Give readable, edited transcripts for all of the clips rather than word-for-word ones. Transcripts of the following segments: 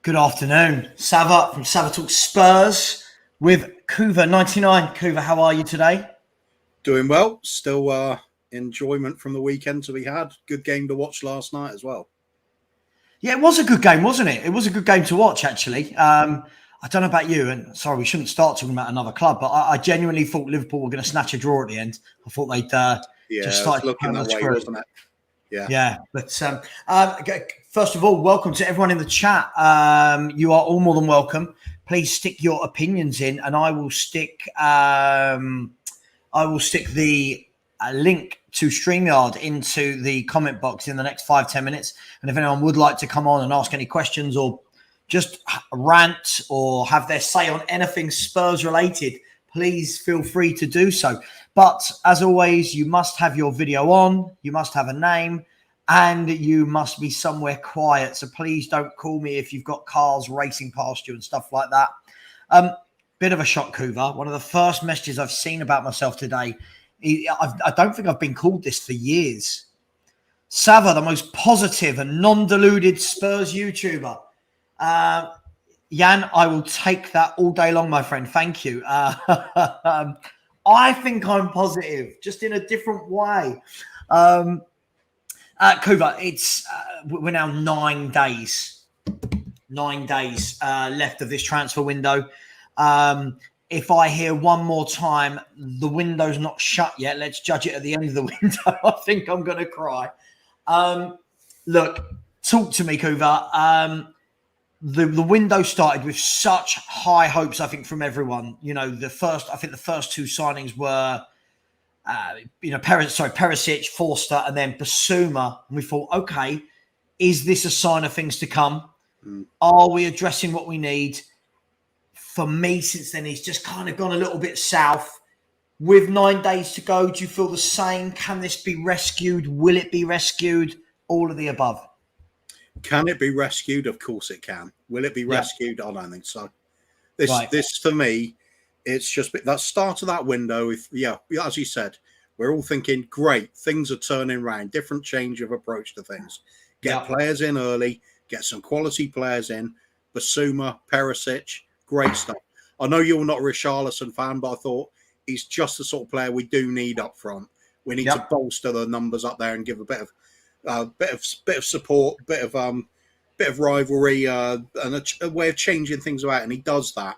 Good afternoon. Savva from Savva Talk Spurs with Kuva99. Kuva, how are you today? Doing well. Still enjoyment from the weekend to be had. Good game to watch last night as well. Yeah, it was a good game, wasn't it? It was a good game to watch, actually. I don't know about you, and sorry, we shouldn't start talking about another club, but I genuinely thought Liverpool were going to snatch a draw at the end. I thought they'd just started looking that way, wasn't it? Yeah. But first of all, welcome to everyone in the chat. You are all more than welcome. Please stick your opinions in, and I will stick the link to StreamYard into the comment box in the next 5-10 minutes. And if anyone would like to come on and ask any questions or just rant or have their say on anything Spurs related, please feel free to do so. But as always, you must have your video on, you must have a name, and you must be somewhere quiet. So please don't call me if you've got cars racing past you and stuff like that. Bit of a shock, Kuva. One of the first messages I've seen about myself today, I don't think I've been called this for years. Savva, the most positive and non-deluded Spurs YouTuber. Jan, I will take that all day long, my friend. Thank you. I think I'm positive, just in a different way. Kuva, it's we're now 9 days left of this transfer window. If I hear one more time, the window's not shut yet, let's judge it at the end of the window. I think I'm going to cry. Look, talk to me, Kuva. The window started with such high hopes, I think, from everyone. You know, the first two signings were, Paratici, Forster, and then Basuma. And we thought, okay, is this a sign of things to come? Are we addressing what we need? For me, since then, he's just kind of gone a little bit south. With 9 days to go, do you feel the same? Can this be rescued? Will it be rescued? All of the above. Can it be rescued? Of course it can. Will it be rescued? I don't think so. This for me, it's just that start of that window. As you said, we're all thinking, great, things are turning around, different change of approach to things. Get players in early, get some quality players in. Basuma, Perisic, great stuff. I know you're not a Richarlison fan, but I thought he's just the sort of player we do need up front. We need to bolster the numbers up there and give a bit of support, bit of rivalry, and a way of changing things about. And he does that.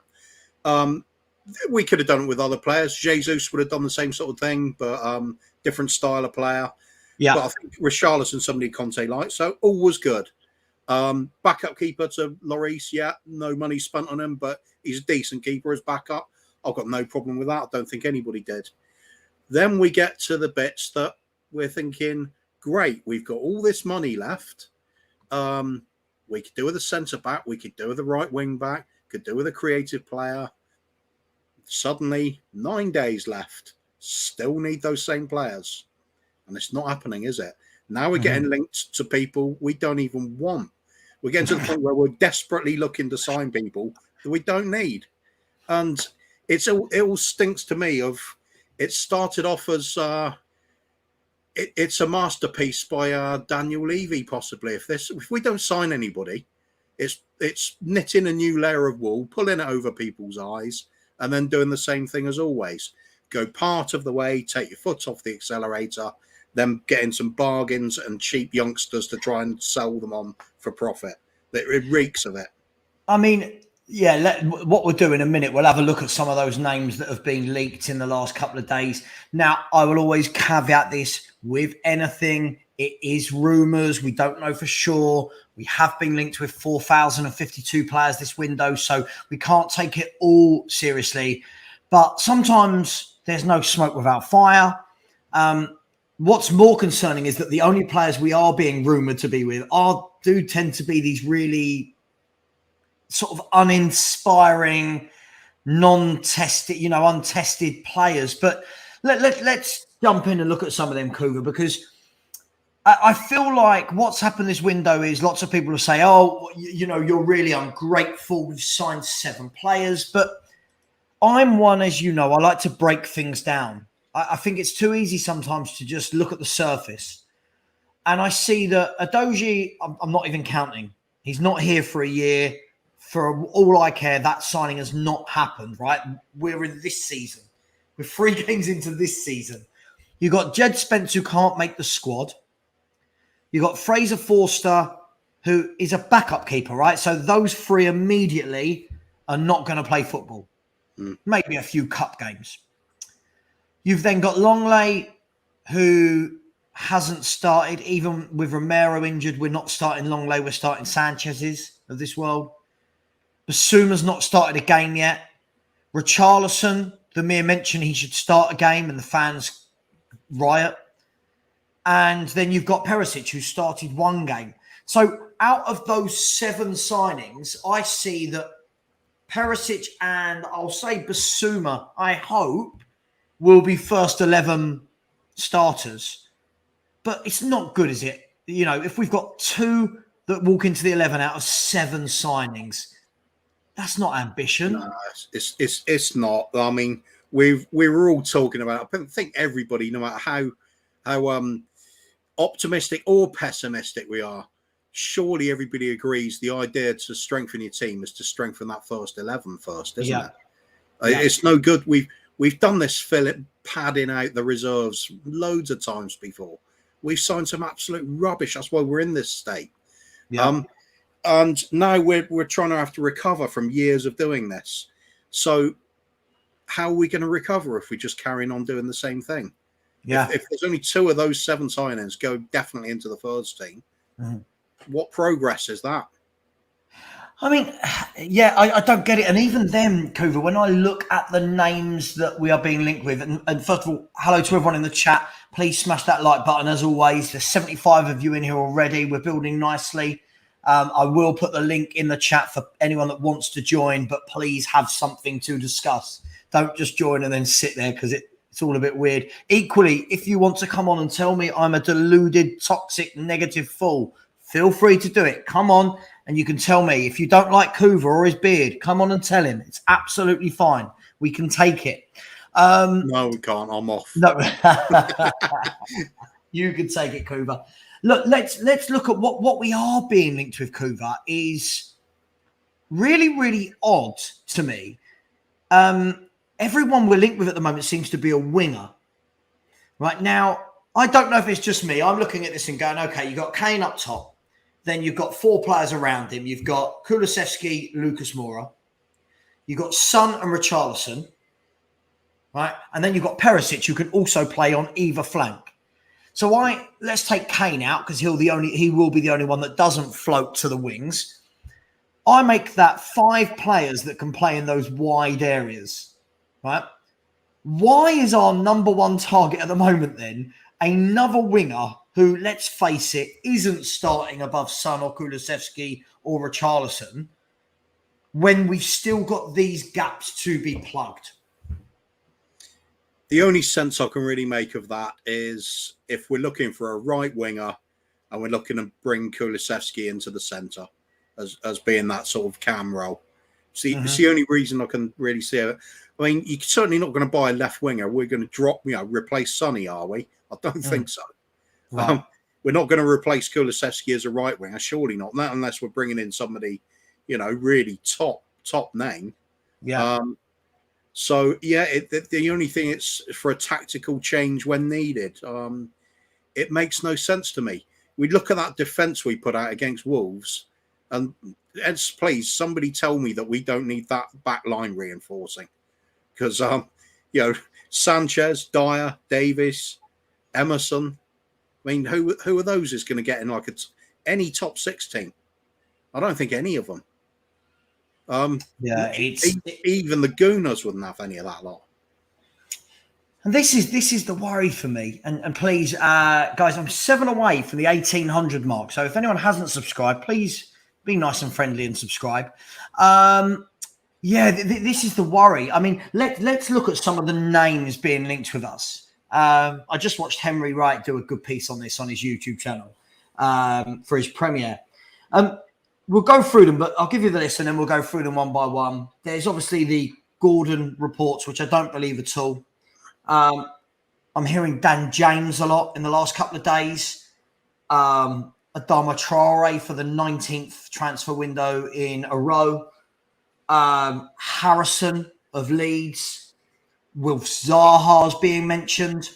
We could have done it with other players. Jesus would have done the same sort of thing, but different style of player. Yeah. But I think Richarlison, somebody Conte likes, so all was good. Backup keeper to Lloris, no money spent on him, but he's a decent keeper as backup. I've got no problem with that. I don't think anybody did. Then we get to the bits that we're thinking, great, we've got all this money left. We could do with a centre-back. We could do with a right wing-back. Could do with a creative player. Suddenly, 9 days left. Still need those same players. And it's not happening, is it? Now we're getting linked to people we don't even want. We're getting to the point where we're desperately looking to sign people that we don't need. And it all stinks to me of, it started off as... It's a masterpiece by Daniel Levy, possibly. If we don't sign anybody, it's knitting a new layer of wool, pulling it over people's eyes, and then doing the same thing as always. Go part of the way, take your foot off the accelerator, then getting some bargains and cheap youngsters to try and sell them on for profit. It reeks of it. I mean, what we'll do in a minute, we'll have a look at some of those names that have been leaked in the last couple of days. Now, I will always caveat this with anything. It is rumours. We don't know for sure. We have been linked with 4,052 players this window, so we can't take it all seriously. But sometimes there's no smoke without fire. What's more concerning is that the only players we are being rumoured to be with do tend to be these really sort of uninspiring, untested players. But let's jump in and look at some of them, Kuva, because I feel like what's happened this window is lots of people will say, you're really ungrateful. We've signed 7 players. But I'm one, as you know, I like to break things down. I think it's too easy sometimes to just look at the surface. And I see that Adoji, I'm not even counting. He's not here for a year. for all I care, that signing has not happened, right? We're in this season. We're 3 games into this season. You got Jed Spence, who can't make the squad. You got Fraser Forster, who is a backup keeper, right? So those 3 immediately are not going to play football. Maybe a few cup games. You've then got Longley, who hasn't started. Even with Romero injured, we're not starting Longley. We're starting Sanchez's of this world. Basuma's not started a game yet. Richarlison, the mere mention he should start a game and the fans riot. And then you've got Perisic, who started 1 game. So out of those 7 signings, I see that Perisic and I'll say Basuma, I hope, will be first 11 starters. But it's not good, is it? You know, if we've got 2 that walk into the 11 out of 7 signings, that's not ambition. No, it's not. I mean, we were all talking about. I think everybody, no matter how optimistic or pessimistic we are, surely everybody agrees the idea to strengthen your team is to strengthen that first 11 first, isn't it? Yeah. It's no good. We've done this padding out the reserves loads of times before. We've signed some absolute rubbish. That's why we're in this state. Yeah. And now we're trying to have to recover from years of doing this. So how are we going to recover if we just carry on doing the same thing? Yeah. If there's only 2 of those 7 signings go definitely into the first team, what progress is that? I mean, yeah, I don't get it. And even then, Kuva, when I look at the names that we are being linked with, and first of all, hello to everyone in the chat. Please smash that like button as always. There's 75 of you in here already. We're building nicely. I will put the link in the chat for anyone that wants to join, but please have something to discuss. Don't just join and then sit there because it's all a bit weird. Equally, if you want to come on and tell me I'm a deluded, toxic, negative fool, feel free to do it. Come on and you can tell me. If you don't like Kuva or his beard, come on and tell him. It's absolutely fine. We can take it. No, we can't. I'm off. No, you can take it, Kuva. Look, let's look at what we are being linked with. Kuva is really, really odd to me. Everyone we're linked with at the moment seems to be a winger. Right now, I don't know if it's just me. I'm looking at this and going, okay, you've got Kane up top. Then you've got 4 players around him. You've got Kulusevski, Lucas Moura. You've got Son and Richarlison. Right? And then you've got Perisic, who can also play on either flank. So let's take Kane out because he will be the only one that doesn't float to the wings. I make that 5 players that can play in those wide areas, right? Why is our number 1 target at the moment then another winger who, let's face it, isn't starting above Son or Kulusevski or Richarlison when we've still got these gaps to be plugged? The only sense I can really make of that is if we're looking for a right winger and we're looking to bring Kulusevski into the centre as being that sort of cam role. See, it's the only reason I can really see it. I mean, you're certainly not going to buy a left winger. We're going to replace Sonny, are we? I don't think so. Right. We're not going to replace Kulusevski as a right winger. Surely not. Not unless we're bringing in somebody, really top name. Yeah. So, yeah, the only thing it's for a tactical change when needed. It makes no sense to me. We look at that defence we put out against Wolves, and please, somebody tell me that we don't need that back line reinforcing. Because, Sanchez, Dyer, Davies, Emerson, I mean, who are those is going to get in any top 6 team? I don't think any of them. Even the Gooners wouldn't have any of that lot. And this is the worry for me. And please, guys, I'm 7 away from the 1800 mark. So if anyone hasn't subscribed, please be nice and friendly and subscribe. This is the worry. I mean, let's look at some of the names being linked with us. I just watched Henry Wright do a good piece on this on his YouTube channel for his premiere. We'll go through them, but I'll give you the list and then we'll go through them one by one. There's obviously the Gordon reports, which I don't believe at all. I'm hearing Dan James a lot in the last couple of days. Adama Traore for the 19th transfer window in a row. Harrison of Leeds, Wilf Zaha's being mentioned.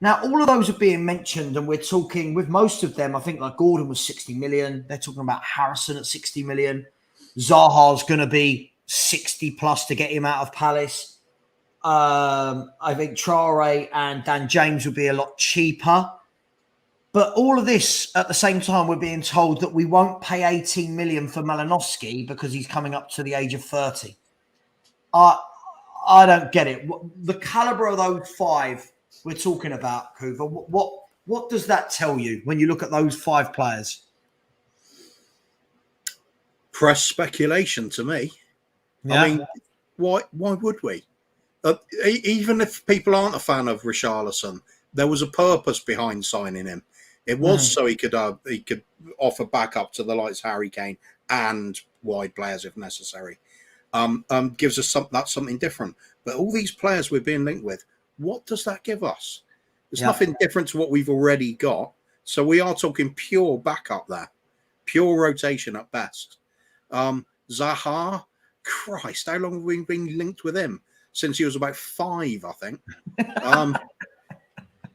Now, all of those are being mentioned, and we're talking with most of them. I think like Gordon was 60 million. They're talking about Harrison at 60 million. Zaha's going to be 60 plus to get him out of Palace. I think Traore and Dan James will be a lot cheaper. But all of this at the same time, we're being told that we won't pay 18 million for Malinowski because he's coming up to the age of 30. I don't get it. The caliber of those five we're talking about, Hoover, what does that tell you when you look at those five players? Press speculation to me. Yeah. I mean, why would we? Even if people aren't a fan of Richarlison, there was a purpose behind signing him. It was so he could offer backup to the likes of Harry Kane and wide players if necessary. Gives us that's something different. But all these players we're being linked with, what does that give us? There's nothing different to what we've already got. So we are talking pure backup there, pure rotation at best. Zaha, Christ, how long have we been linked with him? Since he was about 5, I think.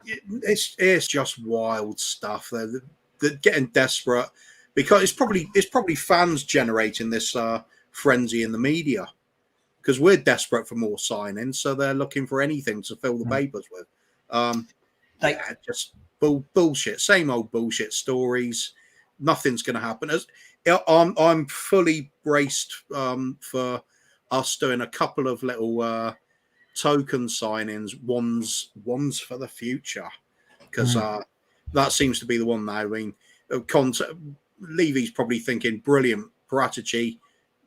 It's just wild stuff. They're getting desperate because it's probably fans generating this frenzy in the media because we're desperate for more signings, so they're looking for anything to fill the papers with. Just bullshit, same old bullshit stories. Nothing's going to happen. I'm fully braced for us doing a couple of little token signings, ones for the future, because that seems to be the one now. I mean, Conte, Levy's probably thinking, brilliant, Paratici,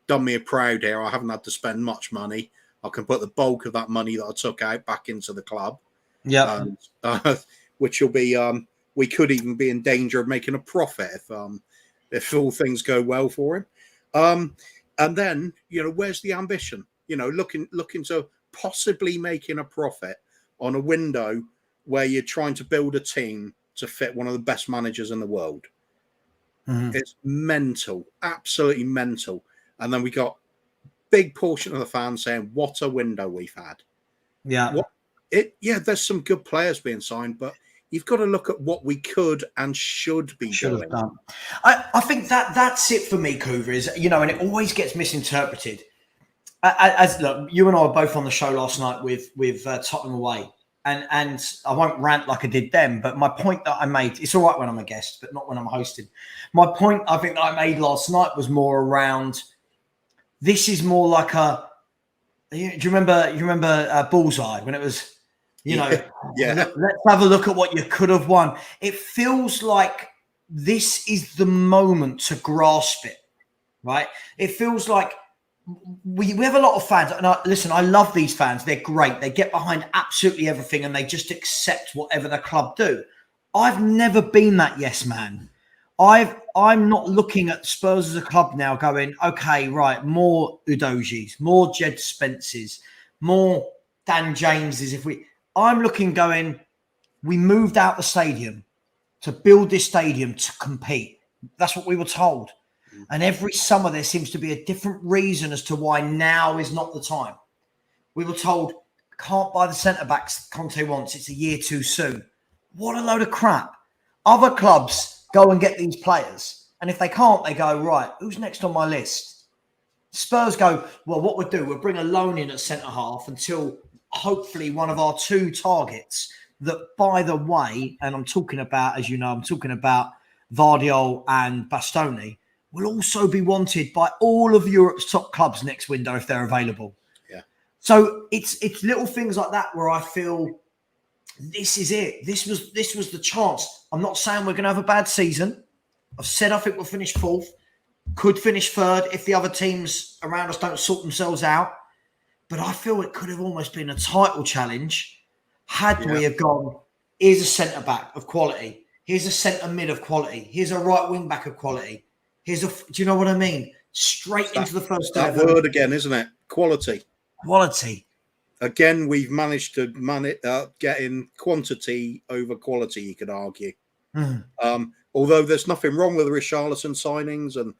done me a proud here. I haven't had to spend much money. I can put the bulk of that money that I took out back into the club. Yeah, which will be we could even be in danger of making a profit if all things go well for him. And then, where's the ambition? Looking to possibly making a profit on a window where you're trying to build a team to fit one of the best managers in the world. It's mental, absolutely mental. And then we got big portion of the fans saying, what a window we've had. Yeah. There's some good players being signed, but you've got to look at what we could and should be doing. I think that's it for me, Coover, is, and it always gets misinterpreted. As look, you and I were both on the show last night with Tottenham away, and I won't rant like I did then, but my point that I made, it's all right when I'm a guest, but not when I'm hosting. My point I think that I made last night was more around, this is more like do you remember Bullseye when it was, let's have a look at what you could have won. It feels like this is the moment to grasp it, right? It feels like we have a lot of fans. And listen, I love these fans. They're great. They get behind absolutely everything and they just accept whatever the club do. I've never been that yes man. I'm not looking at Spurs as a club now going, okay, right, more Udogis, more Jed Spences, more Dan Jameses. I'm looking going, we moved out the stadium to build this stadium to compete. That's what we were told. And every summer there seems to be a different reason as to why now is not the time. We were told, can't buy the centre-backs Conte wants. It's a year too soon. What a load of crap. Other clubs go and get these players. And if they can't, they go, right, who's next on my list? Spurs go, well, what we'll do, we'll bring a loan in at centre-half until hopefully one of our two targets that, by the way, and I'm talking about, as you know, I'm talking about Vardiol and Bastoni, will also be wanted by all of Europe's top clubs next window if they're available. Yeah. So it's little things like that where I feel this is it. This was the chance. I'm not saying we're going to have a bad season. I've said I think we'll finish 4th. Could finish 3rd if the other teams around us don't sort themselves out. But I feel it could have almost been a title challenge had we have gone, here's a centre-back of quality. Here's a centre-mid of quality. Here's a right wing-back of quality. Do you know what I mean? Straight into the first. That word again, isn't it? Quality. Quality. Again, we've managed to get in quantity over quality, you could argue. Although there's nothing wrong with the Richarlison signings and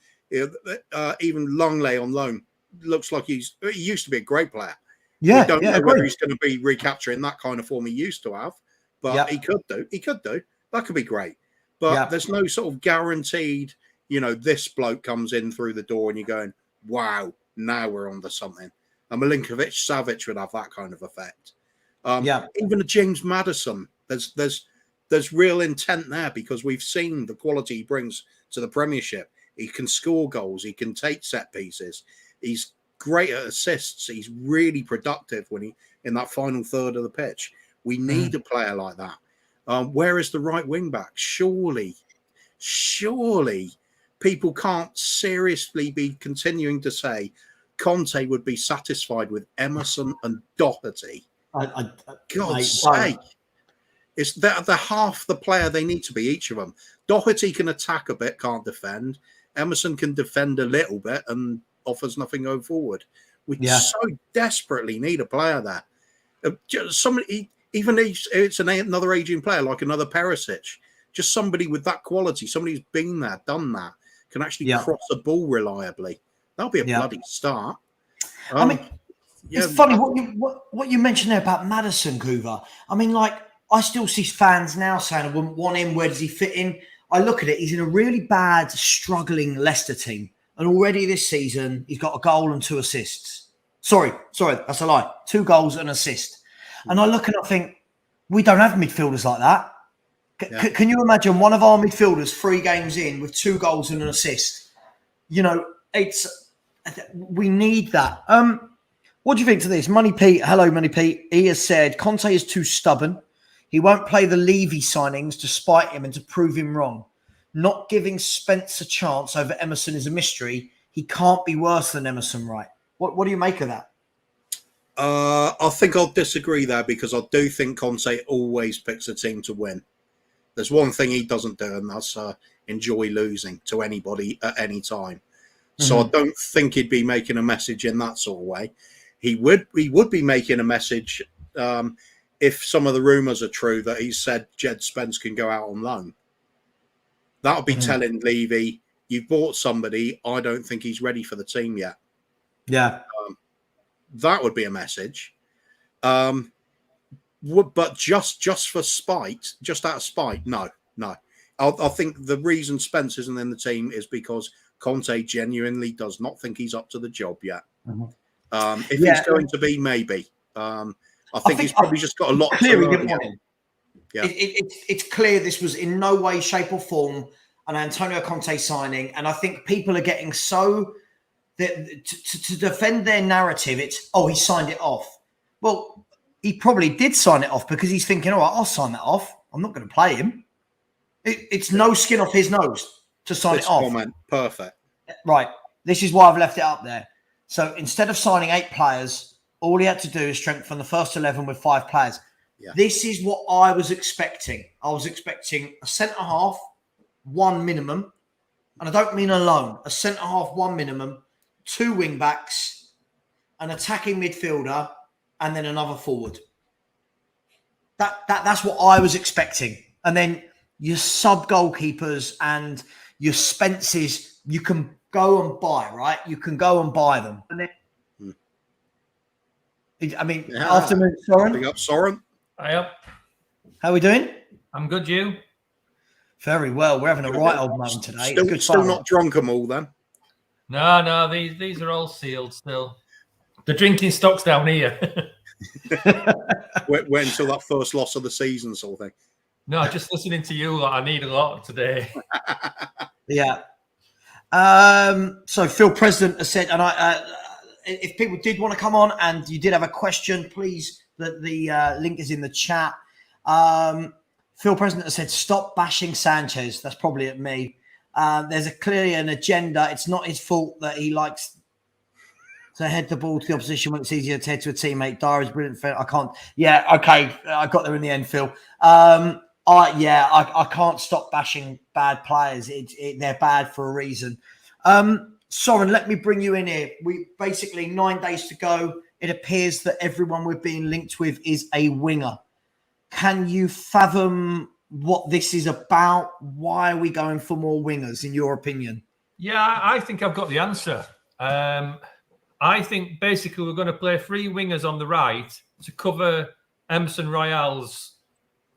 even Longley on loan. looks like he used to be a great player. Yeah, we don't know agree. whether he's going to be recapturing that kind of form he used to have, but he could do. He could do. That could be great. But there's no sort of guaranteed, this bloke comes in through the door and you're going, wow, now we're onto something. And Milinkovic-Savic would have that kind of effect. Even a James Maddison, there's real intent there because we've seen the quality he brings to the Premiership. He can score goals. He can take set pieces. He's great at assists. He's really productive when he in that final third of the pitch. We need a player like that. Where is the right wing back? Surely people can't seriously be continuing to say Conte would be satisfied with Emerson and Doherty. God's sake. They're half the player they need to be, each of them. Doherty can attack a bit, can't defend. Emerson can defend a little bit and offers nothing going forward. We so desperately need a player there. Somebody, even if it's another aging player like another Perisic, just somebody with that quality, somebody who's been there, done that, can actually cross a ball reliably. That'll be a bloody start. I mean, it's funny what you mentioned there about Maddison, Coover. I mean, I still see fans now saying I wouldn't want him. Where does he fit in? I look at it. He's in a really bad, struggling Leicester team. And already this season, he's got a goal and 2 assists. Sorry, that's a lie. 2 goals and an assist. And I look and I think, we don't have midfielders like that. Can you imagine one of our midfielders 3 games in with 2 goals and an assist? We need that. What do you think to this? Money Pete, hello, Money Pete. He has said, Conte is too stubborn. He won't play the Levy signings to spite him and to prove him wrong. Not giving Spence a chance over Emerson is a mystery. He can't be worse than Emerson, right? What do you make of that? I think I'll disagree there because I do think Conte always picks a team to win. There's one thing he doesn't do, and that's enjoy losing to anybody at any time. So I don't think he'd be making a message in that sort of way. He would be making a message if some of the rumours are true that he said Jed Spence can go out on loan. That would be telling Levy, you've bought somebody, I don't think he's ready for the team yet. Yeah. That would be a message. But just for spite, just out of spite, no. I think the reason Spence isn't in the team is because Conte genuinely does not think he's up to the job yet. If he's going to be, maybe. I think he's probably just got a lot to learn. It's clear this was in no way, shape or form an Antonio Conte signing. And I think people are getting so... to defend their narrative, it's, he signed it off. Well, he probably did sign it off because he's thinking, all right, I'll sign that off. I'm not going to play him. It's no skin off his nose to sign it off. Comment. Perfect. Right. This is why I've left it up there. So instead of signing 8 players, all he had to do is strengthen the first 11 with 5 players. Yeah. This is what I was expecting. I was expecting a centre-half, 1 minimum. And I don't mean alone. A centre-half, 1 minimum. 2 wing-backs, an attacking midfielder, and then another forward. That's what I was expecting. And then your sub-goalkeepers and your Spences, you can go and buy, right? You can go and buy them. And then, afternoon, Soren. Big up, Soren. Hi up. How are we doing? I'm good, you? Very well. We're having a right old moment today. Still not drunk them all, then? No, these are all sealed still. The drinking stock's down here. Wait until that first loss of the season sort of thing. No, just listening to you, I need a lot today. Yeah. So Phil President has said, and if people did want to come on and you did have a question, please, the link is in the chat. Phil President has said, stop bashing Sanchez. That's probably at me. There's clearly an agenda. It's not his fault that he likes to head the ball to the opposition when it's easier to head to a teammate. Dyer is brilliant. I can't. Yeah, okay. I got there in the end, Phil. I can't stop bashing bad players. They're bad for a reason. Soren, let me bring you in here. We basically 9 days to go. It appears that everyone we're being linked with is a winger. Can you fathom what this is about? Why are we going for more wingers, in your opinion? Yeah, I think I've got the answer. I think basically we're going to play 3 wingers on the right to cover Emerson Royale's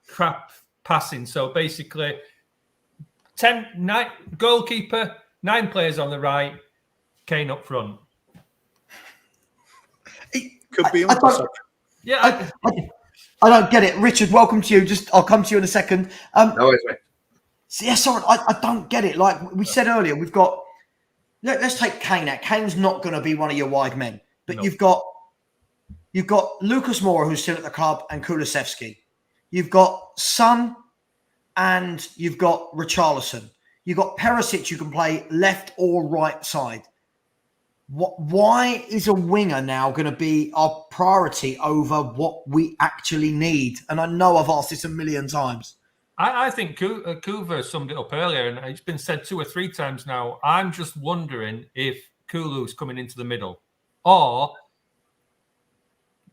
crap passing. So basically, 9 goalkeeper, 9 players on the right, Kane up front. Could be on. Yeah, I don't get it. Richard, welcome to you. I'll come to you in a second. No worries, mate. Yeah, sorry, I don't get it. Like we said earlier, we've got. Let's take Kane out. Kane's not going to be one of your wide men, but No. you've got Lucas Moura, who's still at the club, and Kulusevski. You've got Son, and you've got Richarlison. You've got Perisic, who can play left or right side. Why is a winger now going to be our priority over what we actually need? And I know I've asked this a million times. I think Kuva summed it up earlier, and it's been said 2 or 3 times now. I'm just wondering if Kulu's coming into the middle, or,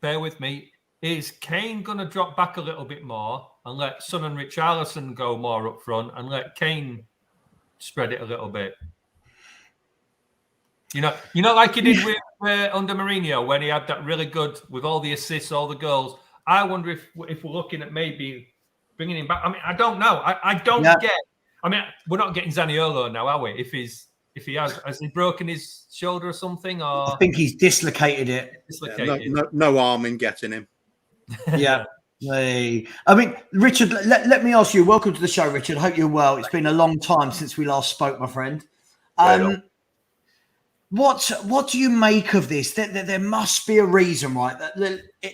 bear with me, is Kane going to drop back a little bit more and let Son and Richarlison go more up front and let Kane spread it a little bit? You know, like he did with under Mourinho when he had that really good with all the assists, all the goals. I wonder if we're looking at maybe bringing him back. I mean, I don't know. I don't get. I mean, we're not getting Zaniolo now, are we? If he has he broken his shoulder or something? Or I think he's dislocated it. No arm in getting him. Yeah. Hey. I mean, Richard, let me ask you. Welcome to the show, Richard. Hope you're well. It's been a long time since we last spoke, my friend. What do you make of this? There must be a reason, right?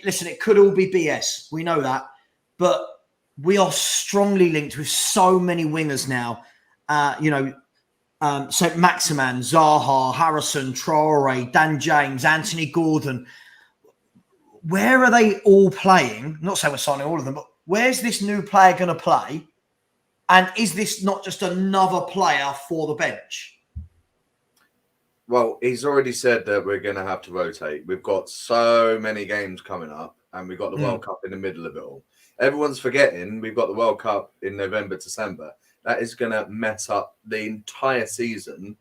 Listen, it could all be BS. We know that, but we are strongly linked with so many wingers now. So Maximan, Zaha, Harrison, Traore, Dan James, Anthony Gordon. Where are they all playing? I'm not saying we're signing all of them, but where's this new player going to play? And is this not just another player for the bench? Well, he's already said that we're going to have to rotate. We've got so many games coming up, and we've got the World Cup in the middle of it all. Everyone's forgetting we've got the World Cup in November, December. That is going to mess up the entire season.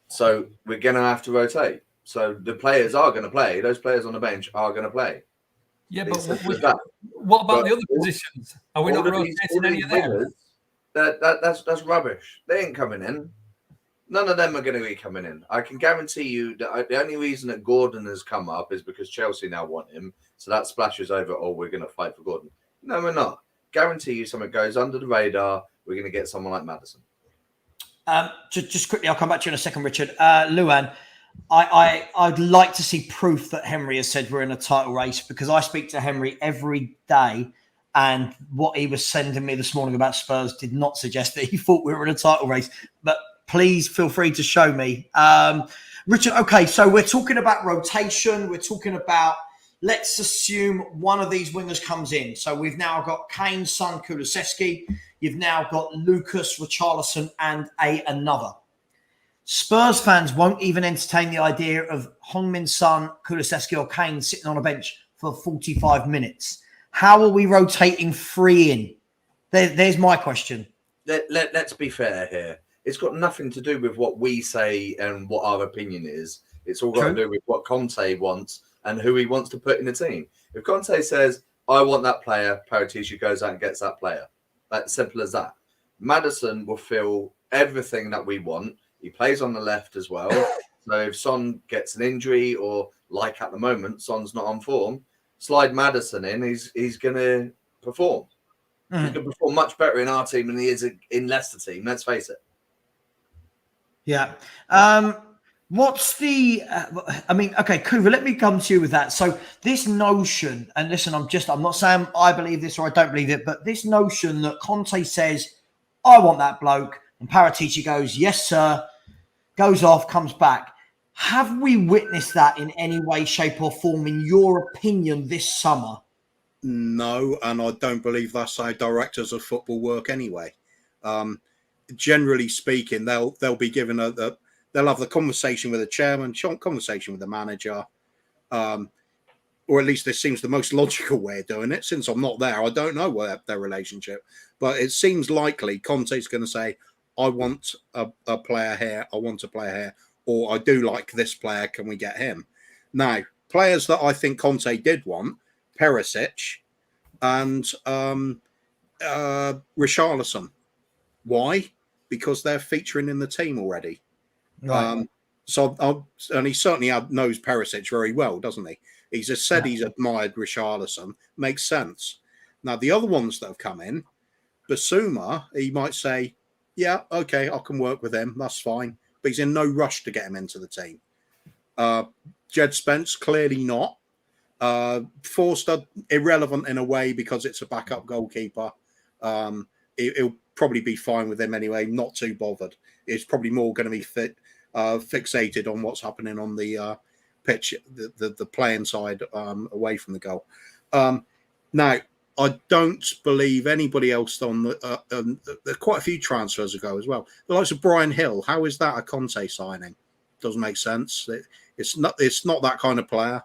So we're going to have to rotate. So the players are going to play. Those players on the bench are going to play. Yeah, but what about the other positions? Are we not rotating any of them? That's rubbish. They ain't coming in. None of them are going to be coming in. I can guarantee you that the only reason that Gordon has come up is because Chelsea now want him. So that splashes over, we're going to fight for Gordon. No, we're not. Guarantee you something goes under the radar. We're going to get someone like Maddison. Just quickly, I'll come back to you in a second, Richard. Luan, I'd like to see proof that Henry has said we're in a title race, because I speak to Henry every day, and what he was sending me this morning about Spurs did not suggest that he thought we were in a title race. But please feel free to show me. Richard, okay, so we're talking about rotation. We're talking about, let's assume one of these wingers comes in. So we've now got Kane, Son, Kulusevski. You've now got Lucas, Richarlison, and another. Spurs fans won't even entertain the idea of Heung-min Son, Kulusevski, or Kane sitting on a bench for 45 minutes. How are we rotating 3 in? There's my question. Let's be fair here. It's got nothing to do with what we say and what our opinion is. It's all got to do with what Conte wants and who he wants to put in the team. If Conte says, I want that player, Paratici goes out and gets that player. That's simple as that. Maddison will fill everything that we want. He plays on the left as well. So if Son gets an injury, or like at the moment, Son's not on form, slide Maddison in, he's going to perform. He's going to perform much better in our team than he is in Leicester team. Let's face it. Yeah. What's the, okay, Kuva, let me come to you with that. So this notion, and listen, I'm not saying I believe this or I don't believe it, but this notion that Conte says, I want that bloke, and Paratici goes, yes, sir, goes off, comes back. Have we witnessed that in any way, shape or form, in your opinion, this summer? No, and I don't believe that's how directors of football work anyway. Generally speaking, they'll be given they'll have the conversation with the chairman, conversation with the manager, or at least this seems the most logical way of doing it. Since I'm not there, I don't know their relationship, but it seems likely Conte's going to say, I want a player here, I want a player here, or I do like this player, can we get him? Now, players that I think Conte did want, Perisic and Richarlison. Why? Because they're featuring in the team already. Right. And he certainly knows Perisic very well, doesn't he? He's just said he's admired Richarlison. Makes sense. Now, the other ones that have come in, Basuma, he might say, yeah, okay, I can work with him. That's fine. But he's in no rush to get him into the team. Jed Spence, clearly not. Forster, irrelevant in a way because it's a backup goalkeeper. He'll probably be fine with him anyway, not too bothered. It's probably more going to be fixated on what's happening on the pitch, the playing side away from the goal. Now, I don't believe anybody else on there are quite a few transfers ago as well. The likes of Brian Hill, how is that a Conte signing? Doesn't make sense. It's not that kind of player.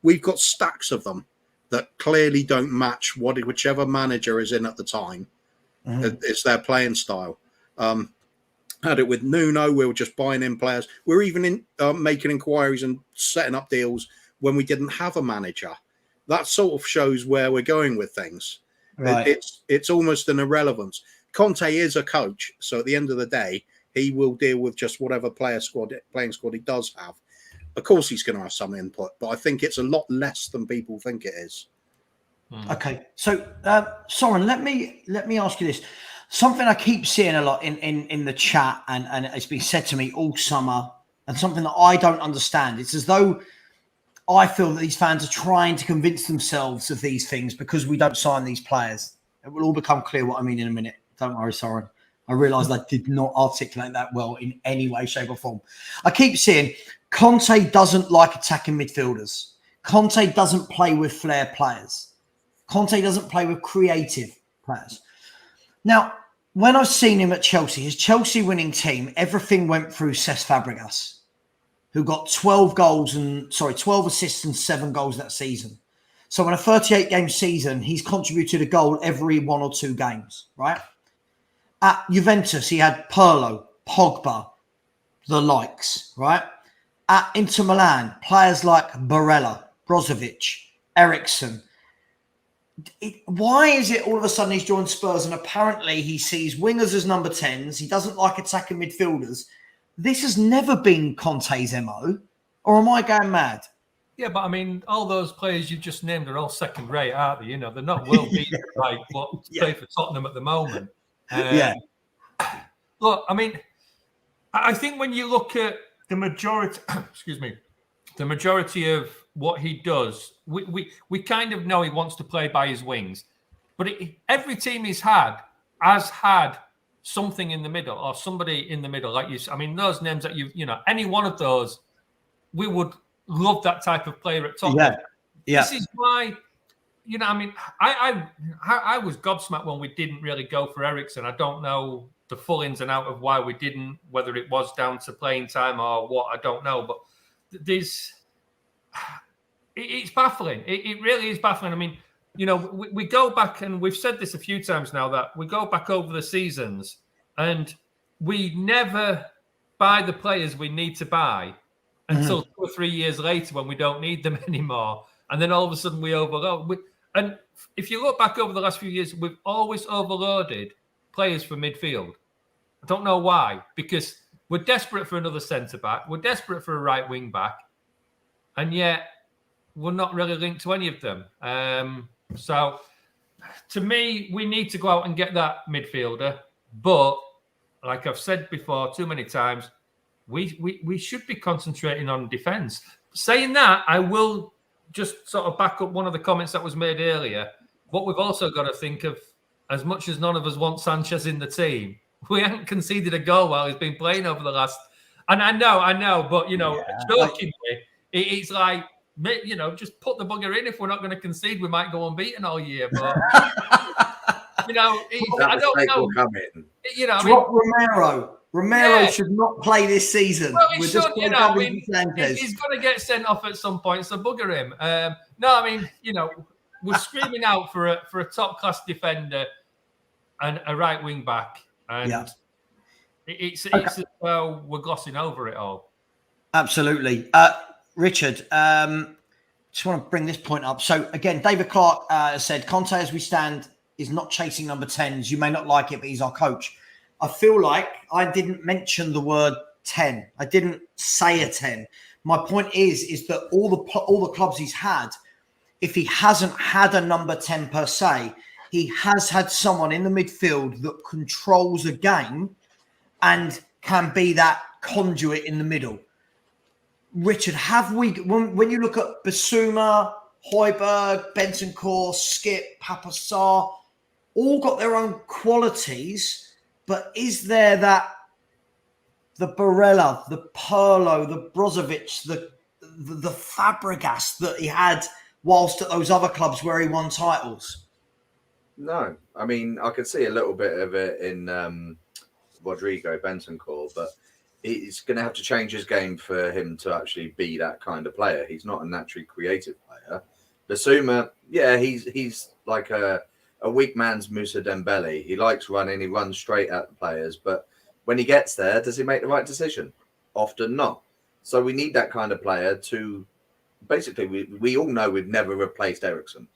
We've got stacks of them that clearly don't match whichever manager is in at the time. Mm-hmm. It's their playing style. Had it with Nuno, we were just buying in players. We're even making inquiries and setting up deals when we didn't have a manager. That sort of shows where we're going with things. Right. It's almost an irrelevance. Conte is a coach, so at the end of the day, he will deal with just whatever playing squad he does have. Of course, he's going to have some input, but I think it's a lot less than people think it is. Okay, so Soren, let me ask you this. Something I keep seeing a lot in the chat, and it's been said to me all summer, and something that I don't understand. It's as though I feel that these fans are trying to convince themselves of these things because we don't sign these players. It will all become clear what I mean in a minute. Don't worry, Soren. I realised I did not articulate that well in any way, shape or form. I keep seeing Conte doesn't like attacking midfielders. Conte doesn't play with flair players. Conte doesn't play with creative players. Now, when I've seen him at Chelsea, his Chelsea winning team, everything went through Cesc Fabregas, who got 12 assists and 7 goals that season. So in a 38-game season, he's contributed a goal every 1 or 2 games, right? At Juventus, he had Pirlo, Pogba, the likes, right? At Inter Milan, players like Barella, Brozovic, Eriksen. Why is it all of a sudden he's joined Spurs and apparently he sees wingers as number 10s? He doesn't like attacking midfielders. This has never been Conte's MO, or am I going mad? Yeah, but I mean, all those players you just named are all second rate, aren't they? You know, they're not world beaters like what play for Tottenham at the moment. Look, I mean, I think when you look at the majority, the majority of what he does, we kind of know he wants to play by his wings. But every team he's had has had something in the middle or somebody in the middle. Like I mean, those names that you know, any one of those, we would love that type of player at Tottenham. Yeah. This is why, you know, I mean, I was gobsmacked when we didn't really go for Eriksen. I don't know the full ins and out of why we didn't, whether it was down to playing time or what, I don't know. But it's baffling. It really is baffling. I mean, you know, we go back, and we've said this a few times now, that we go back over the seasons and we never buy the players we need to buy until 2 or 3 years later when we don't need them anymore. And then all of a sudden we overload. And if you look back over the last few years, we've always overloaded players for midfield. I don't know why, because we're desperate for another centre-back. We're desperate for a right wing-back. And yet we're not really linked to any of them. So to me, we need to go out and get that midfielder. But like I've said before too many times, we should be concentrating on defence. Saying that, I will just sort of back up one of the comments that was made earlier. What we've also got to think of, as much as none of us want Sanchez in the team, we haven't conceded a goal while he's been playing over the last. And I know, but you know, jokingly, it's like, you know, just put the bugger in. If we're not going to concede, we might go unbeaten all year. But you know, I don't know. You know, drop Romero should not play this season. Well, he should, you know. I mean, he's going to get sent off at some point, so bugger him. No, I mean, you know, we're screaming out for a top class defender and a right wing back, and It's as well we're glossing over it all. Absolutely. Richard, just want to bring this point up. So again, David Clark said, Conte, as we stand, is not chasing number 10s. You may not like it, but he's our coach. I feel like I didn't mention the word 10. I didn't say a 10. My point is that all the clubs he's had, if he hasn't had a number 10 per se, he has had someone in the midfield that controls a game and can be that conduit in the middle. Richard, have we, when you look at Basuma, Højbjerg, Bentancur, Skip, Papa Sarr, all got their own qualities, but is there that the Barella, the Pirlo, the Brozovic, the Fabregas that he had whilst at those other clubs where he won titles? No, I mean, I could see a little bit of it in Rodrigo Bentancur, but he's going to have to change his game for him to actually be that kind of player. He's not a naturally creative player. Basuma, yeah, he's like a weak man's Moussa Dembele. He likes running, he runs straight at the players, but when he gets there, does he make the right decision? Often not. So we need that kind of player to basically, we all know we've never replaced Eriksen.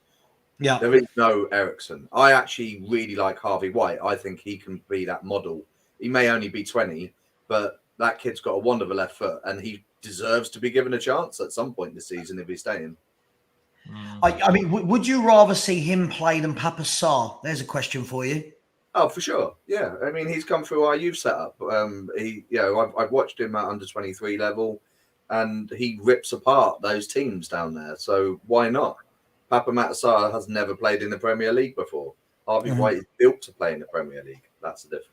Yeah. There is no Eriksen. I actually really like Harvey White. I think he can be that model. He may only be 20, but that kid's got a wand of a left foot and he deserves to be given a chance at some point this season if he's staying. I mean, would you rather see him play than Papa Sarr? There's a question for you. Oh, for sure. Yeah. I mean, he's come through our youth setup. I've watched him at under 23 level and he rips apart those teams down there. So why not? Papa Sarr has never played in the Premier League before. Harvey White is built to play in the Premier League. That's the difference.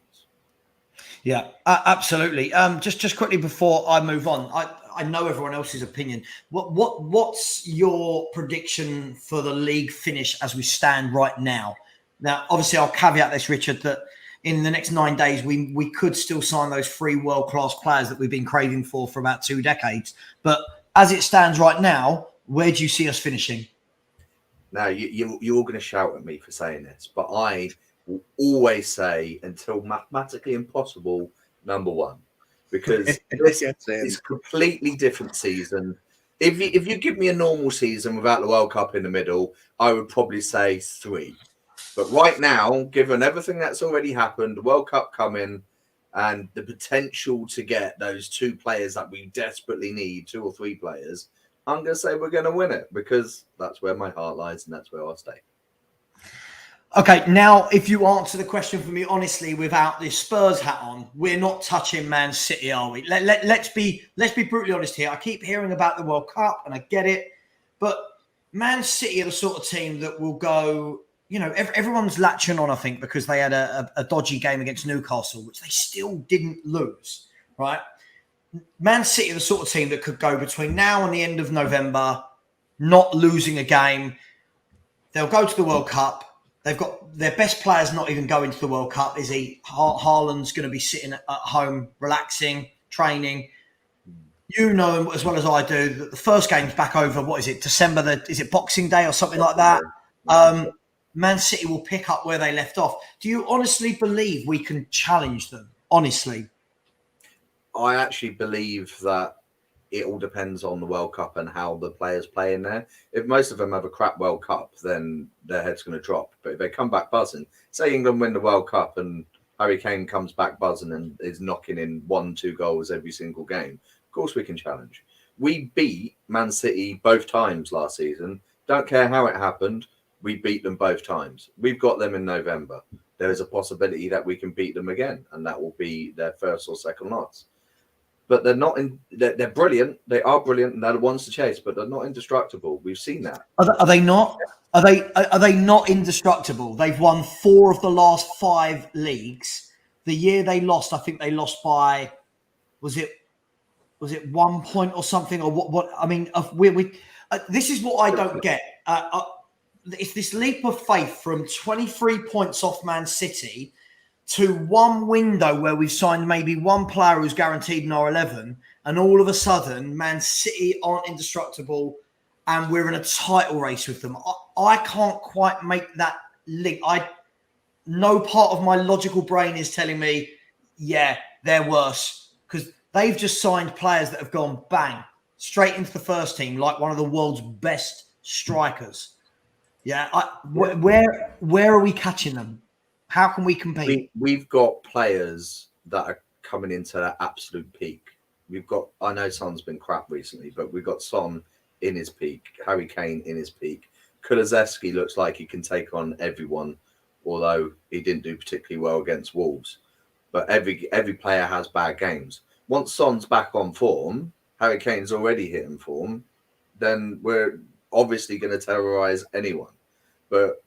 Yeah, absolutely. Just quickly before I move on, I know everyone else's opinion. What's your prediction for the league finish as we stand right now? Now, obviously, I'll caveat this, Richard, that in the next 9 days, we could still sign those 3 world-class players that we've been craving for about 2 decades. But as it stands right now, where do you see us finishing? Now, you're all going to shout at me for saying this, but I will always say, until mathematically impossible, number 1. Because this is a completely different season. If you give me a normal season without the World Cup in the middle, I would probably say 3. But right now, given everything that's already happened, the World Cup coming, and the potential to get those 2 players that we desperately need, 2 or 3 players, I'm going to say we're going to win it because that's where my heart lies and that's where I'll stay. Okay, now if you answer the question for me honestly without this Spurs hat on, we're not touching Man City, are we? Let's be brutally honest here. I keep hearing about the World Cup and I get it, but Man City are the sort of team that will go, you know, everyone's latching on, I think, because they had a dodgy game against Newcastle, which they still didn't lose, right? Man City are the sort of team that could go between now and the end of November, not losing a game. They'll go to the World Cup. They've got their best players not even going to the World Cup. Is he? Haaland's going to be sitting at home, relaxing, training. You know as well as I do that the first game's back over. What is it? December? Is it Boxing Day or something like that? Man City will pick up where they left off. Do you honestly believe we can challenge them? Honestly, I actually believe that it all depends on the World Cup and how the players play in there. If most of them have a crap World Cup, then their head's going to drop. But if they come back buzzing, say England win the World Cup and Harry Kane comes back buzzing and is knocking in 1-2 goals every single game, of course we can challenge. We beat Man City both times last season. Don't care how it happened. We beat them both times. We've got them in November. There is a possibility that we can beat them again, and that will be their first or second loss. But they're not in. They're brilliant. They are brilliant, and they're the ones to chase. But they're not indestructible. We've seen that. Are they not? Are they not indestructible? They've won 4 of the last 5 leagues. The year they lost, I think they lost by, was it 1 point or something, or what? I mean, this is what I don't get. It's this leap of faith from 23 points off Man City to one window where we've signed maybe one player who's guaranteed in our 11, and all of a sudden Man City aren't indestructible and we're in a title race with them. I can't quite make that link. No part of my logical brain is telling me, yeah, they're worse because they've just signed players that have gone bang straight into the first team, like one of the world's best strikers. Yeah, where are we catching them? How can we compete? We've got players that are coming into their absolute peak. We've got, I know Son's been crap recently, but we've got Son in his peak, Harry Kane in his peak. Kulusevski looks like he can take on everyone, although he didn't do particularly well against Wolves. But every player has bad games. Once Son's back on form, Harry Kane's already hitting form, then we're obviously going to terrorise anyone. But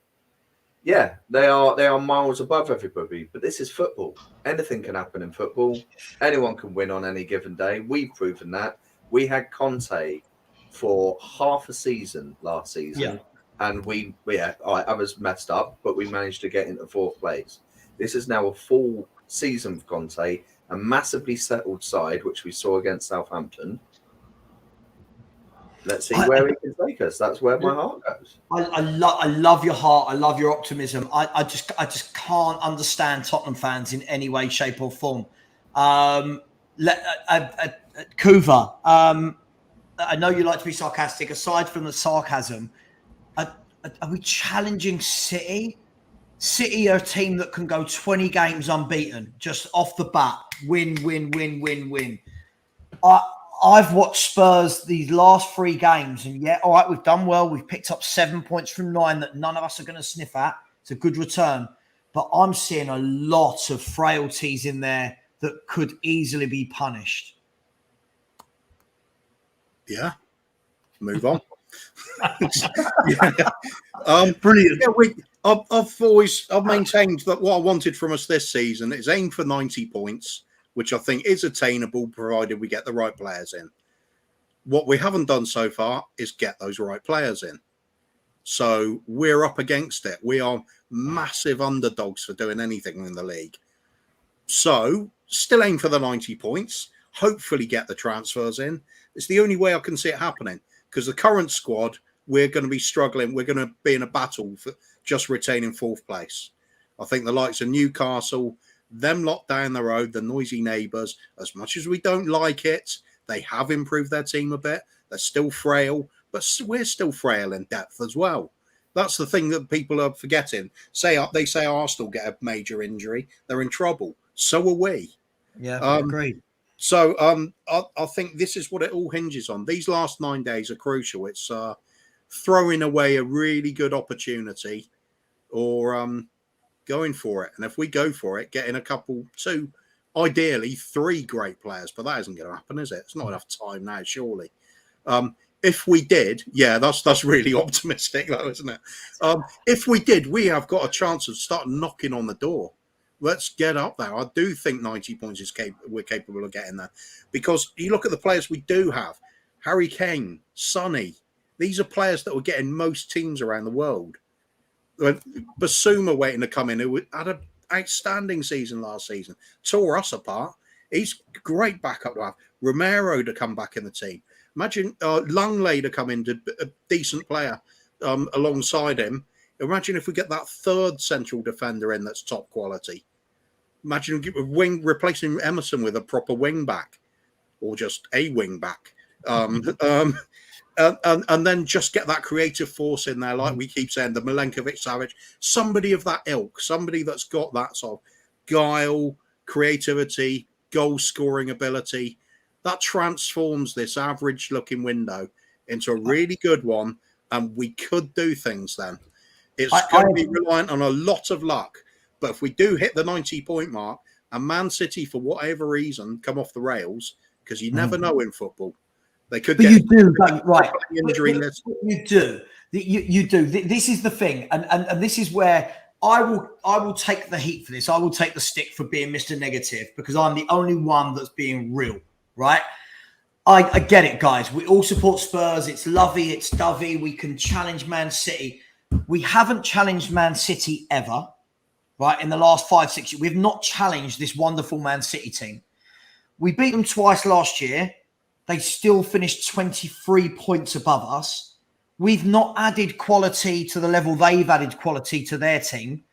yeah, they are miles above everybody. But this is football. Anything can happen in football. Anyone can win on any given day. We've proven that. We had Conte for half a season last season, and I was messed up, but we managed to get into fourth place. This is now a full season for Conte, a massively settled side, which we saw against Southampton. Let's see where he can take us. That's where my heart goes. I love your heart. I love your optimism. I just can't understand Tottenham fans in any way, shape, or form. Kuva, I know you like to be sarcastic. Aside from the sarcasm, are we challenging City? City are a team that can go 20 games unbeaten, just off the bat. Win. I've watched Spurs these last 3 games, and all right, we've done well. We've picked up 7 points from 9 that none of us are going to sniff at. It's a good return. But I'm seeing a lot of frailties in there that could easily be punished. Yeah. Move on. Brilliant. Yeah, I've maintained that what I wanted from us this season is aim for 90 points, which I think is attainable provided we get the right players in. What we haven't done so far is get those right players in. So we're up against it. We are massive underdogs for doing anything in the league. So still aim for the 90 points, hopefully get the transfers in. It's the only way I can see it happening, because the current squad, we're going to be struggling. We're going to be in a battle for just retaining 4th place. I think the likes of Newcastle, them lot down the road, the noisy neighbours, as much as we don't like it, they have improved their team a bit. They're still frail, but we're still frail in depth as well. That's the thing that people are forgetting. They say Arsenal get a major injury, they're in trouble. So are we. Yeah, agreed. So I think this is what it all hinges on. These last 9 days are crucial. It's throwing away a really good opportunity or going for it. And if we go for it, getting a couple, 2, ideally 3 great players, but that isn't going to happen, is it? It's not enough time now, surely. If we did, that's really optimistic, though, isn't it? If we did, we have got a chance of starting knocking on the door. Let's get up there. I do think 90 points is we're capable of getting there, because you look at the players we do have: Harry Kane, Sonny. These are players that were getting most teams around the world. Basuma waiting to come in, who had an outstanding season last season, tore us apart. He's great backup to have. Romero to come back in the team. Imagine Langley to come in, a decent player alongside him. Imagine if we get that 3rd central defender in that's top quality. Imagine replacing Emerson with a proper wing back, or just a wing back. And then just get that creative force in there, like we keep saying, the Milenkovic-Savic, somebody of that ilk, somebody that's got that sort of guile, creativity, goal-scoring ability, that transforms this average-looking window into a really good one, and we could do things then. It's going to be reliant on a lot of luck, but if we do hit the 90-point mark, and Man City, for whatever reason, come off the rails, because you never know in football, they could get right. Injury list. You do. You do. This is the thing, and this is where I will take the heat for this. I will take the stick for being Mr. Negative, because I'm the only one that's being real, right? I get it, guys. We all support Spurs. It's lovey, it's dovey. We can challenge Man City. We haven't challenged Man City ever, right? In the last 5-6 years, we've not challenged this wonderful Man City team. We beat them twice last year. They still finished 23 points above us. We've not added quality to the level they've added quality to their team.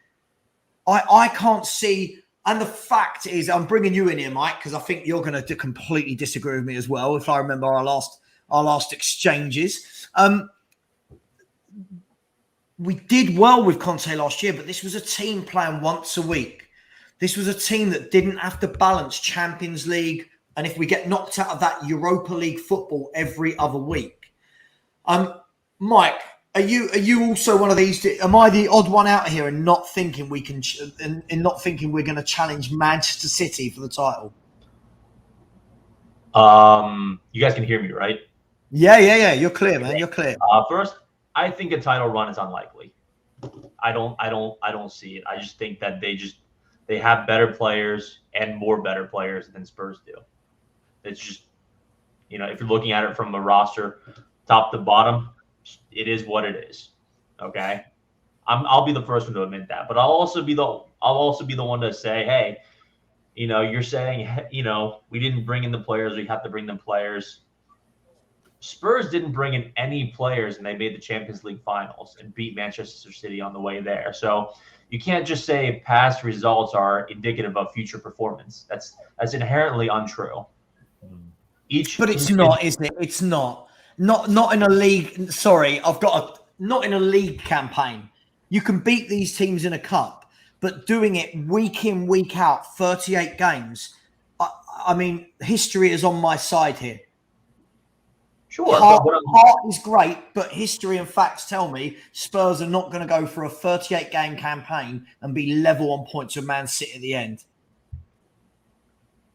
I can't see And the fact is, I'm bringing you in here, Mike, because I think you're going to completely disagree with me as well. If I remember our last exchanges, we did well with Conte last year, but this was a team playing once a week. This was a team that didn't have to balance Champions League, and if we get knocked out of that, Europa League football every other week. Mike, are you also one of these? Am I the odd one out here and not thinking we can, and not thinking we're going to challenge Manchester City for the title? You guys can hear me, right? Yeah. You're clear, man. You're clear. First, I think a title run is unlikely. I don't see it. I just think that they have better players and more better players than Spurs do. It's just, if you're looking at it from a roster, top to bottom, it is what it is. Okay, I'll be the first one to admit that, but I'll also be the one to say, hey, you're saying, we didn't bring in the players, we have to bring the players. Spurs didn't bring in any players, and they made the Champions League finals and beat Manchester City on the way there. So you can't just say past results are indicative of future performance. That's inherently untrue. But it's not, is it? It's not. Not in a league. Sorry, not in a league campaign. You can beat these teams in a cup, but doing it week in, week out, 38 games. I mean, history is on my side here. Sure. Heart is great, but history and facts tell me Spurs are not going to go for a 38-game campaign and be level on points with Man City at the end.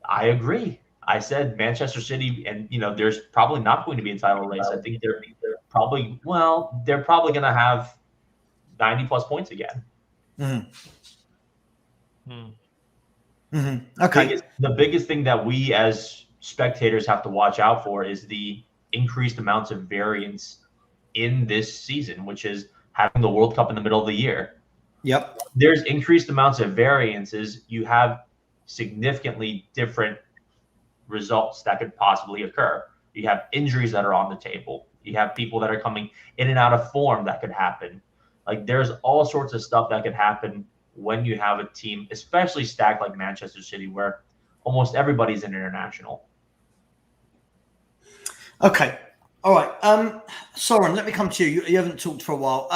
I agree. I said Manchester City, and there's probably not going to be a title race. I think they're probably going to have 90+ points again. Okay. The biggest thing that we as spectators have to watch out for is the increased amounts of variance in this season, which is having the World Cup in the middle of the year. Yep. There's increased amounts of variances. You have significantly different results that could possibly occur. You have injuries that are on the table. You have people that are coming in and out of form that could happen. Like, there's all sorts of stuff that could happen when you have a team, especially stacked like Manchester City, where almost everybody's an international. Okay. All right. Soren, let me come to you. You haven't talked for a while.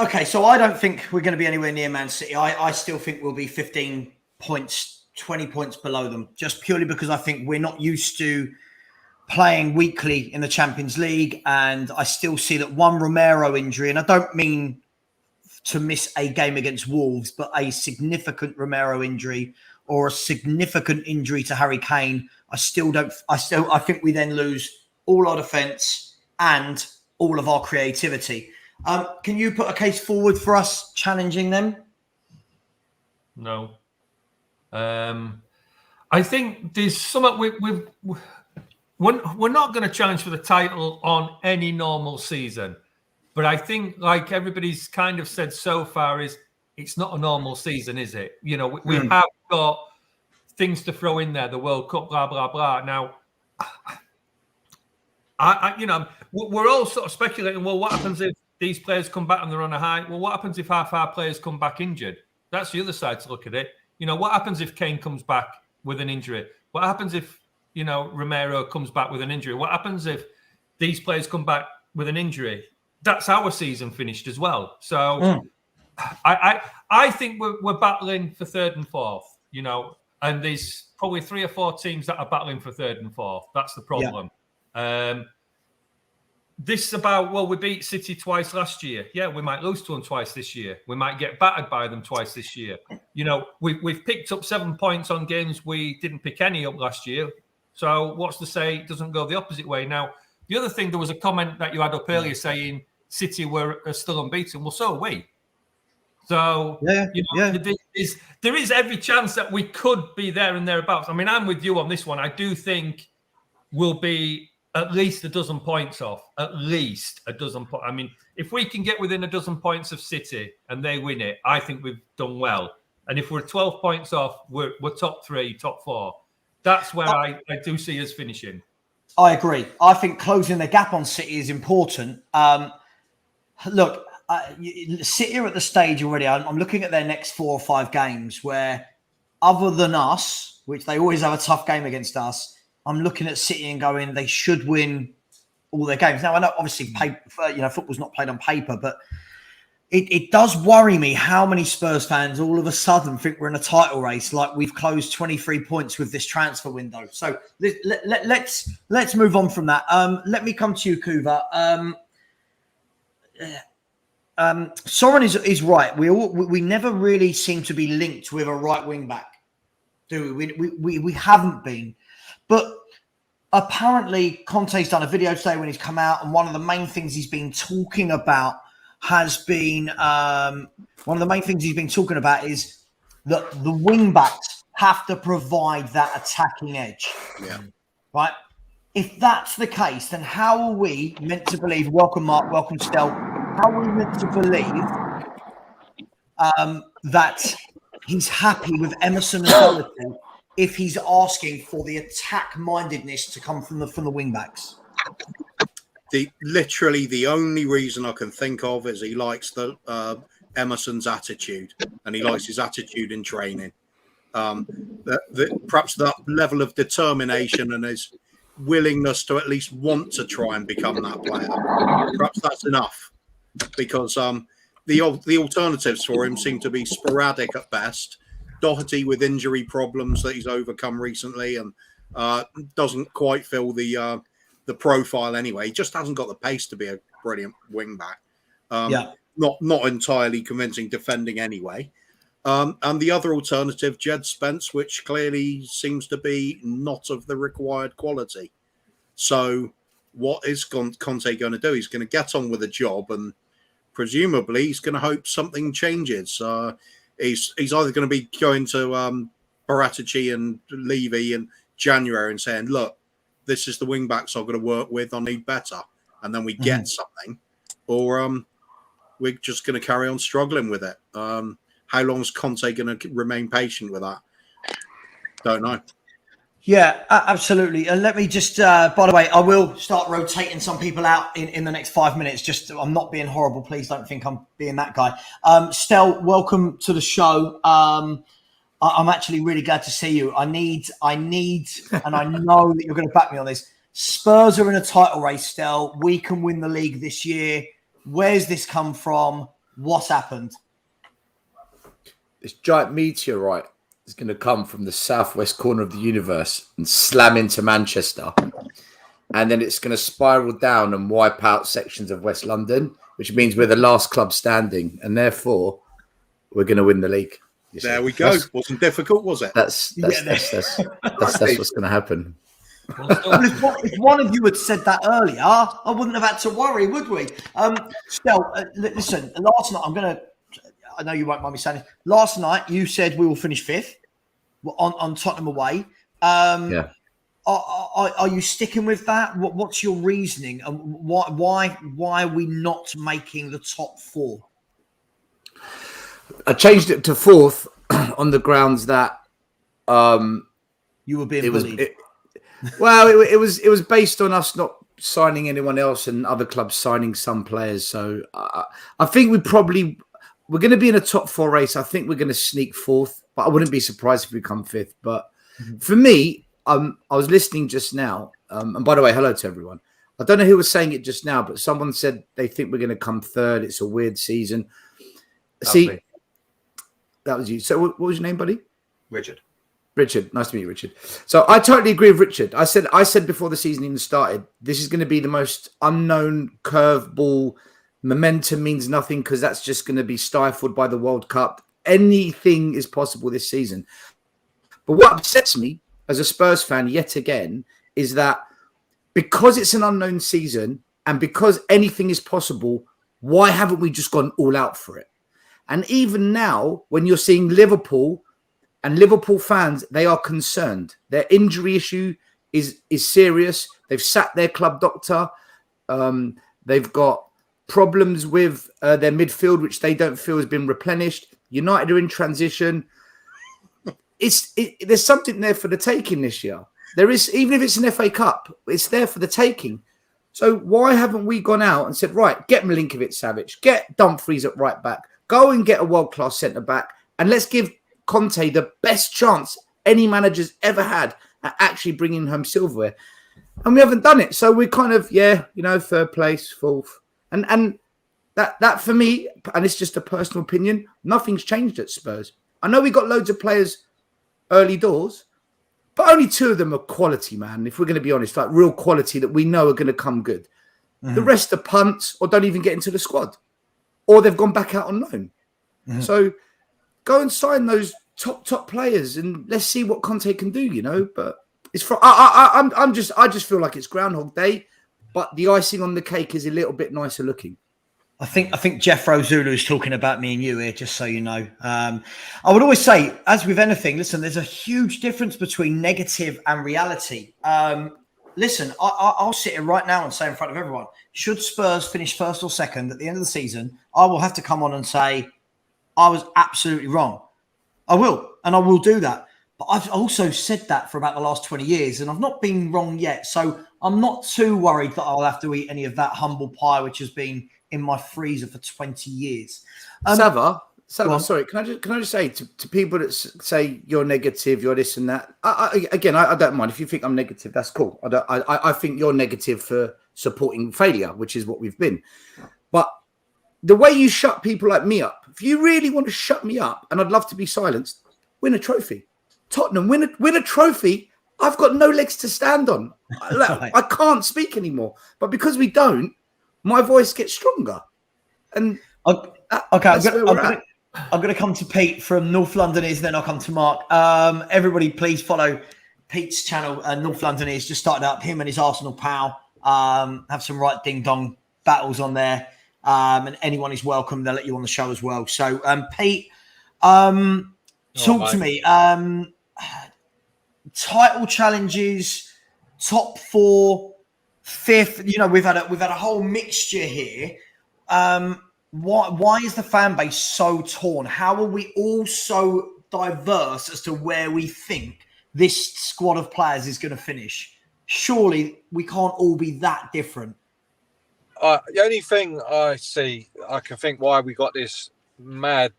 Okay, so I don't think we're going to be anywhere near Man City. I still think we'll be 15 points, 20 points below them, just purely because I think we're not used to playing weekly in the Champions League. And I still see that one Romero injury, and I don't mean to miss a game against Wolves, but a significant Romero injury or a significant injury to Harry Kane, I think we then lose all our defence and all of our creativity. Can you put a case forward for us challenging them? No. I think there's something we're not going to challenge for the title on any normal season. But I think, like everybody's kind of said so far, is it's not a normal season, is it? We have got things to throw in there, the World Cup, blah, blah, blah. Now, we're all sort of speculating, well, what happens if these players come back and they're on a high? Well, what happens if half our players come back injured? That's the other side to look at it. What happens if Kane comes back with an injury? What happens if, Romero comes back with an injury? What happens if these players come back with an injury? That's our season finished as well. So I think we're battling for third and fourth, and there's probably 3 or 4 teams that are battling for third and fourth. That's the problem. Yeah. This is about, well, we beat City twice last year. Yeah, we might lose to them twice this year. We might get battered by them twice this year. We've picked up 7 points on games we didn't pick any up last year. So what's to say it doesn't go the opposite way? Now, the other thing, there was a comment that you had up earlier saying City are still unbeaten. Well, so are we. So, there is every chance that we could be there and thereabouts. I mean, I'm with you on this one. I do think we'll be at least a dozen points off. At least a dozen points. I mean, if we can get within a dozen points of City and they win it, I think we've done well. And if we're 12 points off, we're top 3, top 4. That's where I do see us finishing. I agree. I think closing the gap on City is important. Look, City are at the stage already. I'm looking at their next 4 or 5 games where, other than us, which they always have a tough game against us, I'm looking at City and going, they should win all their games. Now, I know obviously football's not played on paper, but it does worry me how many Spurs fans all of a sudden think we're in a title race, like we've closed 23 points with this transfer window. So let's move on from that. Let me come to you, Kuva. Soren is right. We never really seem to be linked with a right wing back, do we? We haven't been, but apparently Conte's done a video today when he's come out, and one of the main things he's been talking about is that the wing backs have to provide that attacking edge. Yeah. Right. If that's the case, then how are we meant to believe? Welcome, Mark. Welcome, Stel. How are we meant to believe that he's happy with Emerson and Doherty if he's asking for the attack mindedness to come from the wing backs? Literally the only reason I can think of is he likes the Emerson's attitude, and he likes his attitude in training. Perhaps that level of determination and his willingness to at least want to try and become that player. Perhaps that's enough, because the alternatives for him seem to be sporadic at best. Doherty with injury problems that he's overcome recently and doesn't quite fill the profile anyway. He just hasn't got the pace to be a brilliant wing back. Not entirely convincing defending anyway. And the other alternative, Jed Spence, which clearly seems to be not of the required quality. So what is Conte going to do? He's going to get on with the job, and presumably he's going to hope something changes. He's either going to be going to Paratici and Levy in January and saying, look, this is the wing backs I've got to work with. I need better. And then we get something. Or we're just going to carry on struggling with it. How long is Conte going to remain patient with that? Don't know. Yeah, absolutely. And let me just, by the way, I will start rotating some people out in the next 5 minutes. Just, I'm not being horrible. Please don't think I'm being that guy. Stel, welcome to the show. I'm actually really glad to see you. I need, and I know that you're going to back me on this. Spurs are in a title race, Stel. We can win the league this year. Where's this come from? What's happened? This giant meteorite is going to come from the southwest corner of the universe and slam into Manchester. And then it's going to spiral down and wipe out sections of West London, which means we're the last club standing. And therefore, we're going to win the league. There we go. Wasn't difficult, was it? That's what's going to happen. If one of you had said that earlier, I wouldn't have had to worry, would we? Stel, listen, last night, I know you won't mind me saying this. Last night, you said we will finish 5th on Tottenham away. Yeah. Are you sticking with that? What's your reasoning? And why are we not making the top 4? I changed it to 4th on the grounds that you were being bullied. It was based on us not signing anyone else and other clubs signing some players. So I think we're going to be in a top 4 race. I think we're going to sneak 4th, but I wouldn't be surprised if we come 5th. But for me, I was listening just now. And by the way, hello to everyone. I don't know who was saying it just now, but someone said they think we're going to come 3rd. It's a weird season. That was you. So what was your name, buddy? Richard. Nice to meet you, Richard. So I totally agree with Richard. I said before the season even started, this is going to be the most unknown curveball. Momentum means nothing because that's just going to be stifled by the World Cup. Anything is possible this season. But what upsets me as a Spurs fan yet again is that because it's an unknown season and because anything is possible, why haven't we just gone all out for it? And even now, when you're seeing Liverpool and Liverpool fans, they are concerned. Their injury issue is serious. They've sacked their club doctor. They've got problems with their midfield, which they don't feel has been replenished. United are in transition. There's something there for the taking this year. There is, even if it's an FA Cup, it's there for the taking. So why haven't we gone out and said, right, get Milinkovic-Savic, get Dumfries at right back, go and get a world-class centre-back, and let's give Conte the best chance any manager's ever had at actually bringing home silverware. And we haven't done it. So we're kind of, third place, fourth. And that for me, and it's just a personal opinion, nothing's changed at Spurs. I know we got loads of players early doors, but only 2 of them are quality, man. If we're going to be honest, like real quality that we know are going to come good. Mm-hmm. The rest are punts or don't even get into the squad, or they've gone back out on loan. Mm-hmm. So go and sign those top players, and let's see what Conte can do. But it's I just feel like it's Groundhog Day, but the icing on the cake is a little bit nicer looking. I think Jeffro Zulu is talking about me and you here, just so you know. I would always say, as with anything, listen, there's a huge difference between negative and reality. Listen, I'll sit here right now and say in front of everyone, should Spurs finish first or second at the end of the season, I will have to come on and say, I was absolutely wrong. I will, and I will do that. But I've also said that for about the last 20 years, and I've not been wrong yet. So I'm not too worried that I'll have to eat any of that humble pie, which has been in my freezer for 20 years. Savva, sorry, can I just say to people that say you're negative, you're this and that. I don't mind if you think I'm negative. That's cool. I think you're negative for supporting failure, which is what we've been. But the way you shut people like me up, if you really want to shut me up, and I'd love to be silenced, win a trophy. Tottenham, win a trophy. I've got no legs to stand on. I can't speak anymore. But because we don't, my voice gets stronger. And okay, I'm going to come to Pete from North Londoners, then I'll come to Mark. Everybody, please follow Pete's channel. North Londoners just started up. Him and his Arsenal pal have some right ding dong battles on there. And anyone is welcome. They'll let you on the show as well. So, Pete, talk to me. Title challenges, top 4, 5th. We've had a whole mixture here. Why is the fan base so torn? How are we all so diverse as to where we think this squad of players is going to finish? Surely we can't all be that different. The only thing I can think why we got this mad,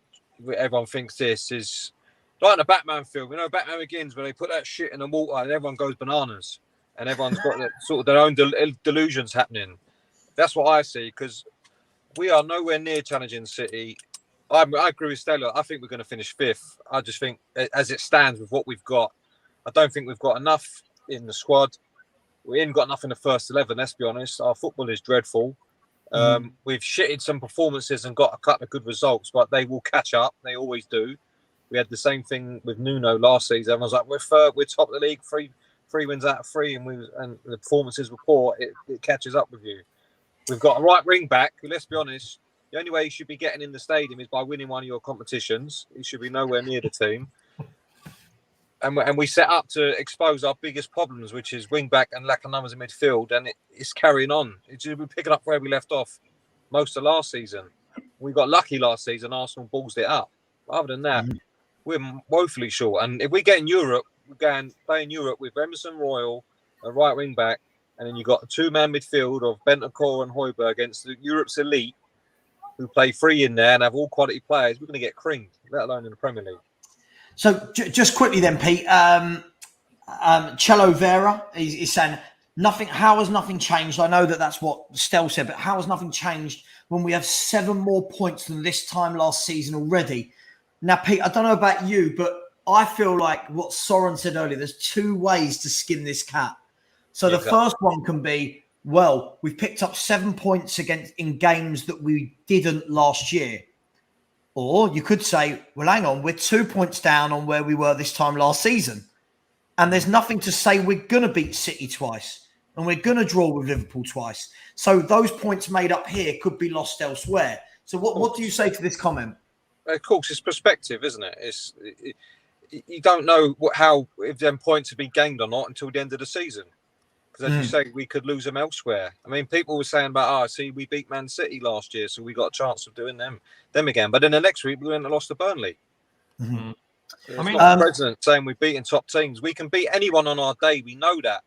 everyone thinks this is like in a Batman film. Batman Begins, where they put that shit in the water and everyone goes bananas and everyone's got sort of their own delusions happening. That's what I see, because we are nowhere near challenging City. I agree with Stella. I think we're going to finish 5th. I just think, as it stands with what we've got, I don't think we've got enough in the squad. We ain't got enough in the first 11, let's be honest. Our football is dreadful. We've shitted some performances and got a couple of good results, but they will catch up. They always do. We had the same thing with Nuno last season. I was like, we're third, we're top of the league, three wins out of 3, and the performances were poor. It catches up with you. We've got a right wing back who, let's be honest, the only way he should be getting in the stadium is by winning one of your competitions. He should be nowhere near the team. And we set up to expose our biggest problems, which is wing back and lack of numbers in midfield, and it's carrying on. We're picking up where we left off most of last season. We got lucky last season. Arsenal ballsed it up. But other than that, we're woefully short. And if we get in Europe, we're going to play in Europe with Emerson Royal, a right wing back, and then you've got a 2-man midfield of Bentancur and Højbjerg against Europe's elite, who play free in there and have all quality players. We're going to get creamed, let alone in the Premier League. So just quickly then, Pete, Cello Vera is saying nothing. How has nothing changed? I know that's what Stel said, but how has nothing changed when we have 7 more points than this time last season already? Now, Pete, I don't know about you, but I feel like what Soren said earlier, there's 2 ways to skin this cat. So the first one can be, well, we've picked up 7 points in games that we didn't last year. Or you could say, well, hang on, we're 2 points down on where we were this time last season. And there's nothing to say we're going to beat City twice. And we're going to draw with Liverpool twice. So those points made up here could be lost elsewhere. So what do you say to this comment? Of course, it's perspective, isn't it? You don't know if them points have been gained or not until the end of the season. Because as you say, we could lose them elsewhere. I mean, people were saying about, we beat Man City last year, so we got a chance of doing them again. But then the next week, we went and lost to Burnley. Mm-hmm. I mean, not the president saying we're beating top teams. We can beat anyone on our day. We know that.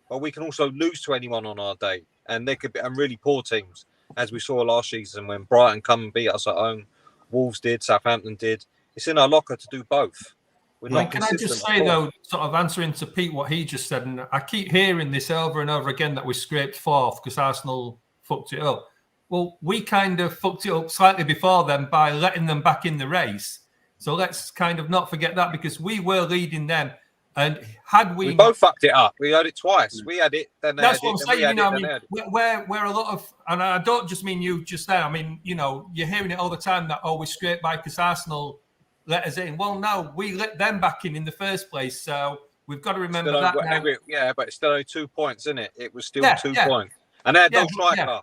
But we can also lose to anyone on our day. and they could be and really poor teams, as we saw last season when Brighton come and beat us at home, Wolves did, Southampton did. It's in our locker to do both. We're not Can I just say, though, sort of answering to Pete what he just said, and I keep hearing this over and over again that we scraped fourth because Arsenal fucked it up. Well, we kind of fucked it up slightly before them by letting them back in the race. So let's kind of not forget that, because we were leading them. And had we both fucked it up. We had it twice. We had it, then they that's had what it, I'm saying. then we had it. We're a lot of, and I don't just mean you just there. I mean, you're hearing it all the time that, we scraped by because Arsenal let us in. Well, no, we let them back in the first place. So we've got to remember that now. Yeah, but it's still only 2 points, isn't it? It was still 2 points. And they had no striker. Yeah.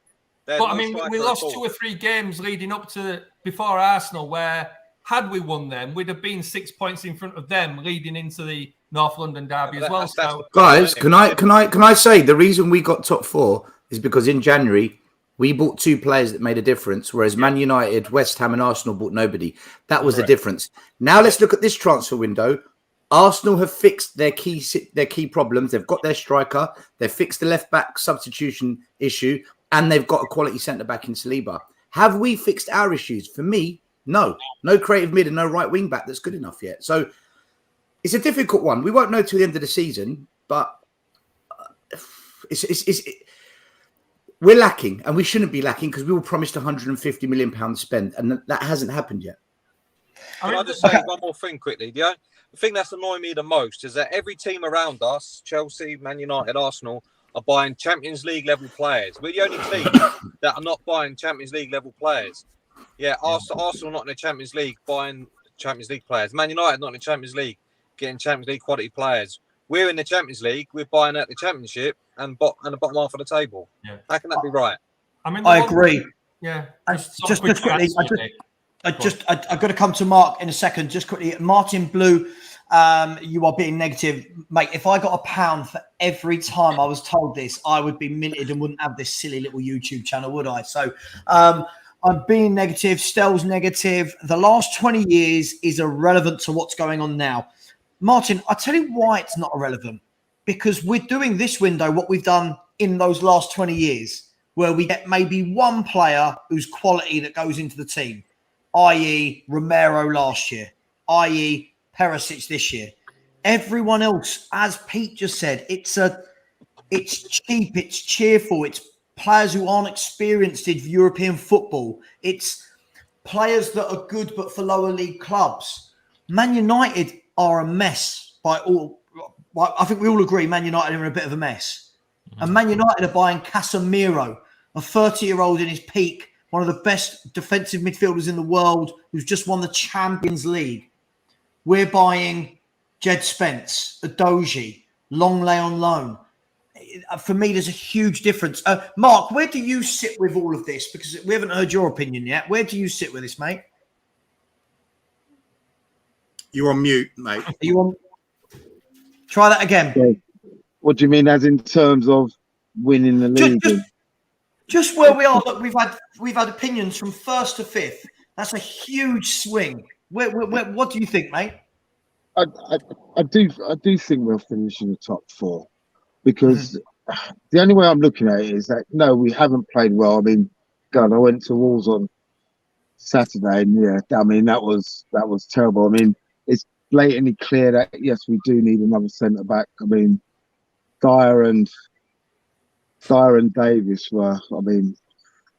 But I mean, we lost 2 or 3 games leading up to before Arsenal, where had we won them, we'd have been 6 points in front of them leading into the North London derby as well. So, guys, can I say the reason we got top 4 is because in January we bought 2 players that made a difference, whereas Man United, West Ham, and Arsenal bought nobody. That was the difference. Now let's look at this transfer window. Arsenal have fixed their key problems. They've got their striker. They've fixed the left back substitution issue, and they've got a quality centre back in Saliba. Have we fixed our issues? For me, no. No creative mid and no right wing back that's good enough yet. So it's a difficult one. We won't know till the end of the season, but we're lacking, and we shouldn't be lacking because we were promised £150 million spend, and that hasn't happened yet. Can I just say one more thing quickly? The thing that's annoying me the most is that every team around us, Chelsea, Man United, Arsenal, are buying Champions League level players. We're the only team that are not buying Champions League level players. Yeah, Arsenal not in the Champions League buying Champions League players. Man United not in the Champions League getting Champions League quality players. We're in the Champions League. We're buying at the Championship and the bottom half of the table. Yeah. How can that be right? I mean, I agree. Yeah. Just quickly, I've got to come to Mark in a second. Just quickly, Martin Blue, you are being negative, mate. If I got £1 for every time I was told this, I would be minted and wouldn't have this silly little YouTube channel, would I? So I'm being negative. Stell's negative. The last 20 years is irrelevant to what's going on now. Martin, I'll tell you why it's not irrelevant. Because we're doing this window what we've done in those last 20 years, where we get maybe one player who's quality that goes into the team, i.e. Romero last year, i.e. Paratici this year. Everyone else, as Pete just said, it's cheap, it's cheerful, it's players who aren't experienced in European football. It's players that are good but for lower league clubs. Man United are a mess by all. I think we all agree Man United are in a bit of a mess. And Man United are buying Casemiro, a 30-year-old in his peak, one of the best defensive midfielders in the world, who's just won the Champions League. We're buying Jed Spence, Adoji, Longley on loan. For me, there's a huge difference. Mark, where do you sit with all of this? Because we haven't heard your opinion yet. Where do you sit with this, mate? You're on mute, mate. Are you on? Try that again. Okay. What do you mean, as in terms of winning the league? Just where we are. Look, we've had opinions from 1st to 5th. That's a huge swing. What do you think, mate? I do think we'll finish in the top 4 because the only way I'm looking at it is that no, we haven't played well. I mean, God, I went to Wolves on Saturday, and yeah, I mean that was terrible. I mean, it's blatantly clear that yes, we do need another centre back. I mean, Dyer and Davis were, I mean,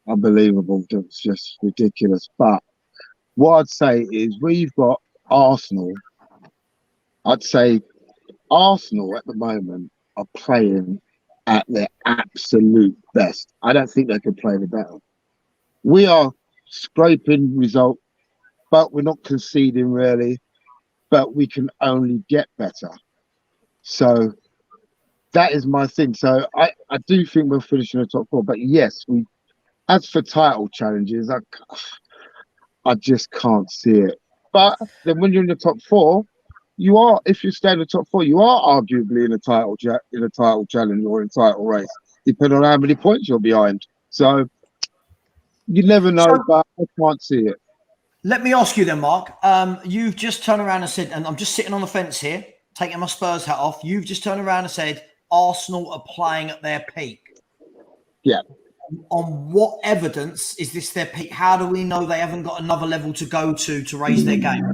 unbelievable. It was just ridiculous. But what I'd say is we've got Arsenal. I'd say Arsenal at the moment are playing at their absolute best. I don't think they could play any better. We are scraping result, but we're not conceding really. But we can only get better. So that is my thing. So I do think we'll finish in the top 4. But yes, as for title challenges, I just can't see it. But then when you're in the top 4, you are, if you stay in the top 4, you are arguably in a title challenge or in title race, depending on how many points you're behind. So you never know, but I can't see it. Let me ask you then, Mark. You've just turned around and said, and I'm just sitting on the fence here, taking my Spurs hat off. You've just turned around and said Arsenal are playing at their peak. Yeah. On what evidence is this their peak? How do we know they haven't got another level to go to raise their game?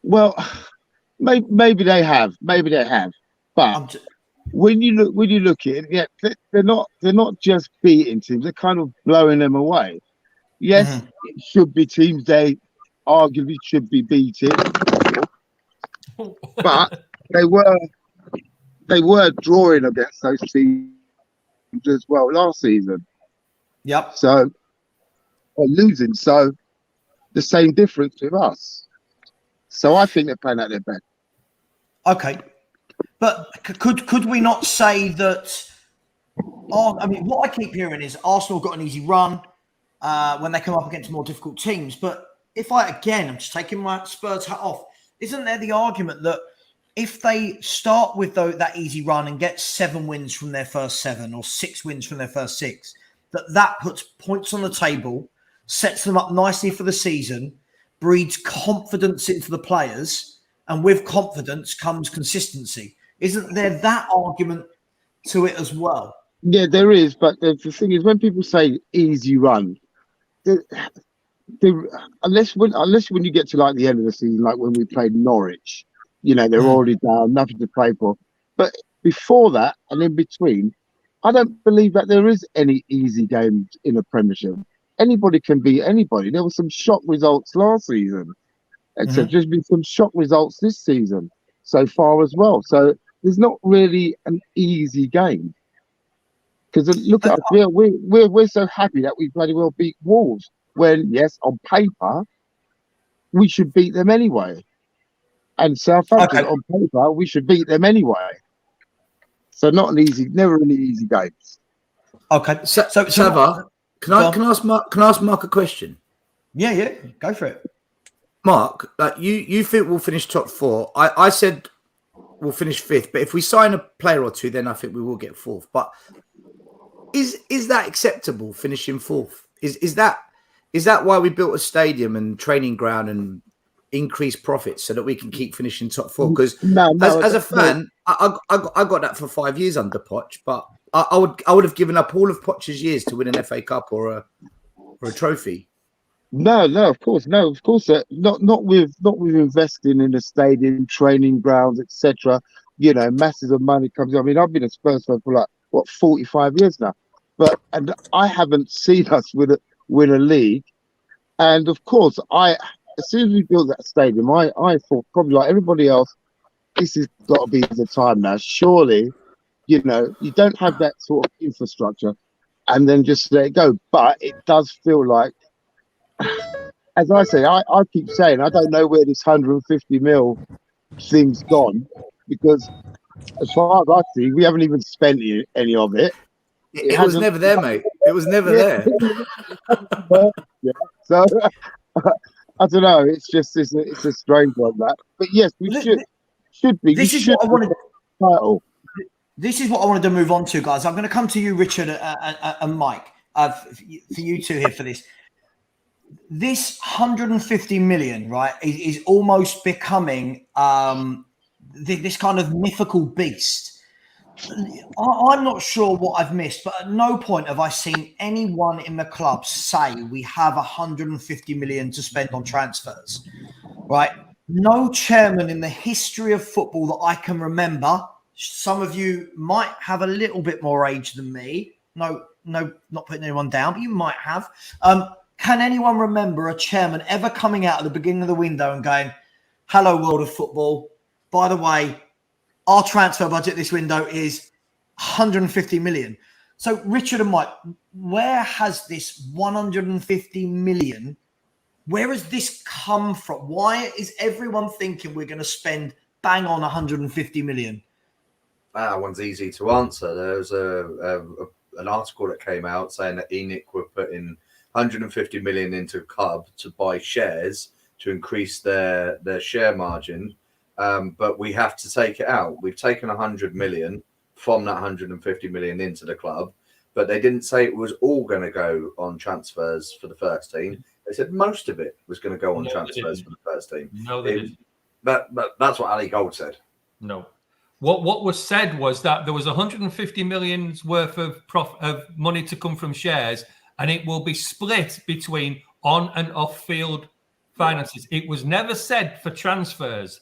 Well, maybe they have, but when you look at it, yeah, they're not just beating teams; they're kind of blowing them away. Yes, it should be teams they arguably should be beating, but they were drawing against those teams as well last season. Yep. So, or losing. So, the same difference with us. So, I think they're playing at their best. Okay. But could we not say that? I mean, what I keep hearing is Arsenal got an easy run when they come up against more difficult teams. But I'm just taking my Spurs hat off. Isn't there the argument that if they start with that easy run and get 7 wins from their first 7 or 6 wins from their first 6, that puts points on the table, sets them up nicely for the season, breeds confidence into the players, and with confidence comes consistency? Isn't there that argument to it as well? Yeah, there is. But the thing is, when people say easy run, unless when you get to like the end of the season, like when we played Norwich, they're already down, nothing to play for. But before that and in between, I don't believe that there is any easy games in a Premiership. Anybody can beat anybody. There were some shock results last season, except there's been some shock results this season so far as well. So there's not really an easy game. Because look at us, we're so happy that we bloody well beat Wolves. When, yes, on paper, we should beat them anyway. And Southampton, on paper, we should beat them anyway. So never really easy games. Okay. So Savva, can I ask Mark a question? Yeah, go for it. Mark, you think we'll finish top 4? I said we'll finish 5th, but if we sign a player or two, then I think we will get 4th. But is that acceptable, finishing 4th? Is that why we built a stadium and training ground and increased profits so that we can keep finishing top 4? Because as a fan, I got that for 5 years under Poch, but I would have given up all of Poch's years to win an FA Cup or a trophy. No, of course, not with investing in a stadium, training grounds, etc. Masses of money comes in. I mean, I've been a Spurs fan for 45 years now, and I haven't seen us win a league. And of course, as soon as we built that stadium, I thought probably like everybody else, this has got to be the time now. Surely, you don't have that sort of infrastructure and then just let it go. But it does feel like, as I say, I keep saying, I don't know where this 150 mil thing's gone, because as far as I see, we haven't even spent any of it. It was never there, mate. It was never there. Yeah. So I don't know. It's a strange one, that. But yes, we should be. This is what I wanted. Title. This is what I wanted to move on to, guys. I'm going to come to you, Richard and Mike, for you two here for this. This 150 million, right, is almost becoming this kind of mythical beast. I'm not sure what I've missed, but at no point have I seen anyone in the club say we have 150 million to spend on transfers, right? No chairman in the history of football that I can remember. Some of you might have a little bit more age than me. No, not putting anyone down, but you might have. Can anyone remember a chairman ever coming out at the beginning of the window and going, "Hello, world of football. By the way, our transfer budget this window is 150 million." So, Richard and Mike, where has this 150 million, where has this come from? Why is everyone thinking we're going to spend bang on 150 million? That one's easy to answer. There was an article that came out saying that ENIC were putting 150 million into club to buy shares to increase their share margin. But we have to take it out. We've taken 100 million from that 150 million into the club, but they didn't say it was all going to go on transfers for the first team. They said most of it was going to go on transfers for the first team. No, they didn't. But that's what Ali Gold said. No. What was said was that there was 150 million's worth of money to come from shares, and it will be split between on and off field finances. It was never said for transfers.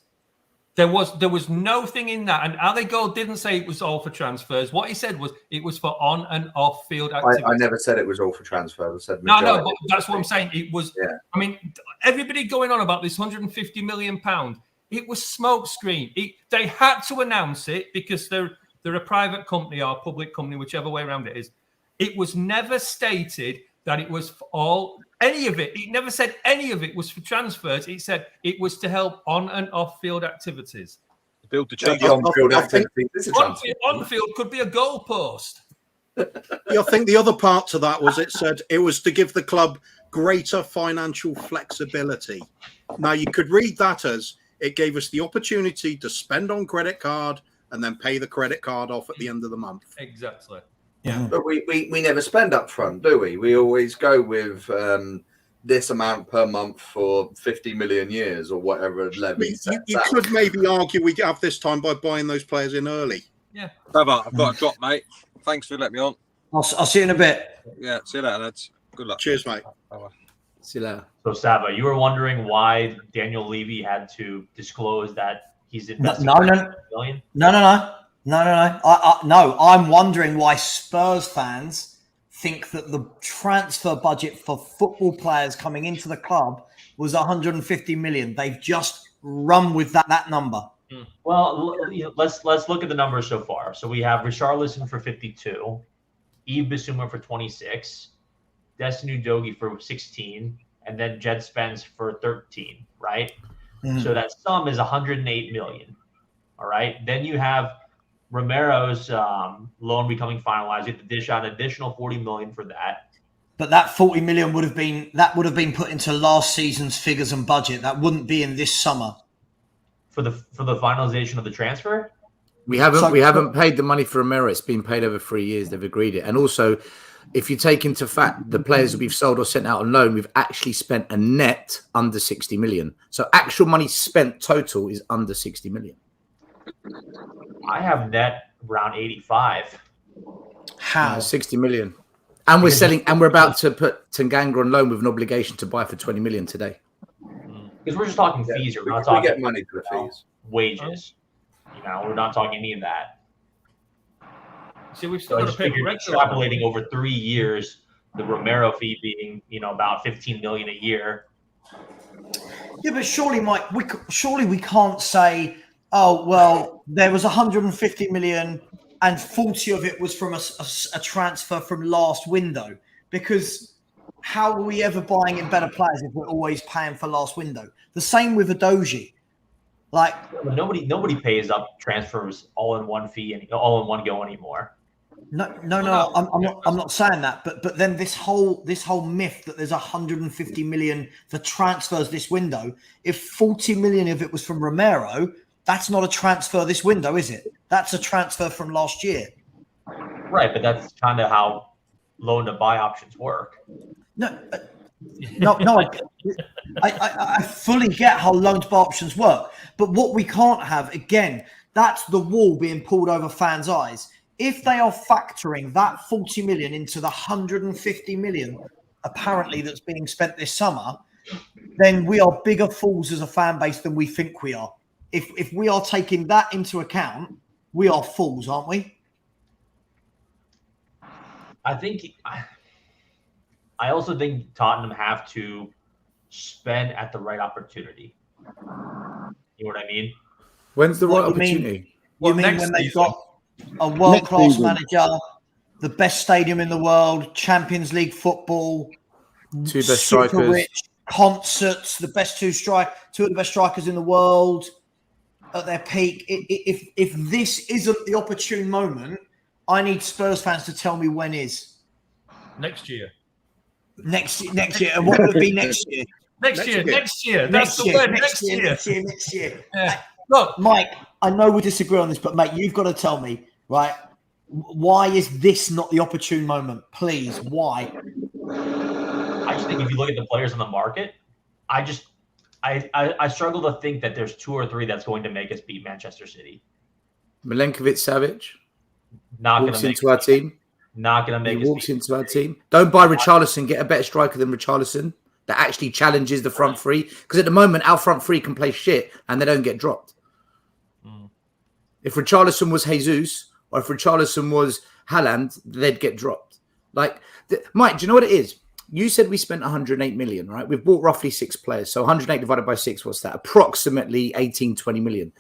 There was no thing in that, and Ali Gold didn't say it was all for transfers. What he said was it was for on and off field activities. I never said it was all for transfers. I said no, but that's what I'm saying. It was. Yeah. I mean, everybody going on about this 150 million pound. It was smokescreen. They had to announce it because they're a private company or a public company, whichever way around it is. It was never stated that it was for any of it. It never said any of it was for transfers. It said it was to help on and off field activities. Build the Yeah, change. On field could be a goalpost. I think the other part to that was it said it was to give the club greater financial flexibility. Now you could read that as it gave us the opportunity to spend on credit card and then pay the credit card off at the end of the month. Exactly. Yeah. But we never spend up front, do we? We always go with this amount per month for 50 million years or whatever Levy sets You out. could maybe argue we have this time by buying those players in early. Yeah. Savva, I've got a drop, mate. Thanks for letting me on. I'll see you in a bit. Yeah, see you later, lads. Good luck. Cheers, mate. Bye-bye. See you later. So Savva, you were wondering why Daniel Levy had to disclose that he's investing No. $1 million? No. I'm wondering why Spurs fans think that the transfer budget for football players coming into the club was 150 million. They've just run with that number. Well, let's look at the numbers so far. So we have Richarlison for 52, Yves Bissouma for 26, Destiny Udogie for 16, and then Jed Spence for 13, right? Mm-hmm. So that sum is 108 million. All right. Then you have Romero's loan becoming finalized. You have to dish out an additional 40 million for that. But that 40 million would have been put into last season's figures and budget. That wouldn't be in this summer. For the finalization of the transfer? We haven't paid the money for Romero. It's been paid over 3 years. They've agreed it. And also, if you take into fact the players that we've sold or sent out on loan, we've actually spent a net under 60 million. So actual money spent total is under 60 million. I have net around 85. How? 60 million. And we're selling, and we're about to put Tanganga on loan with an obligation to buy for 20 million today. Because we're just talking fees here. We're not We talking get money for the fees. wages. We're not talking any of that. See, we've So still I got just to pay figured regular. extrapolating over 3 years, the Romero fee being, about 15 million a year. Yeah, but surely, Mike, we can't say, oh, well, there was 150 million and 40 of it was from a transfer from last window. Because how are we ever buying in better players if we're always paying for last window? The same with Udogie. Like, Nobody pays up transfers all in one fee and all in one go anymore. No. I'm not saying that, but then this whole myth that there's 150 million for transfers this window. If 40 million of it was from Romero, that's not a transfer this window, is it? That's a transfer from last year. Right, but that's kind of how loan to buy options work. No. I fully get how loan to buy options work, but what we can't have, again, that's the wall being pulled over fans' eyes. If they are factoring that 40 million into the 150 million apparently that's being spent this summer, then we are bigger fools as a fan base than we think we are. If we are taking that into account, we are fools, aren't we? I also think Tottenham have to spend at the right opportunity. You know what I mean? When's the right What you mean? opportunity? You mean when they've got a world-class manager, the best stadium in the world, Champions League football, Two best super strikers. rich concerts, two of the best strikers in the world at their peak. If this isn't the opportune moment, I need Spurs fans to tell me when is. Next year. Next year. And what would it be next year? Next year. That's the word. Next year. Yeah. Look, Mike, I know we disagree on this, but mate, you've got to tell me, right? Why is this not the opportune moment? Please, why? I just think if you look at the players on the market, I struggle to think that there's 2 or 3 that's going to make us beat Manchester City. Milenkovic-Savic Not going walks to make into our team. Not going to He make. walks into our team. Don't buy Richarlison. Get a better striker than Richarlison that actually challenges the front three. Because at the moment, our front three can play shit and they don't get dropped. If Richarlison was Jesus or if Richarlison was Haaland, they'd get dropped. Like, Mike, do you know what it is? You said we spent 108 million, right? We've bought roughly 6 players. So 108 divided by 6, what's that? Approximately 18, 20 million.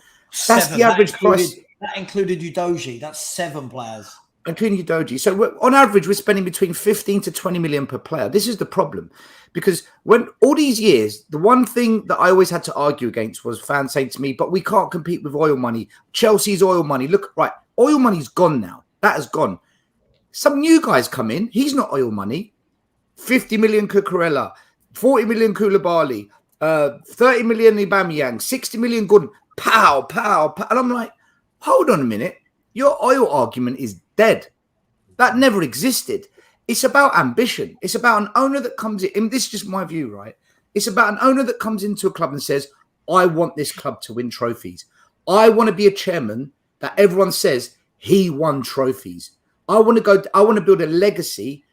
That's the average price. That included Udogie. That's 7 players. Including Udogie. So on average, we're spending between 15 to 20 million per player. This is the problem. Because when all these years, the one thing that I always had to argue against was fans saying to me, but we can't compete with oil money. Chelsea's oil money. Look, right, oil money's gone now. That has gone. Some new guys come in. He's not oil money. 50 million Cucurella, 40 million Koulibaly, 30 million Aubameyang, 60 million Gordon. Pow, pow, pow. And I'm like, hold on a minute. Your oil argument is dead. That never existed. It's about ambition. It's about an owner that comes in. And this is just my view, right? It's about an owner that comes into a club and says, I want this club to win trophies. I want to be a chairman that everyone says he won trophies. I want to build a legacy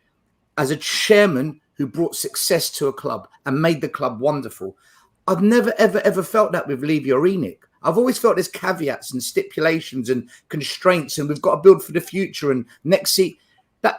as a chairman who brought success to a club and made the club wonderful. I've never, ever, ever felt that with Levy or Enoch. I've always felt there's caveats and stipulations and constraints, and we've got to build for the future. And next seat, do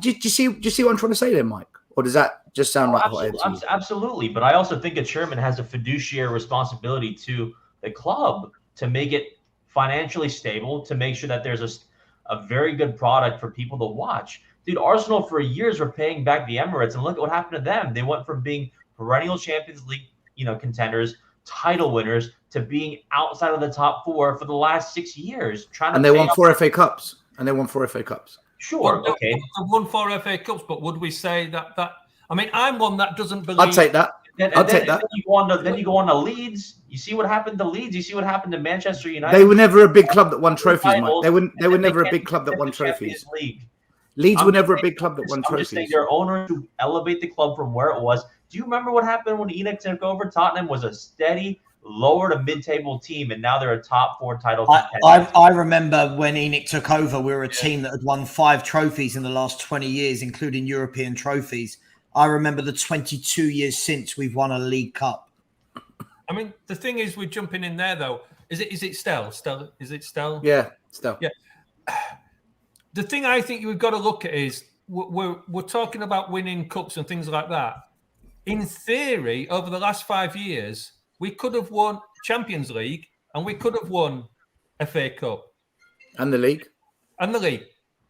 you see what I'm trying to say there, Mike? Or does that just sound like hot air to you? Absolutely. But I also think a chairman has a fiduciary responsibility to the club to make it financially stable, to make sure that there's a very good product for people to watch. Dude, Arsenal for years were paying back the Emirates, and look at what happened to them. They went from being perennial Champions League, contenders, title winners, to being outside of the top 4 for the last 6 years. And they won 4 FA Cups. Sure, okay. They won 4 FA Cups, but would we say that? I mean, I'm one that doesn't believe. I'd take that. I'll take that. Then you go on to Leeds. You see what happened to Leeds. You see what happened to Manchester United. They were never a big club that won trophies, Mike. They were never a big club that won trophies. Leeds were never a big club that won trophies. I'm just saying their owners to elevate the club from where it was. Do you remember what happened when Enoch took over? Tottenham was a steady lower to mid-table team, and now they're a top 4 title contender. I remember when Enoch took over, we were a team that had won 5 trophies in the last 20 years, including European trophies. I remember the 22 years since we've won a League Cup. I mean, the thing is, we're jumping in there, though. Is it Stell? Is it Stell? Yeah, Stell. Yeah. The thing I think we've got to look at is we're talking about winning cups and things like that. In theory, over the last 5 years, we could have won Champions League and we could have won FA Cup. And the league.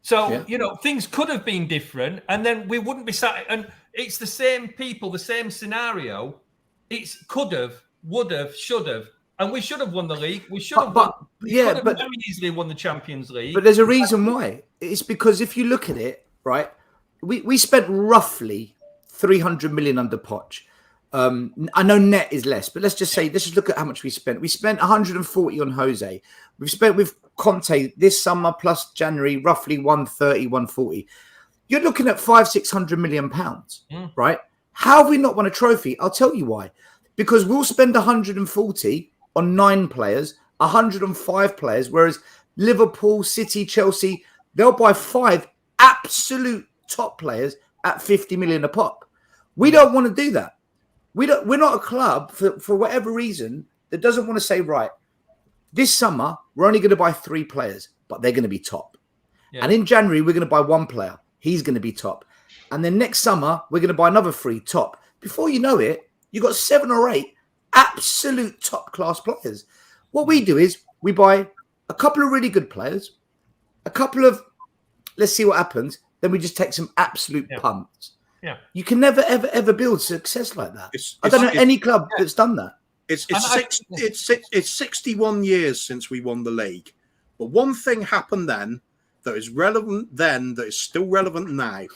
So, things could have been different, and then we wouldn't be sat. And it's the same people, the same scenario. It's could have, would have, should have. And we should have won the league. We should have very easily won the Champions League. But there's a reason why. It's because if you look at it, right, we spent roughly 300 million under Poch. I know net is less, but let's just look at how much we spent. We spent 140 on Jose. We've spent with Conte this summer plus January roughly 130, 140. You're looking at 500-600 million pounds, right? How have we not won a trophy? I'll tell you why. Because we'll spend 140 on 9 players, 105 players, whereas Liverpool, City, Chelsea, they'll buy 5 absolute top players at 50 million a pop. We don't want to do that. We're not a club for whatever reason that doesn't want to say, right, this summer we're only going to buy 3 players, but they're going to be top. Yeah. And in January we're going to buy 1 player. He's going to be top. And then next summer we're going to buy another 3 top. Before you know it, you've got 7 or 8 absolute top class players. What we do is we buy a couple of really good players, a couple of let's see what happens. Then we just take some absolute punts. Yeah, you can never ever build success like that. I don't know any club that's done that. It's 61 years since we won the league, but one thing happened then that is relevant then that is still relevant now,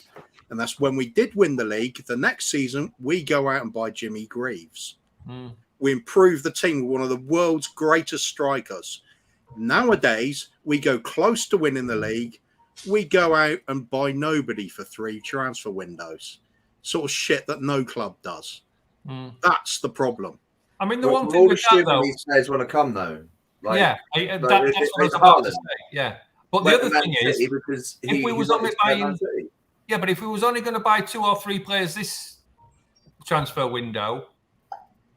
and that's when we did win the league. The next season we go out and buy Jimmy Greaves. We improve the team with one of the world's greatest strikers. Nowadays we go close to winning the league. We go out and buy nobody for 3 transfer windows. Sort of shit that no club does. That's the problem. I mean, the one thing with that, though, these players want to come, though. Like, yeah, that's what I was about to say. Yeah, but the other thing is, if we was only buying, yeah, but if we was only going to buy 2 or 3 players this transfer window,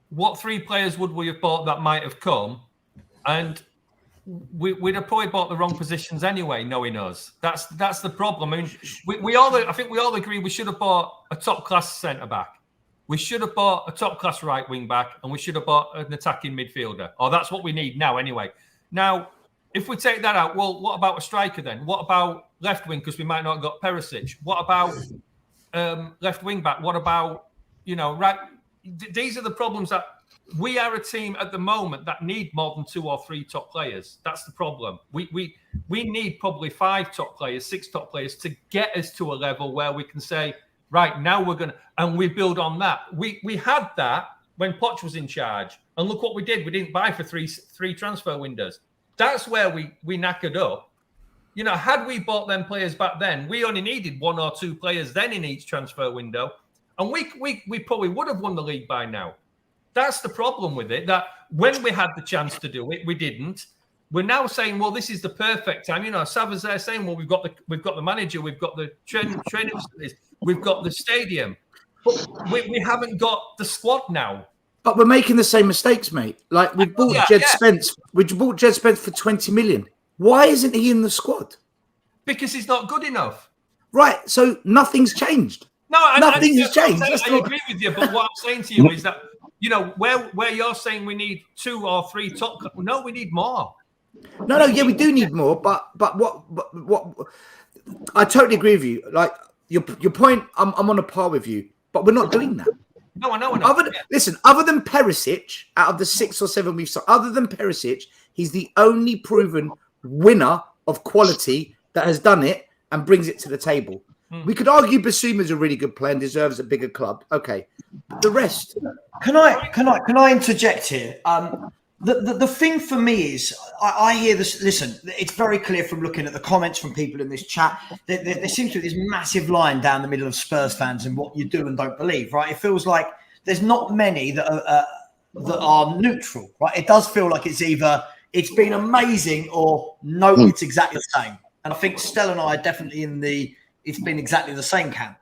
what 3 players would we have bought that might have come? And we'd have probably bought the wrong positions anyway, knowing us. That's the problem. I mean, I think we all agree we should have bought a top class centre back. We should have bought a top class right wing back, and we should have bought an attacking midfielder. Or that's what we need now anyway. Now, if we take that out, well, what about a striker then? What about left wing? Because we might not have got Paratici. What about left wing back? What about, right? These are the problems that we are a team at the moment that need more than 2 or 3 top players. That's the problem. We need probably 5 top players, 6 top players to get us to a level where we can say, right, now we're going to, and we build on that. We had that when Poch was in charge. And look what we did. We didn't buy for three transfer windows. That's where we knackered up. Had we bought them players back then, we only needed 1 or 2 players then in each transfer window. And we probably would have won the league by now. That's the problem with it, that when we had the chance to do it, we didn't. We're now saying, well, this is the perfect time. Savva's there saying, well, we've got the manager, we've got the training facilities, we've got the stadium. But we haven't got the squad now. But we're making the same mistakes, mate. Like, we bought Jed Spence. We bought Jed Spence for 20 million. Why isn't he in the squad? Because he's not good enough. Right, so nothing's changed. Nothing has changed. I agree with you, but what I'm saying to you is that, where you're saying we need 2 or 3 top, no, we need more. No, yeah, we do need more, but what I totally agree with you. Like, your point, I'm on a par with you, but we're not doing that. No, I know. We're not. Listen, other than Perisic, out of the 6 or 7 we've saw, other than Perisic, he's the only proven winner of quality that has done it and brings it to the table. We could argue Bissouma's a really good player and deserves a bigger club. Okay, the rest. Can I interject here? The thing for me is, I hear this. Listen, it's very clear from looking at the comments from people in this chat. There seems to be this massive line down the middle of Spurs fans and what you do and don't believe. Right? It feels like there's not many that are neutral. Right? It does feel like it's either it's been amazing or no, it's exactly the same. And I think Stella and I are definitely in the it's been exactly the same camp.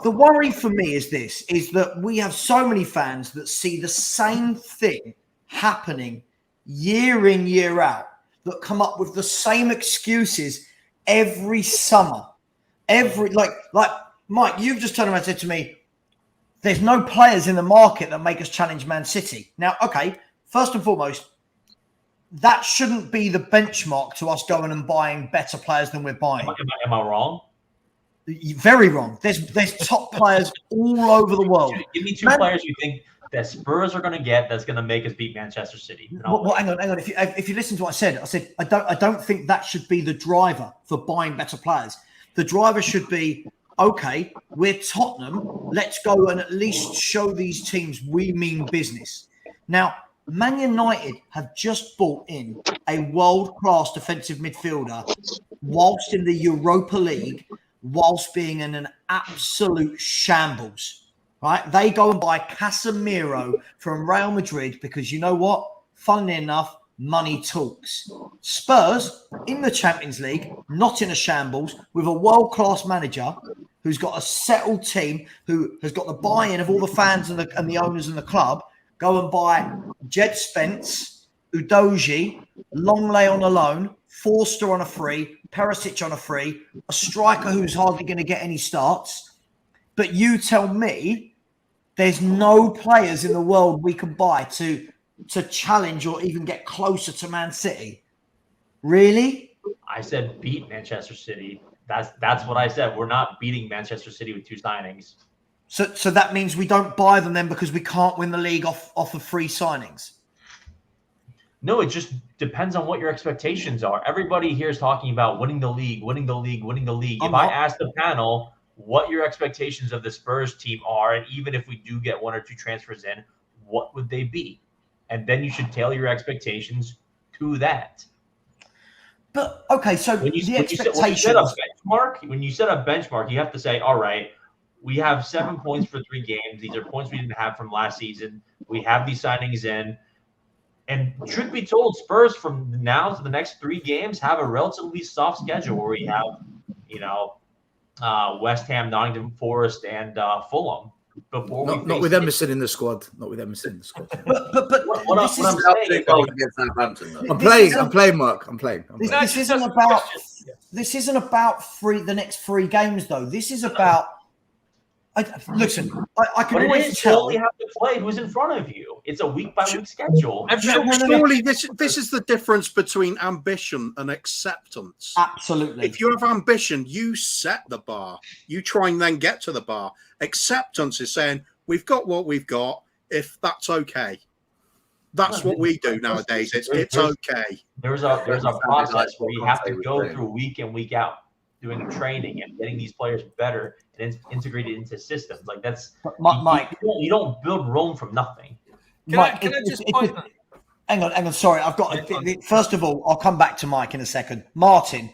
The worry for me is that we have so many fans that see the same thing happening year in, year out, that come up with the same excuses every summer. Like Mike, you've just turned around and said to me, there's no players in the market that make us challenge Man City. Now, okay, first and foremost, that shouldn't be the benchmark to us going and buying better players than we're buying. Am I wrong? Very wrong. There's top players all over the world. Give me 2 players you think that Spurs are going to get that's going to make us beat Manchester City. Well, hang on. If you listen to what I said I don't think that should be the driver for buying better players. The driver should be, okay, we're Tottenham. Let's go and at least show these teams we mean business. Now, Man United have just bought in a world-class defensive midfielder whilst in the Europa League, whilst being in an absolute shambles. Right? They go and buy Casemiro from Real Madrid because you know what? Funnily enough, money talks. Spurs in the Champions League, not in a shambles, with a world-class manager who's got a settled team, who has got the buy-in of all the fans and the owners in the club, go and buy Jed Spence, Udogie, Longley on a loan, Forster on a free, Perisic on a free, a striker who's hardly going to get any starts. But you tell me there's no players in the world we can buy to challenge or even get closer to Man City. Really? I said beat Manchester City. That's what I said. We're not beating Manchester City with 2 signings. So that means we don't buy them then because we can't win the league off of free signings? No, it just depends on what your expectations are. Everybody here is talking about winning the league. If I ask the panel what your expectations of the Spurs team are, and even if we do get 1 or 2 transfers in, what would they be? And then you should tailor your expectations to that. But okay, so when you set a benchmark, you have to say, all right, we have 7 points for 3 games. These are points we didn't have from last season. We have these signings in. And truth be told, Spurs from now to the next 3 games have a relatively soft schedule where we have, West Ham, Nottingham Forest, and Fulham. Before not with Emerson in the squad. Not with Emerson in the squad. But what this I'm is saying is, like, against Southampton, though. I'm playing, Mark. I'm playing. This isn't about. This isn't about the next 3 games, though. This is about. Listen, I can always tell. You only have to play who's in front of you. It's a week-by-week schedule. Surely this is the difference between ambition and acceptance. Absolutely. If you have ambition, you set the bar. You try and then get to the bar. Acceptance is saying, we've got what we've got, if that's okay. That's what we do nowadays. It's okay. There's a process where you have to go through week in, week out, doing training and getting these players better and integrated into systems. Like that's Mike. You don't build Rome from nothing. Can I just point? Hang on. Sorry, I've got. First of all, I'll come back to Mike in a second. Martin,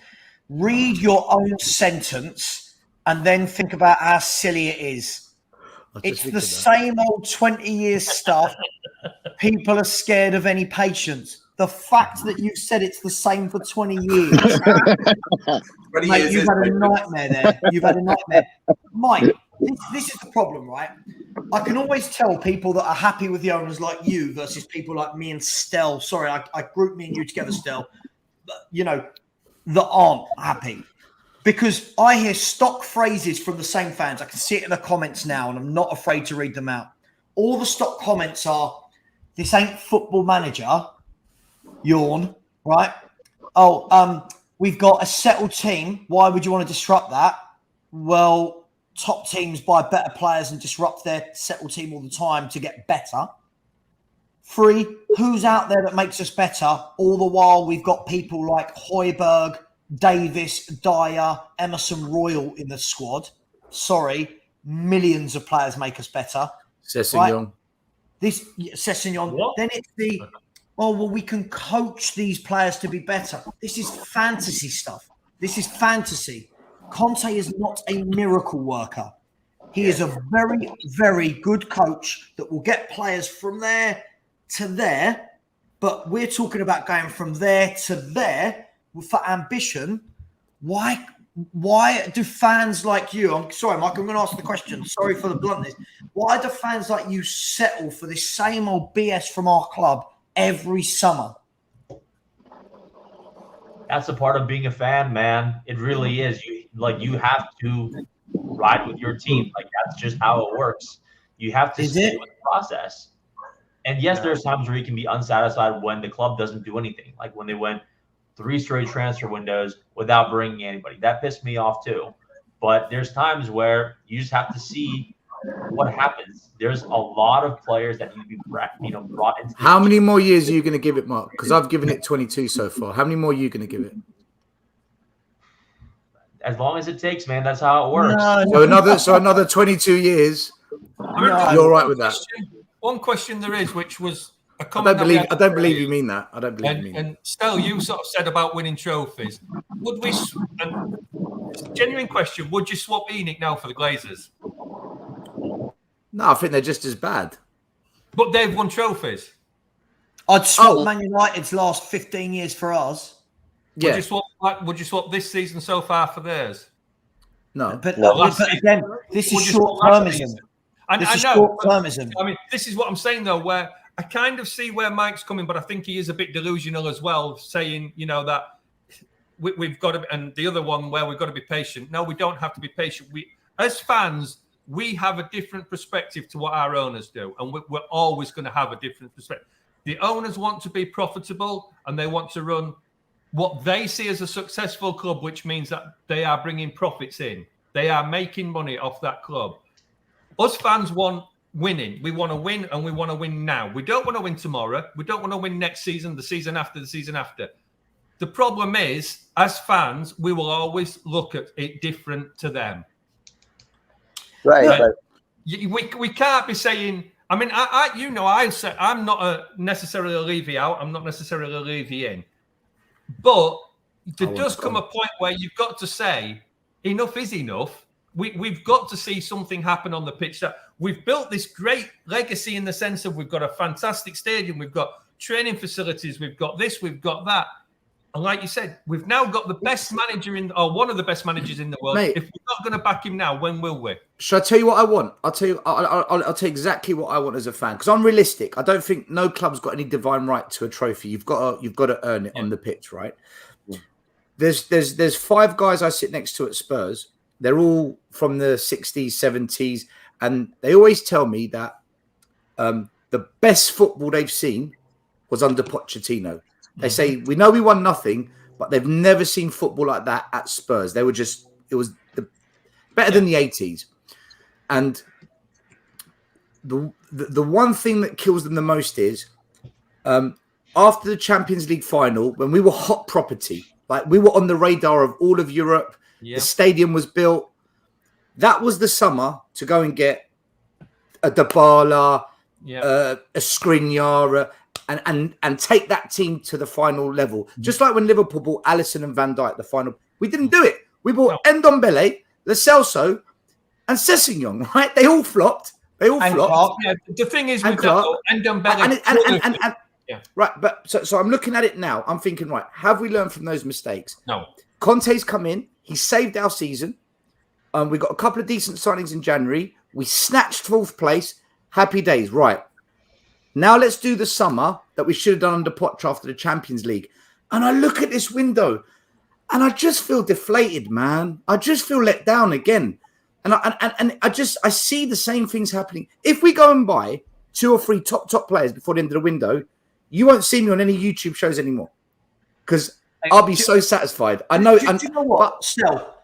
read your own sentence and then think about how silly it is. It's the same old 20-year stuff. People are scared of any patience. The fact that you've said it's the same for 20 years. Mate, you've had a nightmare there. You've had a nightmare. Mike, this is the problem, right? I can always tell people that are happy with the owners like you versus people like me and Stel. Sorry, I grouped me and you together, Stel. But, that aren't happy. Because I hear stock phrases from the same fans. I can see it in the comments now, and I'm not afraid to read them out. All the stock comments are, this ain't Football Manager. Yawn, right? We've got a settled team. Why would you want to disrupt that? Well, top teams buy better players and disrupt their settled team all the time to get better. 3, who's out there that makes us better? All the while we've got people like Højbjerg, Davis, Dyer, Emerson Royal in the squad. Sorry, millions of players make us better. Sessegnon. Right? Sessegnon. Then it's the... we can coach these players to be better. This is fantasy stuff. This is fantasy. Conte is not a miracle worker. He is a very, very good coach that will get players from there to there. But we're talking about going from there to there for ambition. Why do fans like you, I'm sorry, Mike, I'm going to ask the question. Sorry for the bluntness. Why do fans like you settle for this same old BS from our club every summer? That's a part of being a fan, man. It really is. You have to ride with your team. Like that's just how it works. You have to stay with the process. And yes, there's times where you can be unsatisfied when the club doesn't do anything. Like when they went 3 straight transfer windows without bringing anybody. That pissed me off too. But there's times where you just have to see what happens. There's a lot of players that need to be brought into. How many more years are you going to give it, Mark? Because I've given it 22 so far. How many more are you going to give it? As long as it takes, man. That's how it works. So another 22 years. You're all right with that? One question there is, which was a comment. I don't believe you mean that. I don't believe you mean that. And Stel, you sort of said about winning trophies. Would we? And it's a genuine question. Would you swap Enoch now for the Glazers? No, I think they're just as bad. But they've won trophies. I'd swap Man United's last 15 years for ours. Yeah. Would you swap this season so far for theirs? No. But again, this is short-termism. This is short-termism. I mean, this is what I'm saying, though, where I kind of see where Mike's coming, but I think he is a bit delusional as well, saying, that we've got to, and the other one where we've got to be patient. No, we don't have to be patient. As fans, we have a different perspective to what our owners do, and we're always going to have a different perspective. The owners want to be profitable, and they want to run what they see as a successful club, which means that they are bringing profits in. They are making money off that club. Us fans want winning. We want to win, and we want to win now. We don't want to win tomorrow. We don't want to win next season, the season after, the season after. The problem is, as fans, we will always look at it different to them. Right. We can't be saying. I mean, I say I'm not necessarily a Levy out. I'm not necessarily a Levy in. But there does come a point where you've got to say enough is enough. We've got to see something happen on the pitch. That we've built this great legacy in the sense of we've got a fantastic stadium. We've got training facilities, we've got this, we've got that. And like you said, we've now got the best manager or one of the best managers in the world. Mate, if we're not going to back him now, when will we? Shall I tell you what I want? I'll tell you. I'll tell you exactly what I want as a fan, because I'm realistic. I don't think no club's got any divine right to a trophy. You've got to earn it on the pitch, right? Yeah. There's 5 guys I sit next to at Spurs. They're all from the 60s, 70s, and they always tell me that the best football they've seen was under Pochettino. They say, we know we won nothing, but they've never seen football like that at Spurs. They were just, it was better than the 80s. And the one thing that kills them the most is after the Champions League final, when we were hot property, like we were on the radar of all of Europe, the stadium was built. That was the summer to go and get a Dybala, a Skriniar, and take that team to the final level. Just like when Liverpool bought Alisson and Van Dijk, the final. We didn't do it. We bought Ndombele, Lo Celso, and Sessegnon, right? They all flopped. Yeah, the thing is with Ndombele... Right, but so I'm looking at it now. I'm thinking, right, have we learned from those mistakes? No. Conte's come in. He saved our season. We got a couple of decent signings in January. We snatched 4th place. Happy days. Right. Now let's do the summer that we should have done under Potter after the Champions League. And I look at this window and I just feel deflated, man. I just feel let down again. And I see the same things happening. If we go and buy 2 or 3 top players before the end of the window, you won't see me on any YouTube shows anymore. Because I'll be so satisfied. I know. Do you know what? Still,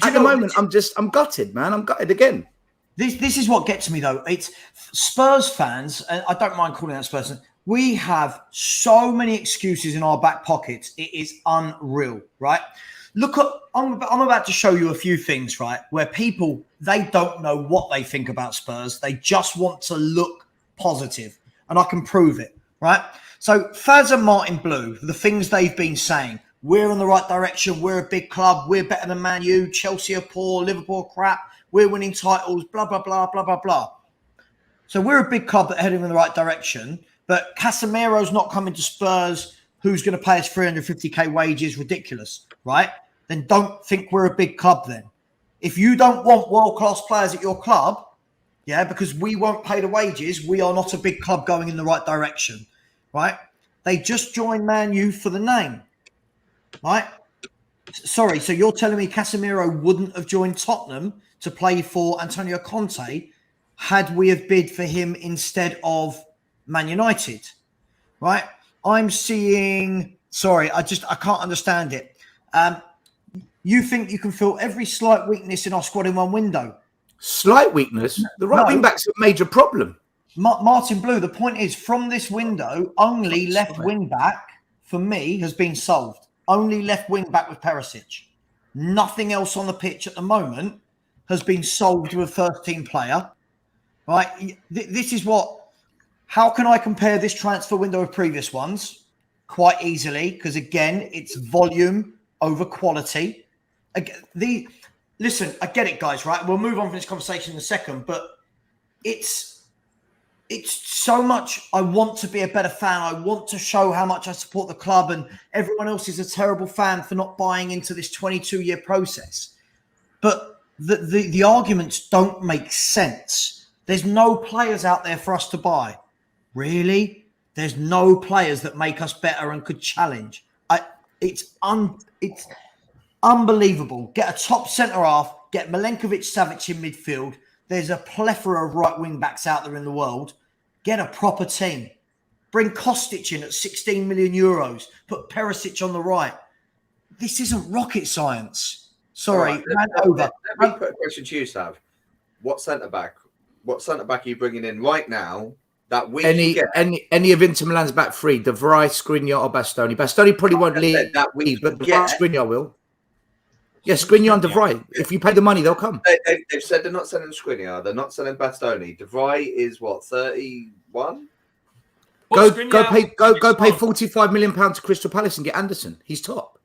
at the moment, I'm gutted, man. I'm gutted again. This is what gets me, though. It's Spurs fans, and I don't mind calling that Spurs fans. We have so many excuses in our back pockets. It is unreal, right? Look at, I'm about to show you a few things, right? Where people, they don't know what they think about Spurs. They just want to look positive, and I can prove it, right? So Faz and Martin Blue, the things they've been saying, we're in the right direction. We're a big club. We're better than Man U. Chelsea are poor. Liverpool are crap. We're winning titles, blah, blah, blah, blah, blah, blah. So we're a big club that are heading in the right direction. But Casemiro's not coming to Spurs. Who's going to pay us 350k wages? Ridiculous, right? Then don't think we're a big club then. If you don't want world-class players at your club, because we won't pay the wages, we are not a big club going in the right direction, right? They just joined Man U for the name, right? Sorry, so you're telling me Casemiro wouldn't have joined Tottenham to play for Antonio Conte had we have bid for him instead of Man United, right? I'm seeing, I can't understand it. You think you can fill every slight weakness in our squad in one window? Slight weakness? The right wing back's a major problem. Martin Blue, the point is, from this window, only left wing back for me has been solved. Only left wing back with Paratici. Nothing else on the pitch at the moment has been solved with a first-team player, right? This is how can I compare this transfer window with previous ones? Quite easily, because again, it's volume over quality. Listen, I get it, guys, right? We'll move on from this conversation in a second, but it's so much. I want to be a better fan. I want to show how much I support the club, and everyone else is a terrible fan for not buying into this 22-year process. But the arguments don't make sense. There's no players out there for us to buy. Really? There's no players that make us better and could challenge. It's unbelievable. Get a top centre-half, get Milenkovic-Savic in midfield. There's a plethora of right wing-backs out there in the world. Get a proper team. Bring Kostic in at 16 million euros. Put Perisic on the right. This isn't rocket science. Sorry, let me put a question to you, Sav. What centre-back are you bringing in right now that we any of Inter Milan's back three, De Vrij, Skriniar or Bastoni? Bastoni probably won't leave, but Skriniar will. Yeah, Skriniar and De Vrij. If you pay the money, they'll come. They've said they're not selling Skriniar. They're not selling Bastoni. De Vrij is what, 31? Go pay 45 million pounds to Crystal Palace and get Anderson. He's top.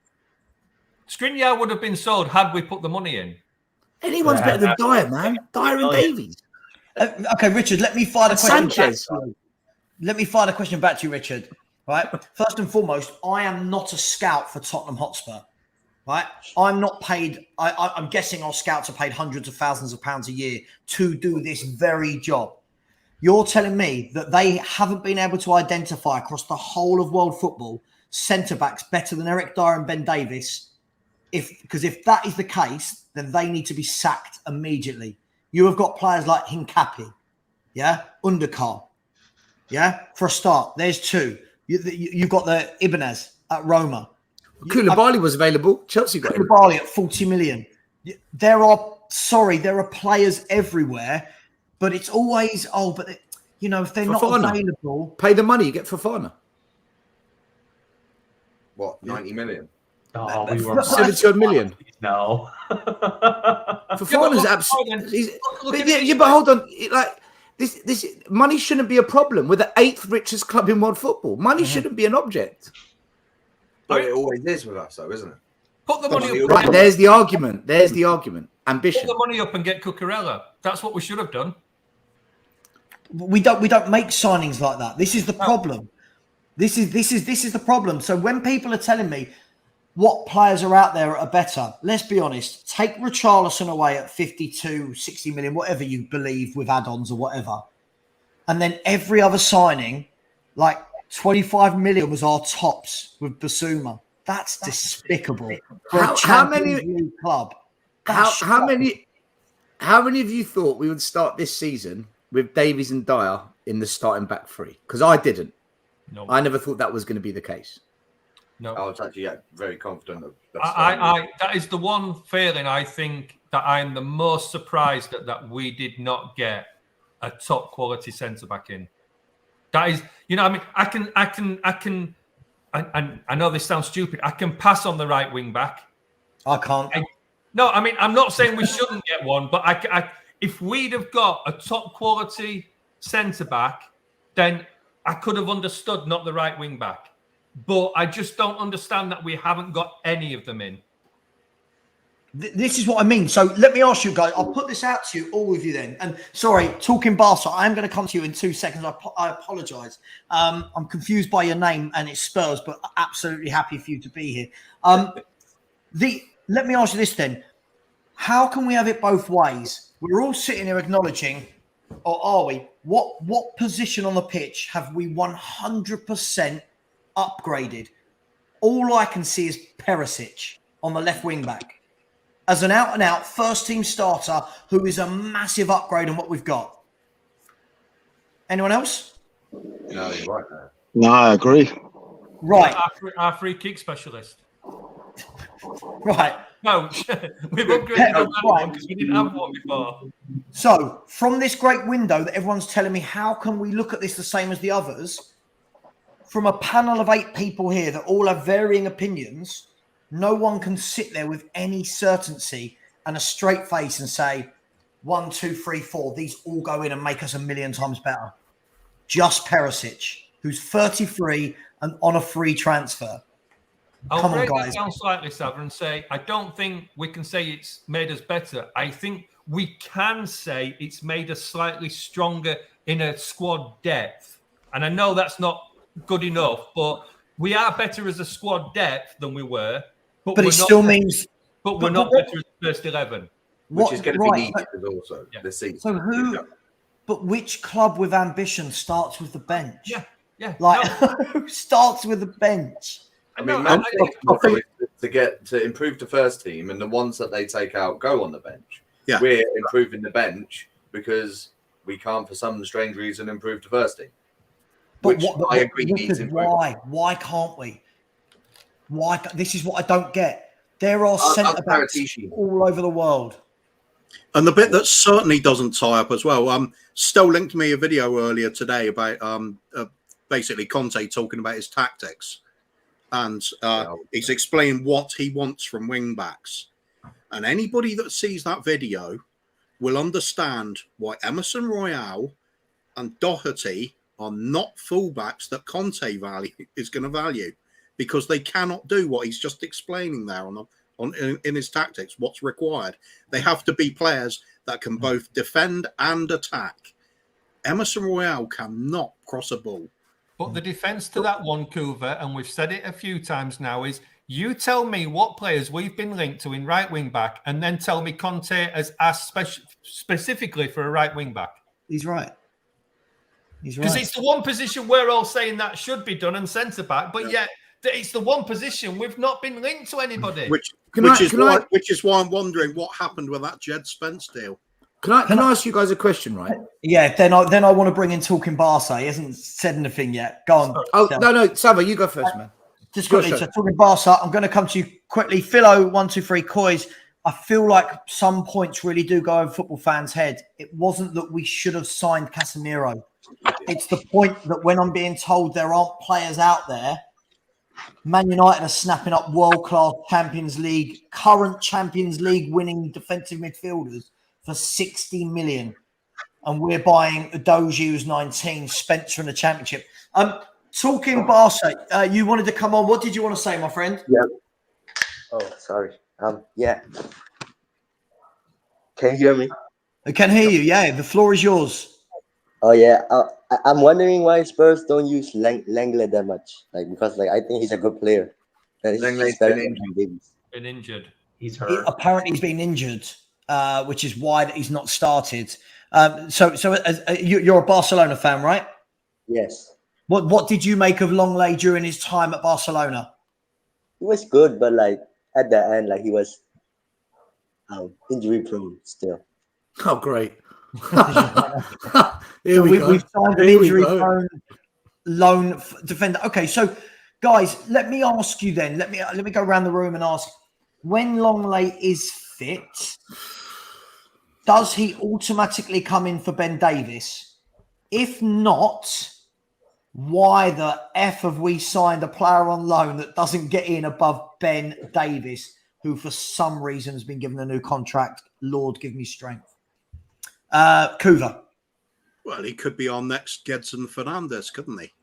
Skriniar would have been sold had we put the money in. Anyone's better than Dyer, man. Dyer and Davies. Okay, Richard, let me fire the question back to you. Let me fire the question back to you, Richard. right? First and foremost, I am not a scout for Tottenham Hotspur, right? I'm not paid. I'm guessing our scouts are paid hundreds of thousands of pounds a year to do this very job. You're telling me that they haven't been able to identify across the whole of world football centre-backs better than Eric Dyer and Ben Davies? Because if that is the case, then they need to be sacked immediately. You have got players like Hincapi, yeah, Undercar, yeah, for a start. There's two. You've got the Ibanez at Roma. Koulibaly was available. Chelsea got him. Koulibaly at 40 million. There are players everywhere, but it's always, if they're Fofana. not available. Pay the money, you get Fofana. What, 90 million? Oh, we were 70 million. No. Fofana's absolutely. But hold on. This money shouldn't be a problem. We're the 8th richest club in world football. Money shouldn't be an object. But it always is with us, though, isn't it? Put the money up. Right, there's the argument. Ambition. Put the money up and get Cucurella. That's what we should have done. We don't make signings like that. This is the problem. This is the problem. So when people are telling me what players are out there are better, let's be honest. Take Richarlison away at 52, 60 million, whatever you believe, with add-ons or whatever. And then every other signing, like 25 million was our tops with Basuma. That's despicable for a Champions League club. How many of you thought we would start this season with Davies and Dyer in the starting back three? Because I didn't. No, I never thought that was going to be the case. No, I was actually very confident of that. that is the one feeling I think that I'm the most surprised at, that we did not get a top quality centre back in. That is, I know this sounds stupid. I can pass on the right wing back. I can't. I'm not saying we shouldn't get one, but if we'd have got a top quality centre back, then I could have understood not the right wing back. But I just don't understand that we haven't got any of them in. This is what I mean. So let me ask you guys. I'll put this out to you, all of you then. And sorry, talking Barca, I'm going to come to you in 2 seconds. I apologise. I'm confused by your name and it's Spurs, but absolutely happy for you to be here. Let me ask you this then. How can we have it both ways? We're all sitting here acknowledging, or are we? What position on the pitch have we 100% upgraded? All I can see is Paratici on the left wing back as an out-and-out first-team starter who is a massive upgrade on what we've got. Anyone else? No, you're right there. No, I agree. Right. Our free kick specialist. Right. No, we've upgraded on that one because we didn't have one before. So, from this great window that everyone's telling me, how can we look at this the same as the others? From a panel of 8 people here that all have varying opinions, no one can sit there with any certainty and a straight face and say, 1, 2, 3, 4, these all go in and make us 1,000,000 times better. Just Paratici, who's 33 and on a free transfer. I'll break that down slightly, Savva, and say I don't think we can say it's made us better. I think we can say it's made us slightly stronger in a squad depth. And I know that's not good enough, but we are better as a squad depth than we were. But it still means... But we're not better as the first 11. Which is going to be needed also this season. So who... But which club with ambition starts with the bench? Yeah. Who starts with the bench? I mean, to improve the first team, and the ones that they take out go on the bench. Yeah. We're improving the bench because we can't, for some strange reason, improve the first team. But I agree needs improvement. Why can't we? Why? This is what I don't get. There are centre backs all over the world. And the bit that certainly doesn't tie up as well. Stowe linked me a video earlier today about basically Conte talking about his tactics. And he's explained what he wants from wing backs. And anybody that sees that video will understand why Emerson Royale and Doherty are not fullbacks that Conte is going to value, because they cannot do what he's just explaining there in his tactics. What's required? They have to be players that can both defend and attack. Emerson Royale cannot cross a ball. But the defence to that one, Coover, and we've said it a few times now, is you tell me what players we've been linked to in right wing back, and then tell me Conte has asked specifically for a right wing back. He's right. He's right. Because it's the one position we're all saying that should be done, and centre back, but yet it's the one position we've not been linked to anybody. Which is why I'm wondering what happened with that Jed Spence deal. Can I ask you guys a question, right? Yeah, then I want to bring in Talking Barca. He hasn't said anything yet. Go on. Oh, no, Savva, you go first, man. Just quickly, so Talking Barca, I'm going to come to you quickly. Philo, 123 Coys. I feel like some points really do go over football fans' head. It wasn't that we should have signed Casemiro. It's the point that when I'm being told there aren't players out there, Man United are snapping up world-class current Champions League winning defensive midfielders for 60 million. And we're buying Adoji, who's 19, Spencer in the Championship. Talking Barca, you wanted to come on. What did you want to say, my friend? Yeah. Oh, sorry. Yeah. Can you hear me? I can hear you. Yeah, the floor is yours. Oh yeah. I'm wondering why Spurs don't use Langley that much. Because I think he's a good player. Langley's been injured. He's hurt. Apparently, he's been injured, which is why he's not started. So you're a Barcelona fan, right? Yes. What did you make of Longley during his time at Barcelona? He was good, but at the end, he was injury prone still. Oh, great. We've signed an injury-prone loan defender. Okay, so guys, let me ask you then. Let me go around the room and ask: when Longley is fit, does he automatically come in for Ben Davies? If not, why the F have we signed a player on loan that doesn't get in above Ben Davies, who for some reason has been given a new contract? Lord, give me strength. Coover. Well, he could be our next Gedson Fernandes, couldn't he?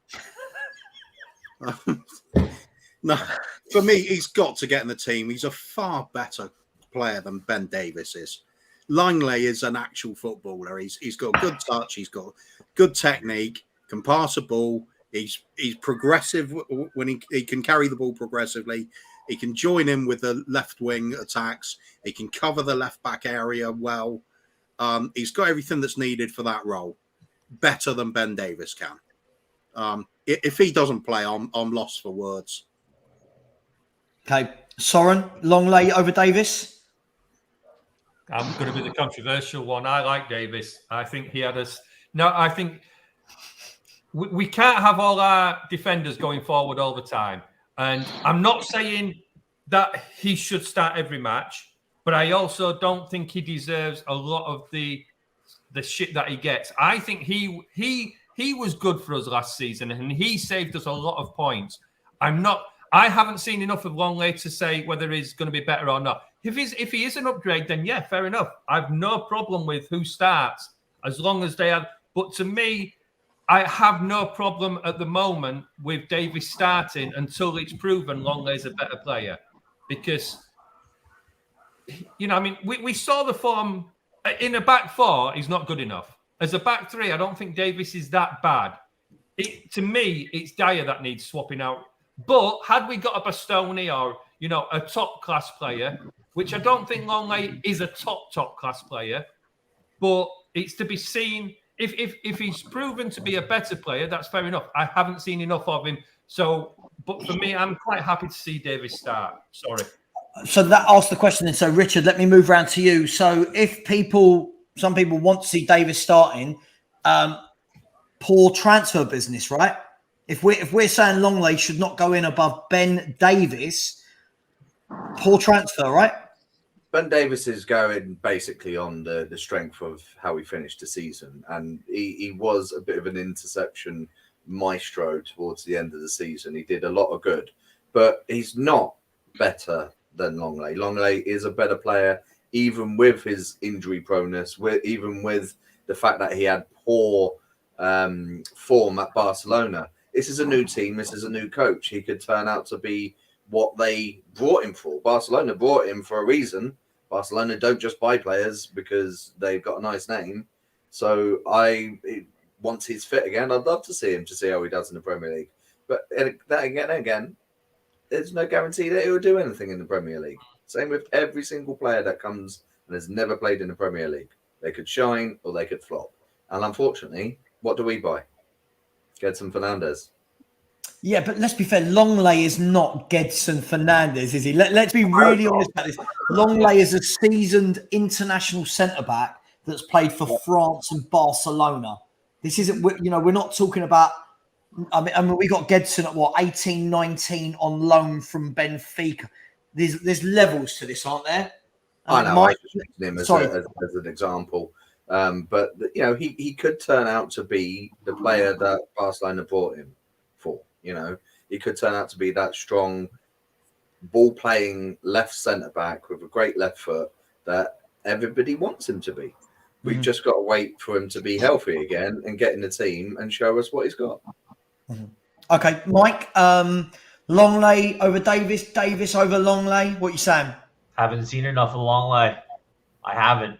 No, for me, he's got to get in the team. He's a far better player than Ben Davies is. Langley is an actual footballer. He's got good touch. He's got good technique. Can pass a ball. He's progressive when he can carry the ball progressively. He can join in with the left wing attacks. He can cover the left back area well. He's got everything that's needed for that role, better than Ben Davies can. If he doesn't play, I'm lost for words. Okay, Soren, Longley over Davies. I'm going to be the controversial one. I like Davies. I think he had us. No, I think we can't have all our defenders going forward all the time. And I'm not saying that he should start every match, but I also don't think he deserves a lot of the shit that he gets. I think he was good for us last season, and he saved us a lot of points. I haven't seen enough of Longley to say whether he's going to be better or not. If he is an upgrade, then yeah, fair enough. I've no problem with who starts as long as they have. But to me, I have no problem at the moment with Davies starting until it's proven Longley's a better player. Because, we saw the form in a back four, he's not good enough. As a back three, I don't think Davies is that bad. To me, it's Dyer that needs swapping out. But had we got a Bastoni or, a top-class player, which I don't think Longley is a top-class player, but it's to be seen. If he's proven to be a better player, that's fair enough. I haven't seen enough of him. But for me, I'm quite happy to see Davies start. Sorry. So that asks the question then. So Richard, let me move around to you. So if some people want to see Davies starting, poor transfer business, right? If we're saying Longley should not go in above Ben Davies, poor transfer, right? Ben Davies is going basically on the strength of how he finished the season. And he was a bit of an interception maestro towards the end of the season. He did a lot of good, but he's not better than Longley. Longley is a better player, even with his injury proneness, even with the fact that he had poor form at Barcelona. This is a new team. This is a new coach. He could turn out to be what they brought him for. Barcelona brought him for a reason. Barcelona don't just buy players because they've got a nice name. So once he's fit again, I'd love to see how he does in the Premier League. But that again, there's no guarantee that he will do anything in the Premier League. Same with every single player that comes and has never played in the Premier League. They could shine or they could flop. And unfortunately, what do we buy? Gedson Fernandes. Yeah, but let's be fair. Longley is not Gedson Fernandes, is he? Let's be really honest about this. Longley is a seasoned international centre-back that's played for France and Barcelona. This isn't, we're not talking about, I mean, we got Gedson at 18, 19 on loan from Benfica. There's levels to this, aren't there? I know. I just mentioned him as an example. But he could turn out to be the player that Barcelona bought him for. He could turn out to be that strong ball-playing left centre-back with a great left foot that everybody wants him to be. We've just got to wait for him to be healthy again and get in the team and show us what he's got. Okay, Mike, Longley over Davis, Davis over Longley. What are you saying? Haven't seen enough of Longley. I haven't.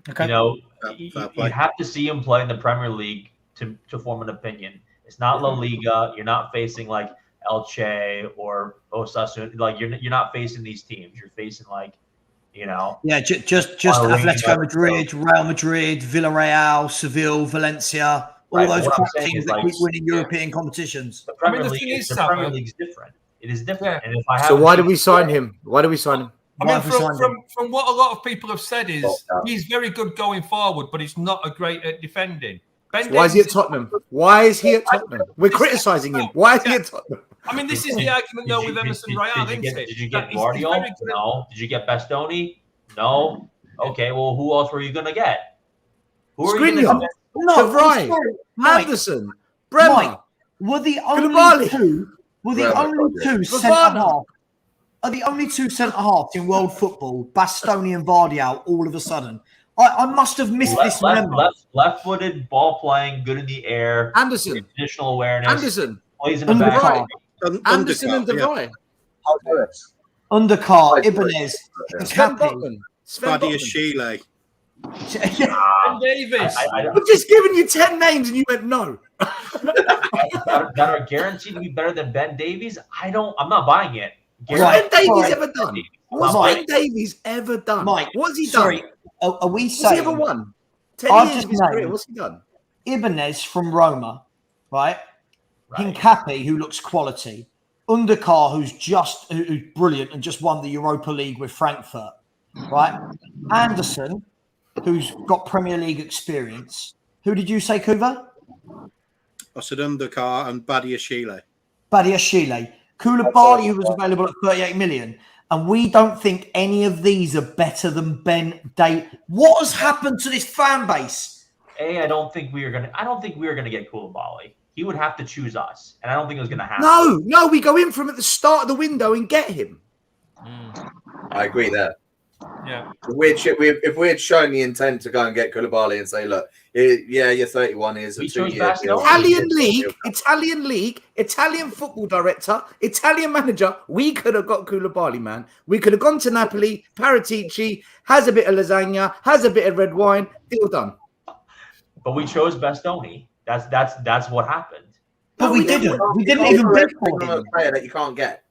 Okay. You have to see him play in the Premier League to form an opinion. It's not La Liga. You're not facing like Elche or Osasuna. Like you're not facing these teams. You're facing Yeah, just Atletico Madrid, Real Madrid, Villarreal, Seville, Valencia. All those teams that keep winning European competitions. The Premier League is different. It is different. Yeah. And so why do we sign him? Why do we sign him? I mean, from what a lot of people have said is he's very good going forward, but he's not a great at defending. Why is he at Tottenham? Why is he at Tottenham? We're criticising him. Why is he at Tottenham? I mean, this is the argument though with Emerson Royale, isn't it? Did you get Guardiola? No. Did you get Bastoni? No. Okay, well, who else were you going to get? Who are you going to get? No, Ryan, Anderson, Bremer. Mike, were the only two centre half? Are the only two centre halves in world football Bastoni and Vardy all of a sudden? I must have missed this memo. Left-footed, ball playing, good in the air. Anderson, additional awareness. Anderson, plays in the back. Anderson and De Vrij. Undercar, Ibanez, Sven Botman, Badiashile. And Davis. I'm just giving you 10 names and you went no. that are guaranteed to be better than Ben Davies. I'm not buying it. What's Ben Davies ever done? What's Ben Davies ever done? Mike, what's he done? Are we saying? Has he ever won? 10 years of his career. What's he done? Ibanez from Roma, right? Hincapi, who looks quality. Undercar, who's brilliant and just won the Europa League with Frankfurt, right? Anderson, who's got Premier League experience. Who did you say, Kuva? I said Undercar and Badiashile. Koulibaly, who was available at 38 million. And we don't think any of these are better than Ben Day. What has happened to this fan base? I don't think we are gonna get Koulibaly. He would have to choose us, and I don't think it was gonna happen. No, we go in for him at the start of the window and get him. I agree there. Yeah. If we had shown the intent to go and get Koulibaly and say, look, you're 31 years and 2 years. Italian league, Italian football director, Italian manager. We could have got Koulibaly, man. We could have gone to Napoli. Paratici has a bit of lasagna, has a bit of red wine. Deal done. But we chose Bastoni. That's what happened. But we didn't. We didn't even bid for a player that you can't get.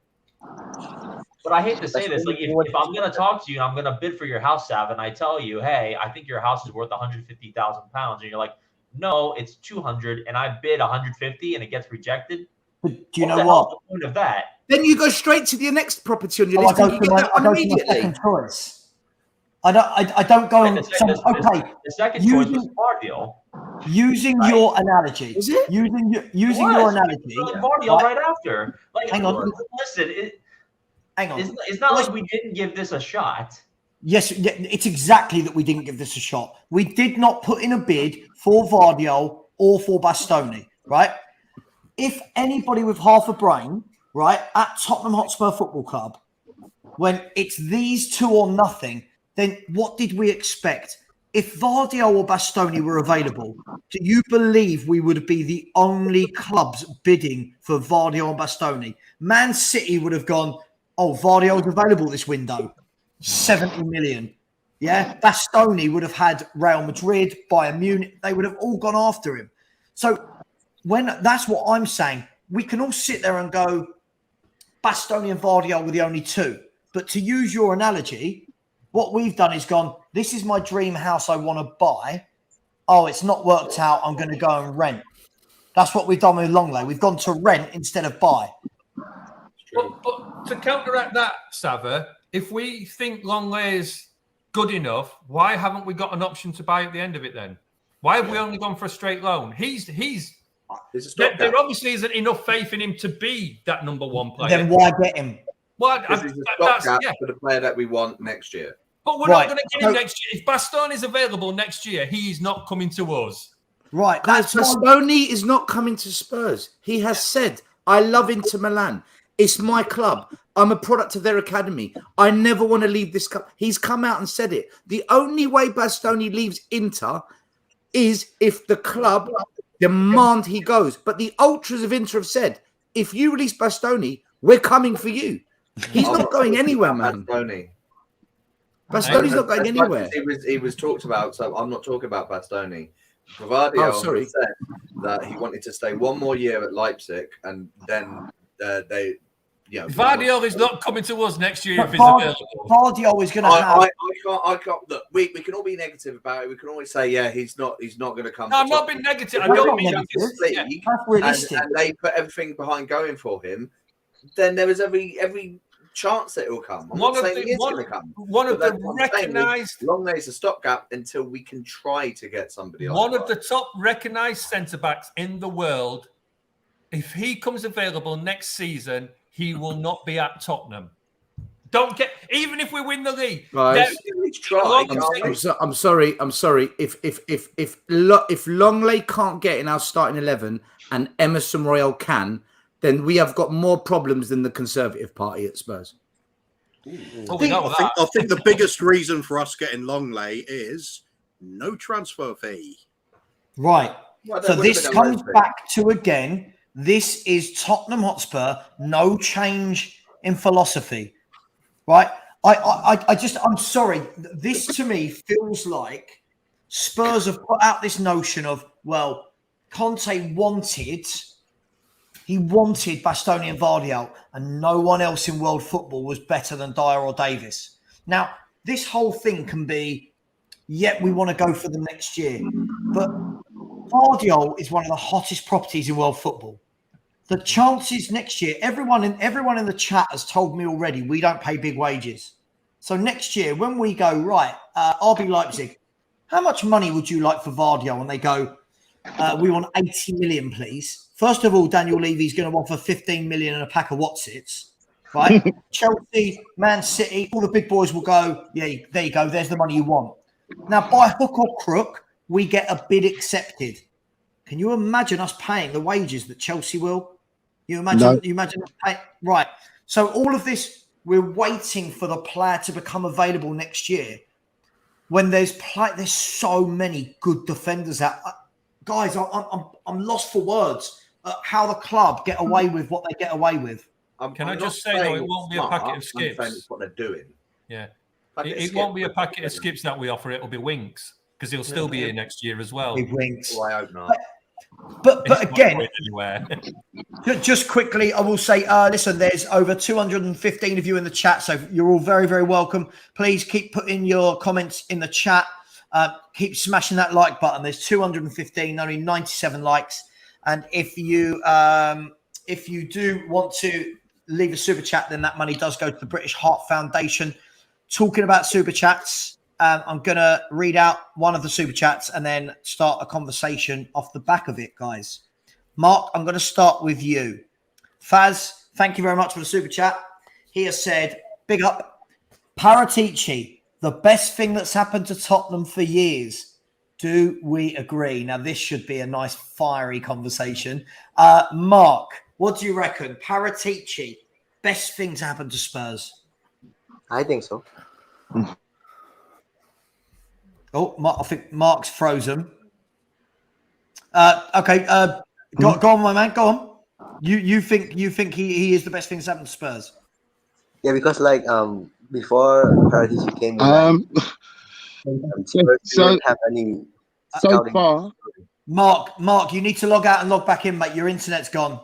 But I hate to say this, like if I'm going to talk to you and I'm going to bid for your house, Sav, and I tell you, hey, I think your house is worth £150,000, and you're like, no, it's 200, and I bid 150, and it gets rejected. But do you know what? The point of that? Then you go straight to the next property on your list. And you get that one immediately. I don't go on. The second choice was Vardy. Using your analogy, is it? Using your analogy, Vardy right after. Like, hang on. Listen, hang on. It's not like we didn't give this a shot. Yes, it's exactly that we didn't give this a shot. We did not put in a bid for Vardy or for Bastoni, right? If anybody with half a brain, right, at Tottenham Hotspur Football Club, when it's these two or nothing, then what did we expect? If Vardy or Bastoni were available, do you believe we would be the only clubs bidding for Vardy or Bastoni? Man City would have gone, oh, Vardy is available this window. 70 million. Yeah, Bastoni would have had Real Madrid, Bayern Munich. They would have all gone after him. So that's what I'm saying. We can all sit there and go, Bastoni and Vardy were the only two. But to use your analogy, what we've done is gone, this is my dream house I want to buy. Oh, it's not worked out. I'm going to go and rent. That's what we've done with Longley. We've gone to rent instead of buy. But to counteract that, Savva, if we think Longley is good enough, why haven't we got an option to buy at the end of it then? Why have we only gone for a straight loan? There obviously isn't enough faith in him to be that number one player. Then why get him? Well, he's a stopgap for the player that we want next year. But we're not going to get him next year. If Bastoni is available next year, he is not coming to us. Right. Bastoni is not coming to Spurs. He has said, I love Inter Milan. It's my club. I'm a product of their academy. I never want to leave this club. He's come out and said it. The only way Bastoni leaves Inter is if the club demand he goes. But the ultras of Inter have said, if you release Bastoni, we're coming for you. He's not going anywhere, man. Bastoni's not going anywhere. He was talked about, so I'm not talking about Bastoni. Gvardiol said that he wanted to stay one more year at Leipzig, and then Gvardiol is not coming to us next year if he's available. Gvardiol is going to have. I can't. Look, we can all be negative about it. We can always say, yeah, he's not going to come. No, I'm not being negative. I don't mean league, and they put everything behind going for him. Then there is every chance that it will come. I'm not saying he is going to come. One of the recognised Longley's a stopgap until we can try to get somebody. One of the top recognised centre backs in the world. If he comes available next season, he will not be at Tottenham. Even if we win the league. Guys, I'm sorry. If Longley can't get in our starting 11 and Emerson Royal can, then we have got more problems than the Conservative Party at Spurs. I think the biggest reason for us getting Longley is no transfer fee. Right. Well, so this comes back to, again, this is Tottenham Hotspur, no change in philosophy. Right? I'm sorry. This to me feels like Spurs have put out this notion of, well, Conte wanted Bastoni and Vardy out, and no one else in world football was better than Dyer or Davis. Now, this whole thing can be, we want to go for them next year. But Vardy is one of the hottest properties in world football. The chances next year, everyone in the chat has told me already, we don't pay big wages. So next year, when we go, right, RB Leipzig, how much money would you like for Vardy? And they go, we want 80 million, please. First of all, Daniel Levy's going to offer 15 million and a pack of Watsits, right? Chelsea, Man City, all the big boys will go, yeah, there you go. There's the money you want. Now, by hook or crook, we get a bid accepted. Can you imagine us paying the wages that Chelsea will? You imagine us paying? Right. So all of this, we're waiting for the player to become available next year when there's so many good defenders out. Guys, I'm lost for words. How the club get away with what they get away with. Can I just say, though, it won't be a packet of skips. It's what they're doing. Yeah. It won't be a packet of skips that we offer. It'll be Winks, because he'll still be here next year as well. Winks. Oh, I hope not. But again, just quickly, I will say, listen, there's over 215 of you in the chat, so you're all very, very welcome. Please keep putting your comments in the chat. Keep smashing that like button. There's 215, only 97 likes. And if you do want to leave a super chat, then that money does go to the British Heart Foundation. Talking about super chats, I'm going to read out one of the super chats and then start a conversation off the back of it, guys. Mark, I'm going to start with you. Faz, thank you very much for the super chat. He has said, big up, Paratici, the best thing that's happened to Tottenham for years. Do we agree? Now, this should be a nice, fiery conversation. Mark, what do you reckon? Paratici, best thing to happen to Spurs? I think so. Oh, I think Mark's frozen. Okay, go on, my man. Go on. You think he is the best thing that's happened to Spurs? Yeah, because before Paratici came, Spurs So didn't have any so scouting. far, Mark, you need to log out and log back in, mate. Your internet's gone.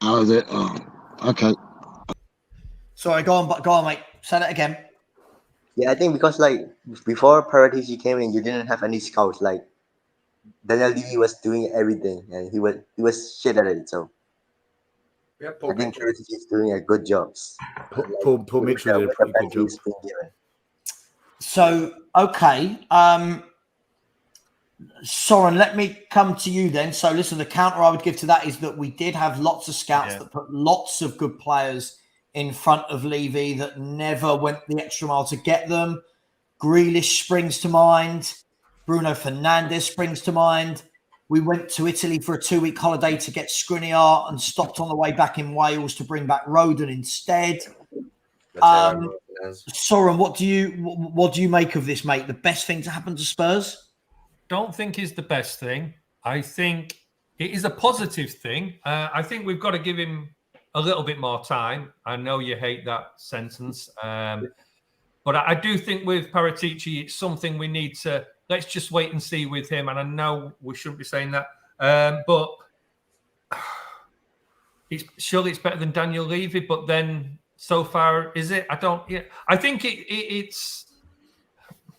how is it? Oh, okay. Sorry, go on, mate. Say that again. Yeah, I think because like before Paratici came in, you didn't have any scouts. Like Daniel Levy was doing everything, and he was shit at it. So Yeah, I think Paratici is doing a good job. Paul Mitchell did a pretty good job. So, okay. Soren, let me come to you then. So, listen, the counter I would give to that is that we did have lots of scouts that put lots of good players in front of Levy that never went the extra mile to get them. Grealish springs to mind. Bruno Fernandes springs to mind. We went to Italy for a 2-week holiday to get Skriniar and stopped on the way back in Wales to bring back Roden instead. Soren, what do you make of this, mate? The best thing to happen to Spurs? Don't think is the best thing. I think it is a positive thing. I think we've got to give him a little bit more time. I know you hate that sentence, but I do think with Paratici, it's something we need to. Let's just wait and see with him. And I know we shouldn't be saying that, but surely it's better than Daniel Levy. But then so far, is it? I don't. Yeah, I think it's.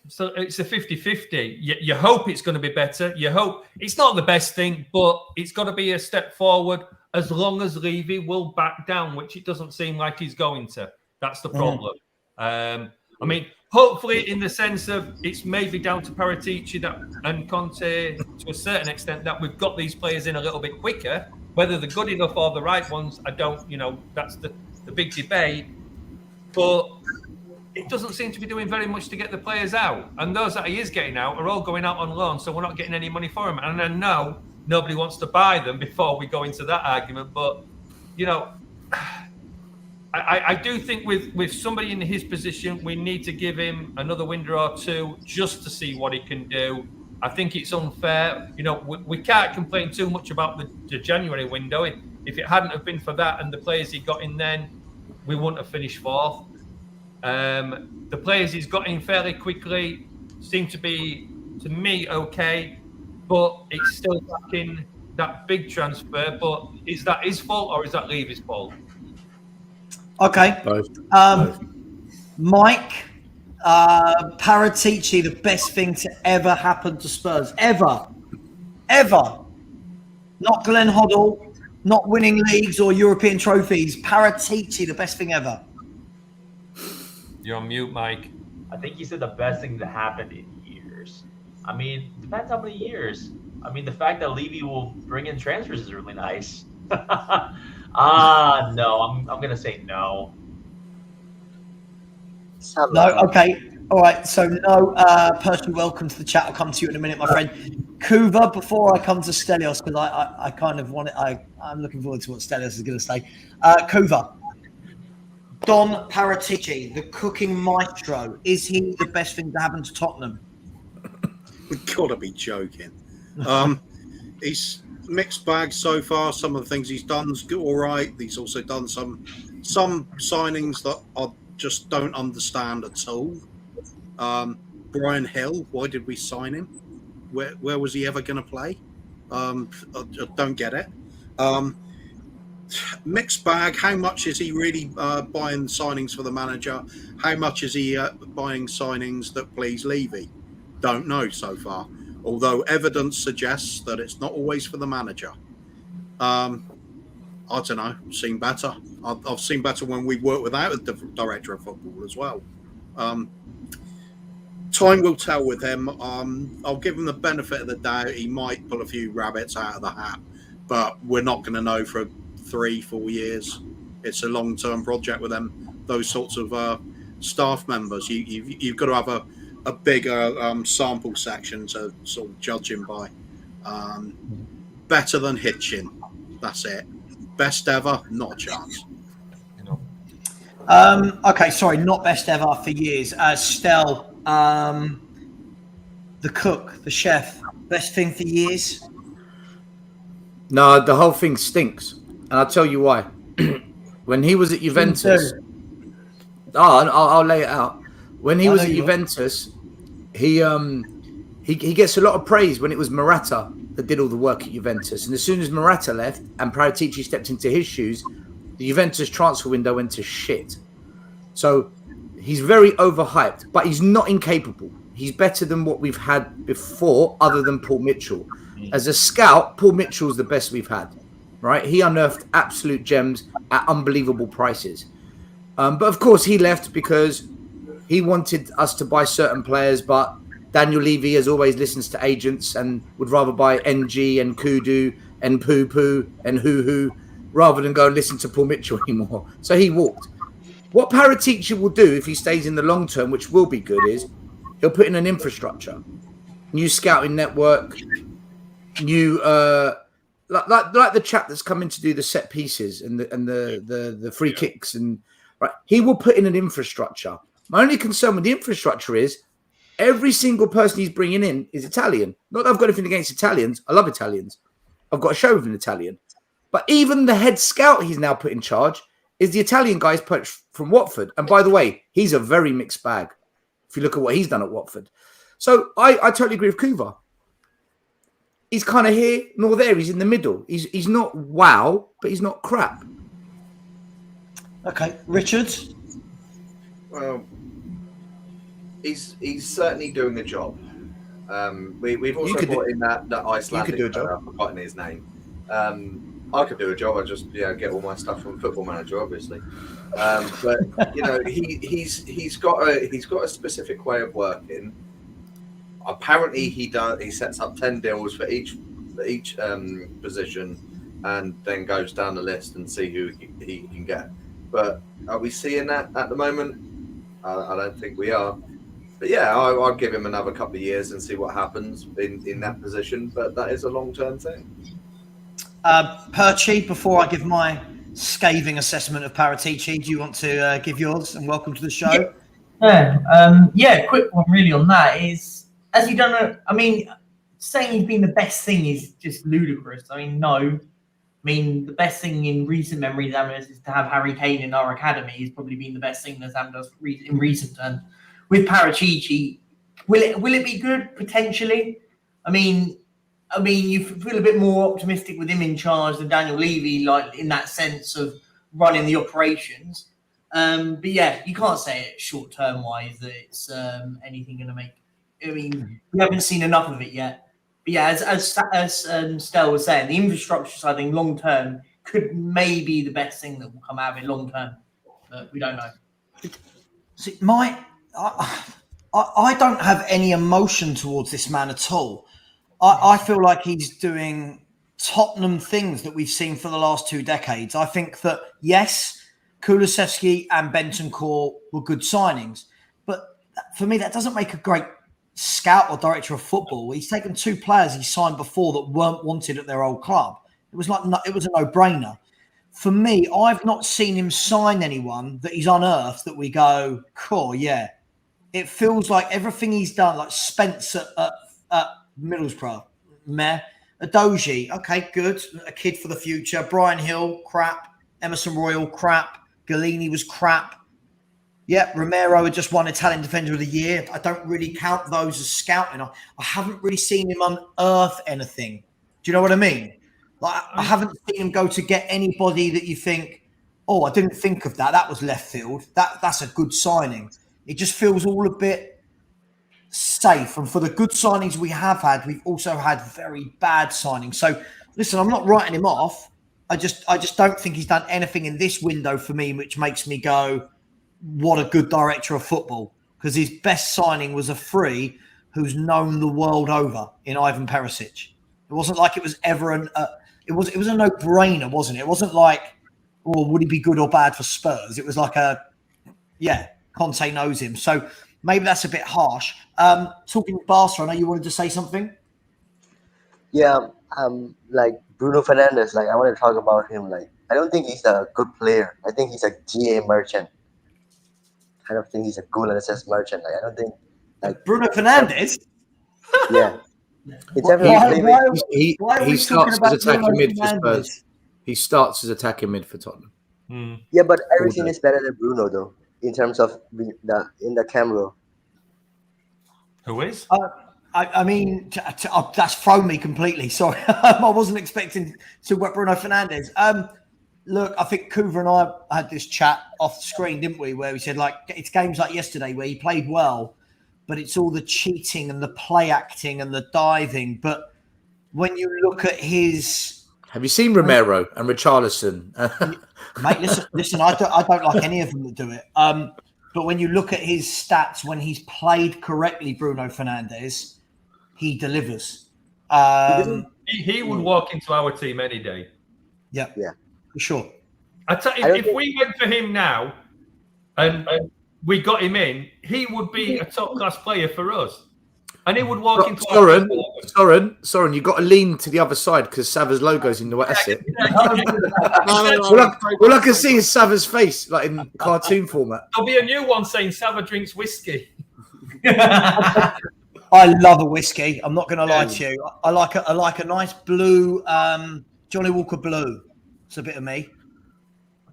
So it's a 50-50. You hope it's going to be better. You hope it's not the best thing, but it's got to be a step forward as long as Levy will back down, which it doesn't seem like he's going to. That's the problem. I mean, hopefully in the sense of it's maybe down to Paratici and Conte to a certain extent that we've got these players in a little bit quicker. Whether they're good enough or the right ones, I don't, that's the big debate. But it doesn't seem to be doing very much to get the players out. And those that he is getting out are all going out on loan, so we're not getting any money for them. And I know nobody wants to buy them before we go into that argument. But, I do think with somebody in his position, we need to give him another window or two just to see what he can do. I think it's unfair. We can't complain too much about the January window. If it hadn't have been for that and the players he got in then, we wouldn't have finished fourth. The players he's got in fairly quickly seem to be, to me, okay, but it's still lacking that big transfer. But is that his fault or is that Levy's fault? Okay. Both. Mike, Paratici, the best thing to ever happen to Spurs. Ever. Not Glenn Hoddle, not winning leagues or European trophies. Paratici, the best thing ever. You're on mute, Mike. I think he said the best thing that happened in years. I mean, depends how many years. I mean, the fact that Levy will bring in transfers is really nice. No, I'm gonna say no. No, okay. All right, so no, Percy, welcome to the chat. I'll come to you in a minute, my friend. Kuva, before I come to Stelios, because I kind of want it, I'm looking forward to what Stelios is going to say. Kuva, Don Paratici, the cooking maestro, is he the best thing to happen to Tottenham? We've got to be joking. He's mixed bag so far. Some of the things he's done's all right. He's also done some signings that I just don't understand at all. Brian Hill, why did we sign him? Where was he ever going to play? I don't get it. Mixed bag. How much is he really buying signings for the manager? How much is he buying signings that please Levy? Don't know so far. Although evidence suggests that it's not always for the manager. I don't know. Seen better. I've seen better when we work without a director of football as well. Time will tell with him. I'll give him the benefit of the doubt. He might pull a few rabbits out of the hat, but we're not going to know for 3-4 years. It's a long-term project with them. Those sorts of staff members, you've got to have a bigger sample section to sort of judge him by. Better than Hitchin. That's it. Best ever? Not a chance. Okay, sorry, not best ever for years. Stel, the cook, the chef, best thing for years? No, the whole thing stinks. And I'll tell you why. When he was at Juventus... I'll lay it out. When he was at Juventus, he gets a lot of praise when it was Morata that did all the work at Juventus. And as soon as Morata left and Paratici stepped into his shoes, the Juventus transfer window went to shit. So he's very overhyped, but he's not incapable. He's better than what we've had before, other than Paul Mitchell. As a scout, Paul Mitchell's the best we've had, right? He unearthed absolute gems at unbelievable prices. But of course, he left because he wanted us to buy certain players, but Daniel Levy, as always, listens to agents and would rather buy NG and Kudu and Poo Poo and Hoo Hoo rather than go and listen to Paul Mitchell anymore. So he walked. What Paratici will do if he stays in the long term, which will be good, is he'll put in an infrastructure, new scouting network, new like the chap that's coming to do the set pieces and the free kicks, and right, he will put in an infrastructure. My only concern with the infrastructure is every single person he's bringing in is Italian. Not that I've got anything against Italians. I love Italians. I've got a show with an Italian. But even the head scout he's now put in charge is the Italian guy from Watford. And by the way, he's a very mixed bag if you look at what he's done at Watford. So I totally agree with Kuva. He's kind of here nor there. He's in the middle. He's not wow, but he's not crap. Okay. Richard? Well, he's certainly doing the job. We've also brought in that Icelandic player. I've forgotten his name. I could do a job. I just get all my stuff from Football Manager, obviously. But he's got a specific way of working. Apparently, he sets up 10 deals for each position, and then goes down the list and see who he can get. But are we seeing that at the moment? I don't think we are. But I'll give him another couple of years and see what happens in that position. But that is a long-term thing. Perchi, before I give my scathing assessment of Paratici, do you want to give yours? And welcome to the show. Quick one really on that is, as you don't know, I mean, saying he's been the best thing is just ludicrous. I mean, no. I mean, the best thing in recent memory is to have Harry Kane in our academy. He's probably been the best thing that's happened to us in recent terms. With Paratici, will it be good potentially? I mean, you feel a bit more optimistic with him in charge than Daniel Levy, like in that sense of running the operations. But you can't say it short term wise that it's anything going to make. I mean, we haven't seen enough of it yet. But as Stel was saying, the infrastructure side thing long term could maybe the best thing that will come out of it long term. But we don't know. See, I don't have any emotion towards this man at all. I feel like he's doing Tottenham things that we've seen for the last 2 decades. I think that, yes, Kulusevski and Bentancur were good signings. But for me, that doesn't make a great scout or director of football. He's taken 2 players he signed before that weren't wanted at their old club. It was a no-brainer. For me, I've not seen him sign anyone that he's unearthed that we go, cool, yeah. It feels like everything he's done, like Spence at Middlesbrough, meh. Adoji, okay, good. A kid for the future. Brian Hill, crap. Emerson Royal, crap. Galini was crap. Yeah, Romero had just won Italian Defender of the Year. I don't really count those as scouting. I haven't really seen him unearth anything. Do you know what I mean? Like, I haven't seen him go to get anybody that you think, oh, I didn't think of that. That was left field. That's a good signing. It just feels all a bit safe. And for the good signings we have had, we've also had very bad signings. So, listen, I'm not writing him off. I just don't think he's done anything in this window for me which makes me go, what a good director of football. Because his best signing was a free who's known the world over in Ivan Perisic. It wasn't like it was ever it was a no-brainer, wasn't it? It wasn't like, oh, would he be good or bad for Spurs? It was like Conte knows him. So maybe that's a bit harsh. Talking to Barca, I know you wanted to say something. Yeah, like Bruno Fernandes, like I want to talk about him. Like I don't think he's a good player. I think he's a GA merchant. I don't think he's a goal and assist merchant. Like I don't think like Bruno Fernandes. Yeah. He starts as attacking mid for Spurs. He starts as attacking mid for Tottenham. Yeah, but everything is better than Bruno though, in terms of in the camera. Who is? I mean, that's thrown me completely. Sorry, I wasn't expecting to Bruno Fernandes. Look, I think Kuva and I had this chat off the screen, didn't we? Where we said, like, it's games like yesterday where he played well, but it's all the cheating and the play acting and the diving. But when you look at his... Have you seen Romero and Richarlison? Mate, listen, I don't like any of them that do it. But when you look at his stats, when he's played correctly, Bruno Fernandes, he delivers. He would walk into our team any day. Yeah. For sure. I tell you, if we went for him now and we got him in, he would be a top class player for us. And he would walk into Soren, you've got to lean to the other side because Savva's logo's in the way. That's it. All I can see is Savva's face, like in cartoon format. There'll be a new one saying Savva drinks whiskey. I love a whiskey. I'm not going to lie to you. I like a nice blue, Johnny Walker blue. It's a bit of me.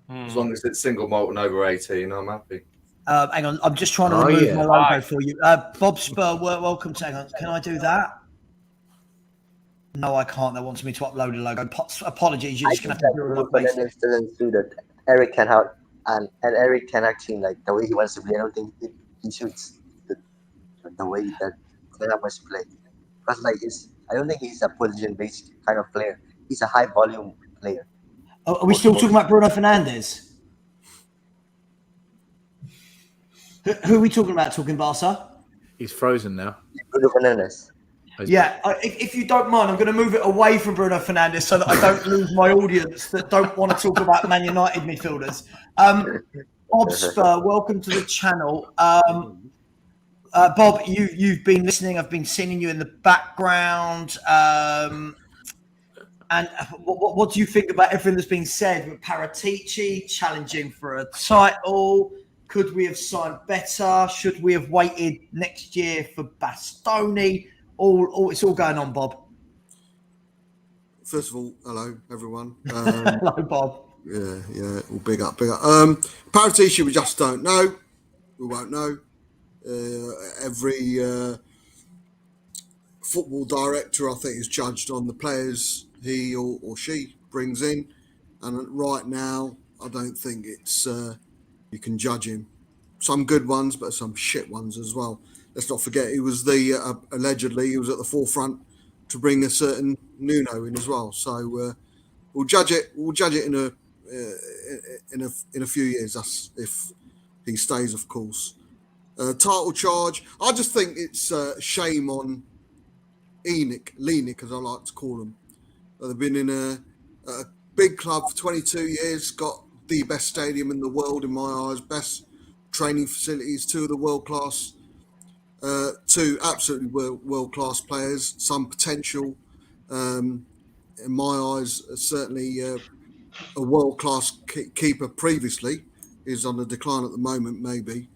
As long as it's single malt and over 18, I'm happy. Hang on, I'm just trying to remove my logo for you. Bob Spur, welcome to. Hang on, can I do that? No, I can't. That wants me to upload a logo. Apologies, you're just going to have to do it. Fernandes doesn't do that. Eric can have, and Eric can actually, like, the way he wants to play. I don't think he shoots the way that Fernandes wants to play. Because, like, I don't think he's a position-based kind of player. He's a high-volume player. Are we still talking about Bruno Fernandes? Who are we talking about? Talking Barca? He's frozen now. Bruno Fernandes. Yeah, if you don't mind, I'm going to move it away from Bruno Fernandes so that I don't lose my audience that don't want to talk about Man United midfielders. Bob Spur, welcome to the channel. Bob, you've been listening. I've been seeing you in the background. And what do you think about everything that's been said with Paratici challenging for a title? Could we have signed better? Should we have waited next year for Bastoni? It's all going on, Bob. First of all, hello everyone. Hello, Bob. Yeah, all big up. Paratici, we just don't know. We won't know. Every football director, I think, is judged on the players he or she brings in, and right now, I don't think it's you can judge him. Some good ones, but some shit ones as well. Let's not forget he was allegedly he was at the forefront to bring a certain Nuno in as well. So we'll judge it. We'll judge it in a few years. That's if he stays, of course. Title charge. I just think it's shame on Lenik, as I like to call him. They've been in a big club for 22 years, got the best stadium in the world in my eyes, best training facilities, two of the world-class, two absolutely world-class players, some potential, in my eyes, certainly a world-class keeper previously, is on the decline at the moment, maybe.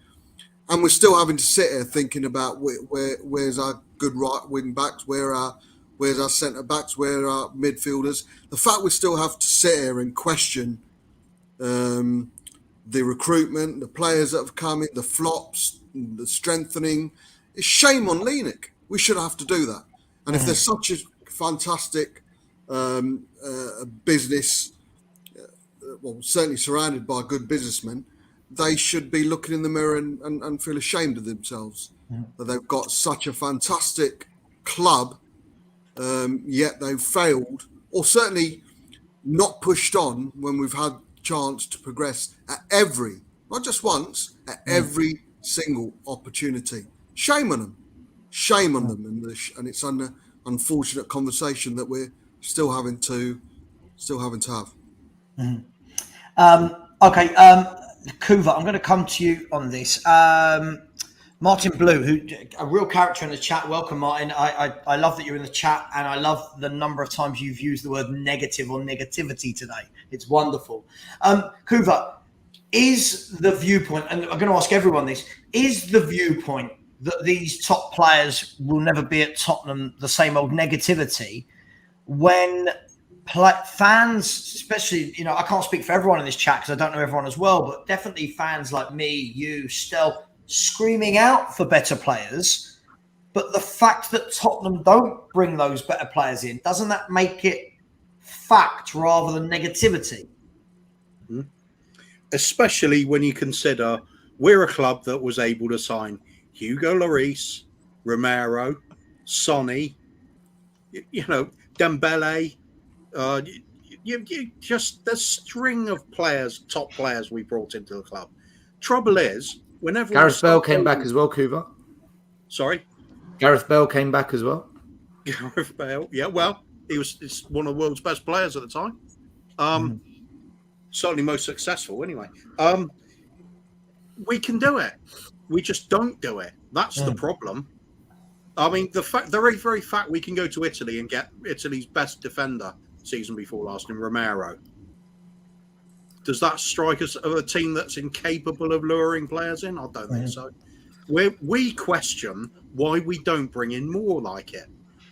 And we're still having to sit here thinking about where's our good right wing backs, where's our centre backs, where are our midfielders. The fact we still have to sit here and question the recruitment, the players that have come in, the flops, the strengthening, it's shame on Lenik. We should have to do that. And if there's such a fantastic business, well, certainly surrounded by good businessmen, they should be looking in the mirror and feel ashamed of themselves that they've got such a fantastic club, yet they've failed, or certainly not pushed on when we've had chance to progress at every, not just once, at every single opportunity. Shame on them. Shame on them. And it's an unfortunate conversation that we're still having to have. Okay, Kuva, I'm going to come to you on this. Martin Blue, a real character in the chat. Welcome, Martin. I love that you're in the chat, and I love the number of times you've used the word negative or negativity today. It's wonderful. Kuva, is the viewpoint, and I'm going to ask everyone this, is the viewpoint that these top players will never be at Tottenham the same old negativity when fans, especially, I can't speak for everyone in this chat because I don't know everyone as well, but definitely fans like me, you, Stel, screaming out for better players. But the fact that Tottenham don't bring those better players in, doesn't that make it fact rather than negativity? Especially when you consider we're a club that was able to sign Hugo Lloris, Romero, Sonny, Dembele. You just the string of players, top players we brought into the club. Trouble is, whenever Gareth Bale came back as well, Kuva. Sorry, Gareth Bale came back as well. Gareth Bale, yeah. Well, he's one of the world's best players at the time. Certainly most successful, anyway. We can do it. We just don't do it. That's the problem. I mean, the very, very fact we can go to Italy and get Italy's best defender season before last in Romero. Does that strike us of a team that's incapable of luring players in? I don't think so. We question why we don't bring in more like it.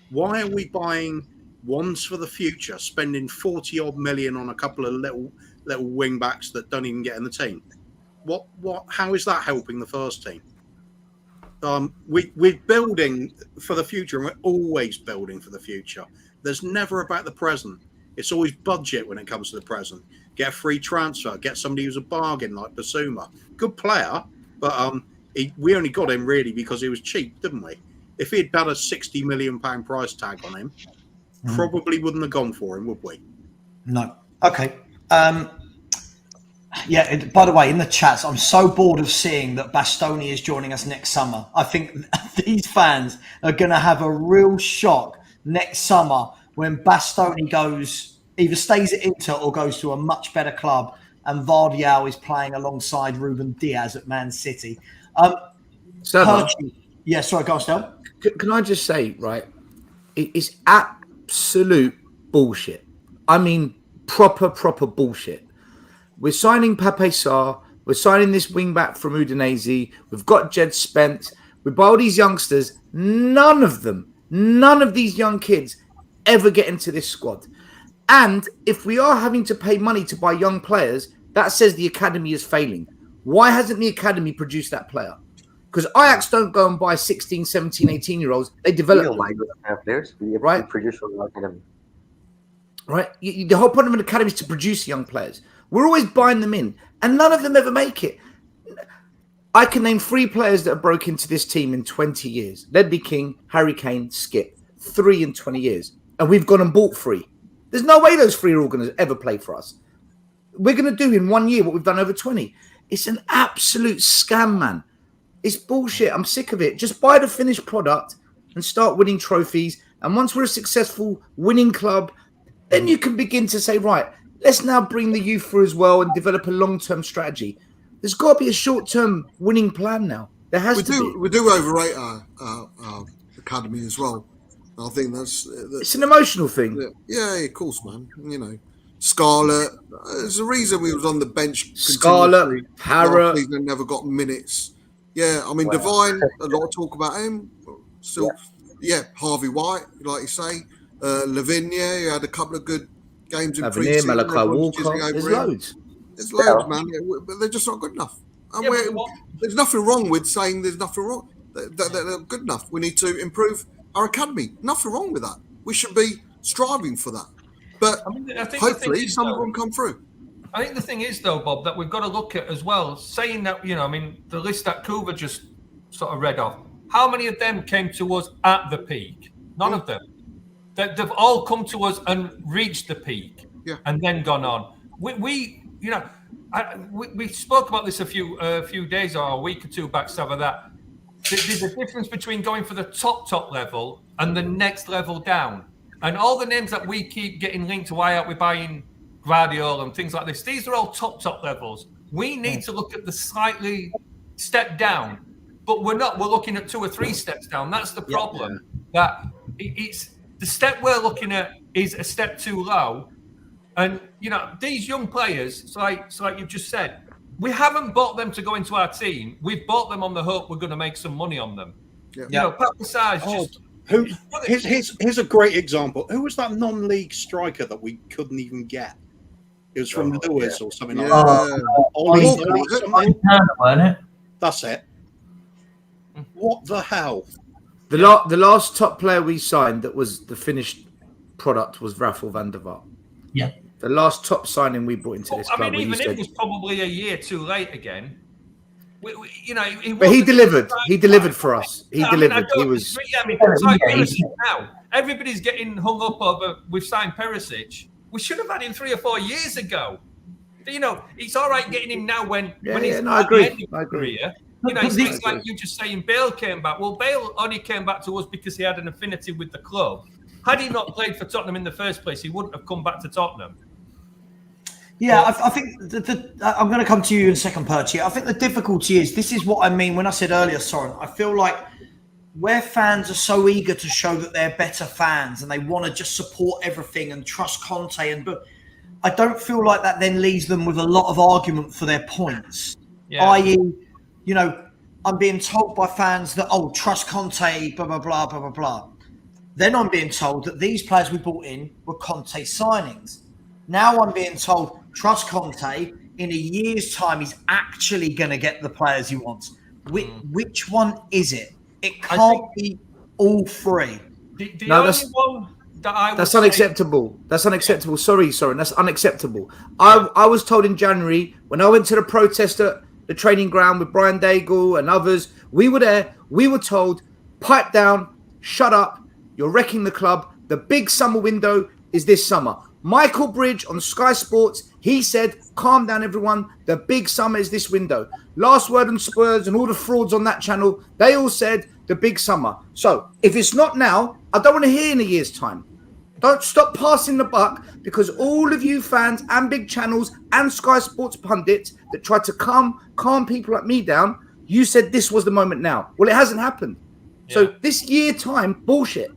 Why are we buying ones for the future, spending 40-odd million on a couple of little wing backs that don't even get in the team? How is that helping the first team? We're building for the future, and we're always building for the future. There's never about the present. It's always budget when it comes to the present. Get a free transfer, get somebody who's a bargain like Basuma. Good player, but we only got him really because he was cheap, didn't we? If he'd had a £60 million price tag on him, probably wouldn't have gone for him, would we? No. Okay. Yeah, by the way, in the chats, I'm so bored of seeing that Bastoni is joining us next summer. I think these fans are going to have a real shock next summer when Bastoni either stays at Inter or goes to a much better club, and Vardial is playing alongside Ruben Diaz at Man City. Savva, yeah, sorry, go on, Stel. Can I just say, right, it's absolute bullshit. I mean, proper bullshit. We're signing Pape Sarr. We're signing this wing-back from Udinese. We've got Jed Spence. We buy all these youngsters. None of these young kids ever get into this squad. And if we are having to pay money to buy young players, that says the academy is failing. Why hasn't the academy produced that player? Because Ajax don't go and buy 16, 17, 18-year-olds. They develop them. Players. Right? Produce from the academy. Right? The whole point of an academy is to produce young players. We're always buying them in, and none of them ever make it. I can name 3 players that have broke into this team in 20 years. Ledley King, Harry Kane, Skip. 3 in 20 years. And we've gone and bought 3. There's no way those 3 are all going to ever play for us. We're going to do in 1 year what we've done over 20. It's an absolute scam, man. It's bullshit. I'm sick of it. Just buy the finished product and start winning trophies. And once we're a successful winning club, then you can begin to say, right, let's now bring the youth through as well and develop a long-term strategy. There's got to be a short-term winning plan now. There has to be. We do overrate our academy as well. I think that's it's an emotional thing. Yeah, of course, man. You know, Scarlett. There's a reason we was on the bench. Scarlett, Parrott, and never got minutes. Yeah, I mean, Divine. A lot of talk about him. Still, yeah. Harvey White, like you say. Lavinia, he had a couple of good games in pre-season. Malachi Walker. There's loads. There's loads, man. But they're just not good enough. And there's nothing wrong with saying there's nothing wrong. They're good enough. We need to improve our academy. Nothing wrong with that. We should be striving for that. But I think hopefully some of them come through. I think the thing is, though, Bob, that we've got to look at as well, saying that, the list that Kuva just sort of read off, how many of them came to us at the peak? None of them. They've all come to us and reached the peak and then gone on. We spoke about this a few days or a week or two back, Savva, that there's a difference between going for the top level and the next level down. And all the names that we keep getting linked to why aren't we buying Guardiola and things like this, these are all top levels. We need to look at the slightly step down, but we're not. We're looking at 2 or 3 steps down. That's the problem. That it's the step we're looking at is a step too low. And, these young players, it's like you've just said, we haven't bought them to go into our team. We've bought them on the hope we're going to make some money on them. Here's a great example. Who was that non-league striker that we couldn't even get? It was from Lewis or something like that. Ollie, Turner, wasn't it? That's it. What the hell? The last top player we signed that was the finished product was Rafael van der Vaart. Yeah. The last top signing we brought into this club. I mean, even it was probably a year too late again. But he delivered. He delivered for us. He delivered. He was. It's like Perisic now. Everybody's getting hung up over we've signed Perisic. We should have had him 3 or 4 years ago. It's all right getting him now when he's I agree. I agree. Career. It's like you just saying Bale came back. Well, Bale only came back to us because he had an affinity with the club. Had he not played for Tottenham in the first place, he wouldn't have come back to Tottenham. Yeah, I think I'm going to come to you in a second, Perchi. I think the difficulty is, this is what I mean when I said earlier, Soren, I feel like where fans are so eager to show that they're better fans and they want to just support everything and trust Conte, but I don't feel like that then leaves them with a lot of argument for their points. Yeah. I.e., I'm being told by fans that, trust Conte, blah, blah, blah, blah, blah, blah. Then I'm being told that these players we brought in were Conte signings. Now I'm being told, trust Conte, in a year's time, he's actually going to get the players he wants. Which one is it? It can't be all three. That's unacceptable. That's unacceptable. Sorry, that's unacceptable. I was told in January, when I went to the protest at the training ground with Brian Daigle and others, we were there, we were told, pipe down, shut up, you're wrecking the club. The big summer window is this summer. Michael Bridge on Sky Sports, he said, calm down, everyone. The big summer is this window. Last Word on Spurs and all the frauds on that channel, they all said the big summer. So if it's not now, I don't want to hear in a year's time. Don't stop passing the buck, because all of you fans and big channels and Sky Sports pundits that tried to calm people like me down, you said this was the moment now. Well, it hasn't happened. Yeah. So this year time, bullshit.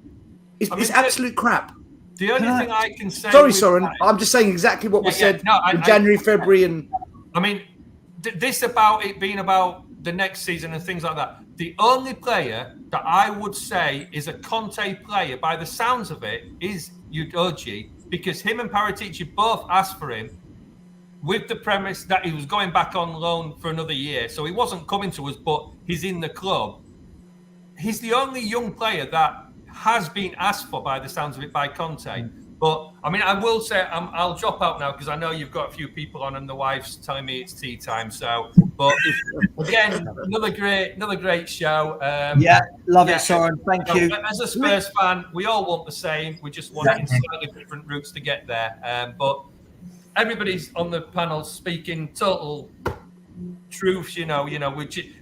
It's absolute crap. The only thing I can say... Sorry, Soren. I'm just saying exactly what was said in January, February and... I mean, this about it being about the next season and things like that. The only player that I would say is a Conte player, by the sounds of it, is Udogie, because him and Paratici both asked for him with the premise that he was going back on loan for another year. So he wasn't coming to us, but he's in the club. He's the only young player that has been asked for, by the sounds of it, by Conte. But I mean, I will say I'll drop out now because I know you've got a few people on and the wife's telling me it's tea time. So, but again, another great show. Love it, Soren. Thank you. As a Spurs fan, we all want the same. We just want it in slightly different routes to get there. But everybody's on the panel speaking total truth.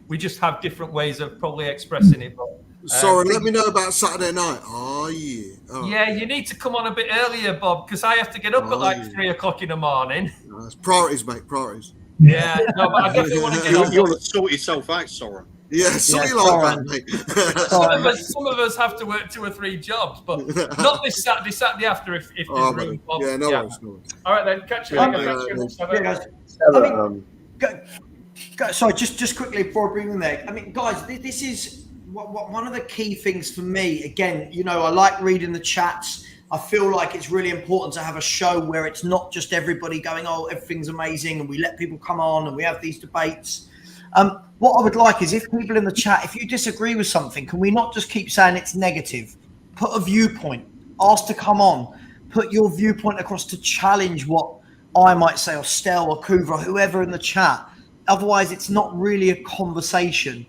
We just have different ways of probably expressing it. But, Sorry, let me know about Saturday night. Oh, yeah. Oh. Yeah, you need to come on a bit earlier, Bob, because I have to get up at 3 o'clock in the morning. That's priorities, mate, priorities. Yeah, no, but I definitely want to get on. You want to sort yourself out, Soren. Yeah, something like that, mate. Some of us have to work 2 or 3 jobs, but not this Saturday after if there's room, Bob. Yeah, no worries. All right, then, catch you later. Sorry, just quickly before I bring them there. I mean, guys, this is one of the key things for me. Again, I like reading the chats. I feel like it's really important to have a show where it's not just everybody going, everything's amazing, and we let people come on and we have these debates. What I would like is, if people in the chat, if you disagree with something, can we not just keep saying it's negative? Put a viewpoint. Ask to come on. Put your viewpoint across to challenge what I might say, or Stel or Kuva or whoever in the chat. Otherwise, it's not really a conversation.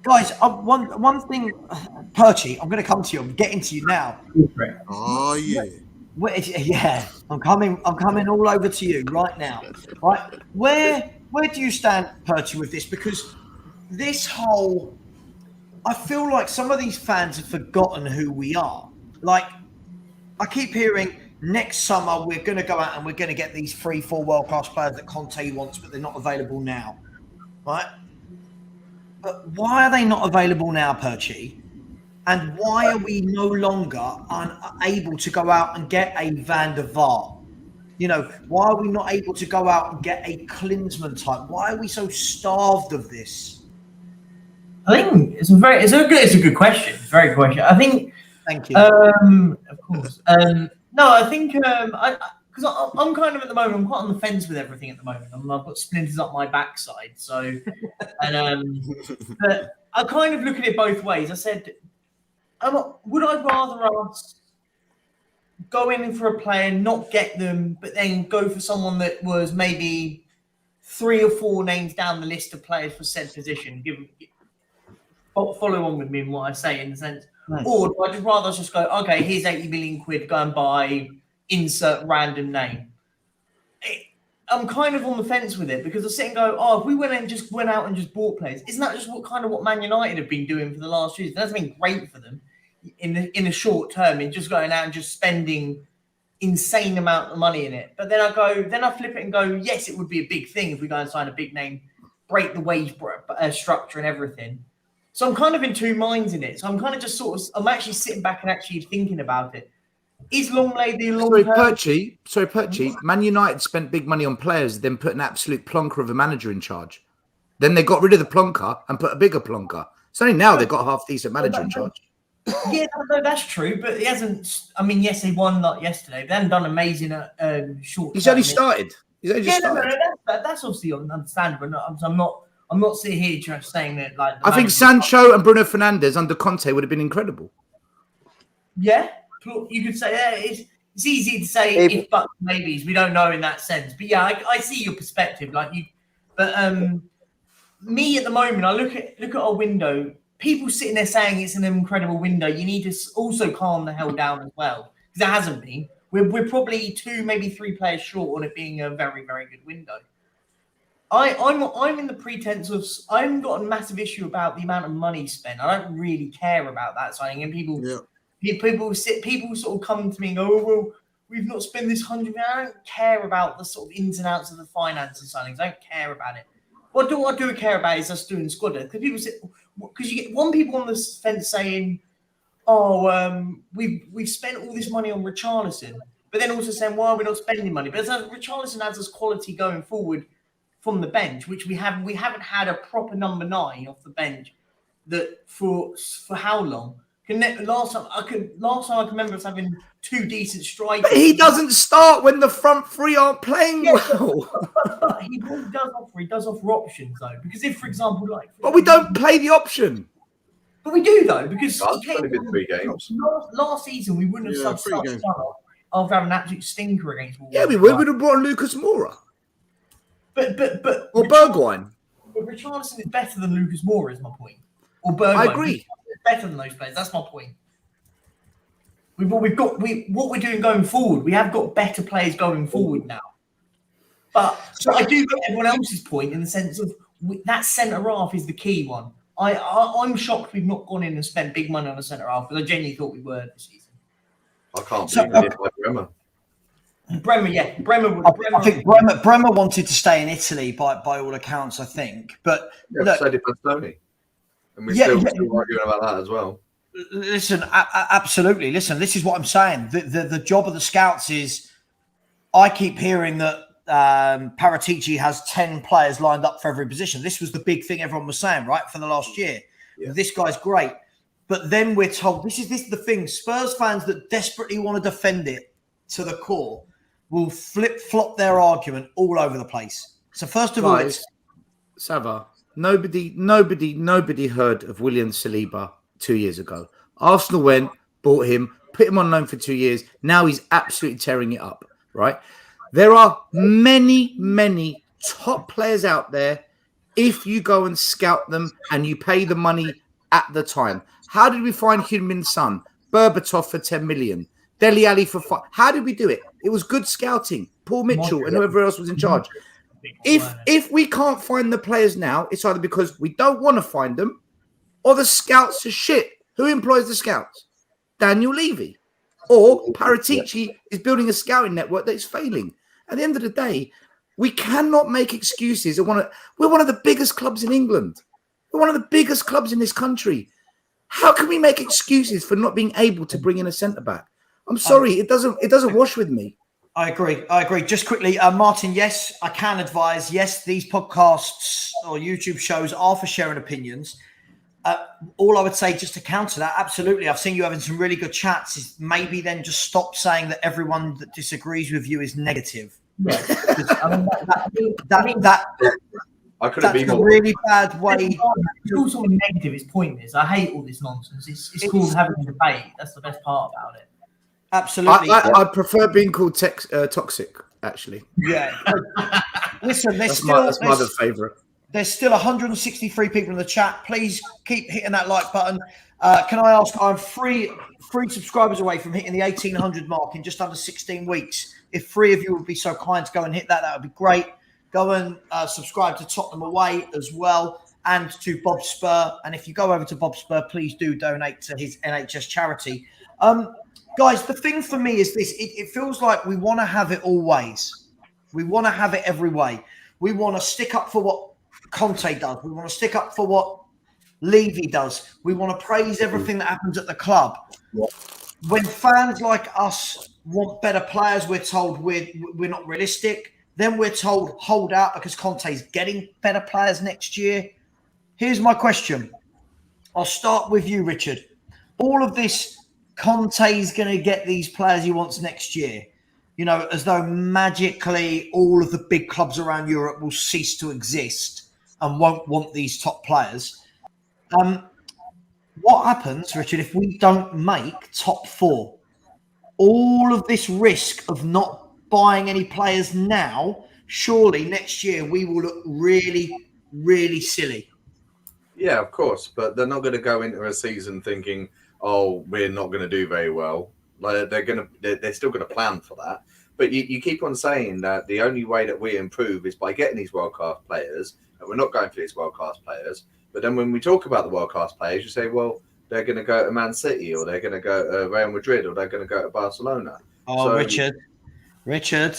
Guys, one thing, Perchi, I'm going to come to you. I'm getting to you now. Oh, yeah. Yeah, I'm coming all over to you right now. Right, where do you stand, Perchi, with this? Because this whole, I feel like some of these fans have forgotten who we are. Like, I keep hearing next summer we're going to go out and we're going to get these 3-4 world-class players that Conte wants, but they're not available now, right? But why are they not available now, Perchi? And why are we no longer unable to go out and get a Van der Vaart? Why are we not able to go out and get a Klinsmann type? Why are we so starved of this? I think it's a good question. It's a very good question. I think. Thank you. Of course. No, I think because I'm kind of at the moment, I'm quite on the fence with everything at the moment. I've got splinters up my backside, so but I kind of look at it both ways. I said, would I rather us go in for a player, not get them, but then go for someone that was maybe 3 or 4 names down the list of players for said position? Follow on with me in what I say in the sense. Or do I just rather just go, okay, here's 80 million quid, go and buy insert random name? I'm kind of on the fence with it because I sit and go, if we went out and just bought players, isn't that just what Man United have been doing for the last years? That's been great for them in a short term, in just going out and just spending insane amount of money in it. But then I flip it and go, yes, it would be a big thing if we go and sign a big name, break the wage structure and everything. So I'm kind of in two minds in it. So I'm kind of just I'm actually sitting back and actually thinking about it. Is Longley the long term? Sorry, Perchy. Man United spent big money on players, then put an absolute plonker of a manager in charge. Then they got rid of the plonker and put a bigger plonker. It's only now they've got a half-decent manager in charge. Yeah, no, that's true. But he hasn't... I mean, yes, he won that yesterday. They haven't done amazing short. He's only started. He's only just started. No, that's obviously understandable. I'm not sitting here just saying that... I think Sancho and Bruno Fernandes under Conte would have been incredible. Yeah. You could say it's easy to say if but maybes. We don't know in that sense, but yeah, I see your perspective. But me at the moment, I look at our window. People sitting there saying it's an incredible window. You need to also calm the hell down as well, because it hasn't been. We're probably 2, maybe 3 players short on it being a very, very good window. I'm in the pretense of I haven't got a massive issue about the amount of money spent. I don't really care about that signing, and people. Yeah. People sort of come to me and go, oh, well, we've not spent this 100 million. I don't care about the sort of ins and outs of the finances signings. I don't care about it. What I do care about is us doing squad. Because you get one people on the fence saying, we've spent all this money on Richarlison, but then also saying, why are we not spending money? But Richarlison adds us quality going forward from the bench, which we haven't had a proper number 9 off the bench that for how long? Last time I can remember us having 2 decent strikers. But he doesn't start when the front 3 aren't playing well. But he does offer options though. Because if, for example, but we don't play the option. But we do though, because it's only been 3 games. Last season we wouldn't have subbed after having an absolute stinker against Wolves. Yeah, we would. We'd have brought on Lucas Moura. But or Bergwijn. But Richarlison is better than Lucas Moura, is my point. Or Bergwijn. I agree. Better than those players. That's my point. What we're doing going forward, we have got better players going forward now. But I do get everyone else's point in the sense of that centre half is the key one. I'm shocked we've not gone in and spent big money on a centre half, because I genuinely thought we were this season. I can't believe we didn't like Bremer. I think Bremer wanted to stay in Italy by all accounts, I think. But so did Bastoni. And we're still arguing about that as well. Listen, absolutely. Listen, this is what I'm saying. The job of the scouts is, I keep hearing that Paratici has 10 players lined up for every position. This was the big thing everyone was saying, right, for the last year. Yeah. This guy's great. But then we're told, this is the thing, Spurs fans that desperately want to defend it to the core will flip-flop their argument all over the place. So first of all, it's... Savva. Nobody heard of William Saliba 2 years ago. Arsenal went, bought him, put him on loan for 2 years. Now he's absolutely tearing it up, right? There are many top players out there if you go and scout them and you pay the money at the time. How did we find Heung-min Son? Berbatov for 10 million. Dele Alli for 5. How did we do it? It was good scouting. Paul Mitchell and whoever else was in charge. If we can't find the players now, it's either because we don't want to find them or the scouts are shit. Who employs the scouts? Daniel Levy. Or Paratici is building a scouting network that is failing. At the end of the day, we cannot make excuses. We're one of the biggest clubs in England. We're one of the biggest clubs in this country. How can we make excuses for not being able to bring in a centre-back? I'm sorry, it doesn't wash with me. I agree. Just quickly, Martin, yes, I can advise. Yes, these podcasts or YouTube shows are for sharing opinions. All I would say, just to counter that, absolutely, I've seen you having some really good chats, is maybe then just stop saying that everyone that disagrees with you is negative. Yeah. I couldn't be That's a more. really bad way. It's all sort of negative. It's pointless. I hate all this nonsense. It's called having a debate. That's the best part about it. Absolutely. I prefer being called toxic, actually. Yeah. Listen, That's my other favourite. There's still 163 people in the chat. Please keep hitting that like button. Can I ask, I'm three subscribers away from hitting the 1,800 mark in just under 16 weeks. If 3 of you would be so kind to go and hit that, that would be great. Go and subscribe to Tottenham Away as well and to Bob Spur. And if you go over to Bob Spur, please do donate to his NHS charity. Guys, the thing for me is this. It feels like we want to have it all ways. We want to have it every way. We want to stick up for what Conte does. We want to stick up for what Levy does. We want to praise everything that happens at the club. When fans like us want better players, we're told we're not realistic. Then we're told hold out because Conte's getting better players next year. Here's my question. I'll start with you, Richard. All of this, Conte's going to get these players he wants next year. You know, as though magically all of the big clubs around Europe will cease to exist and won't want these top players. What happens, Richard, if we don't make top 4? All of this risk of not buying any players now, surely next year we will look really, really silly. Yeah, of course, but they're not going to go into a season thinking, "Oh, we're not going to do very well." Like they're still going to plan for that. But you keep on saying that the only way that we improve is by getting these world class players, and we're not going for these world class players. But then when we talk about the world class players, you say, "Well, they're going to go to Man City, or they're going to go to Real Madrid, or they're going to go to Barcelona." Oh, so, Richard,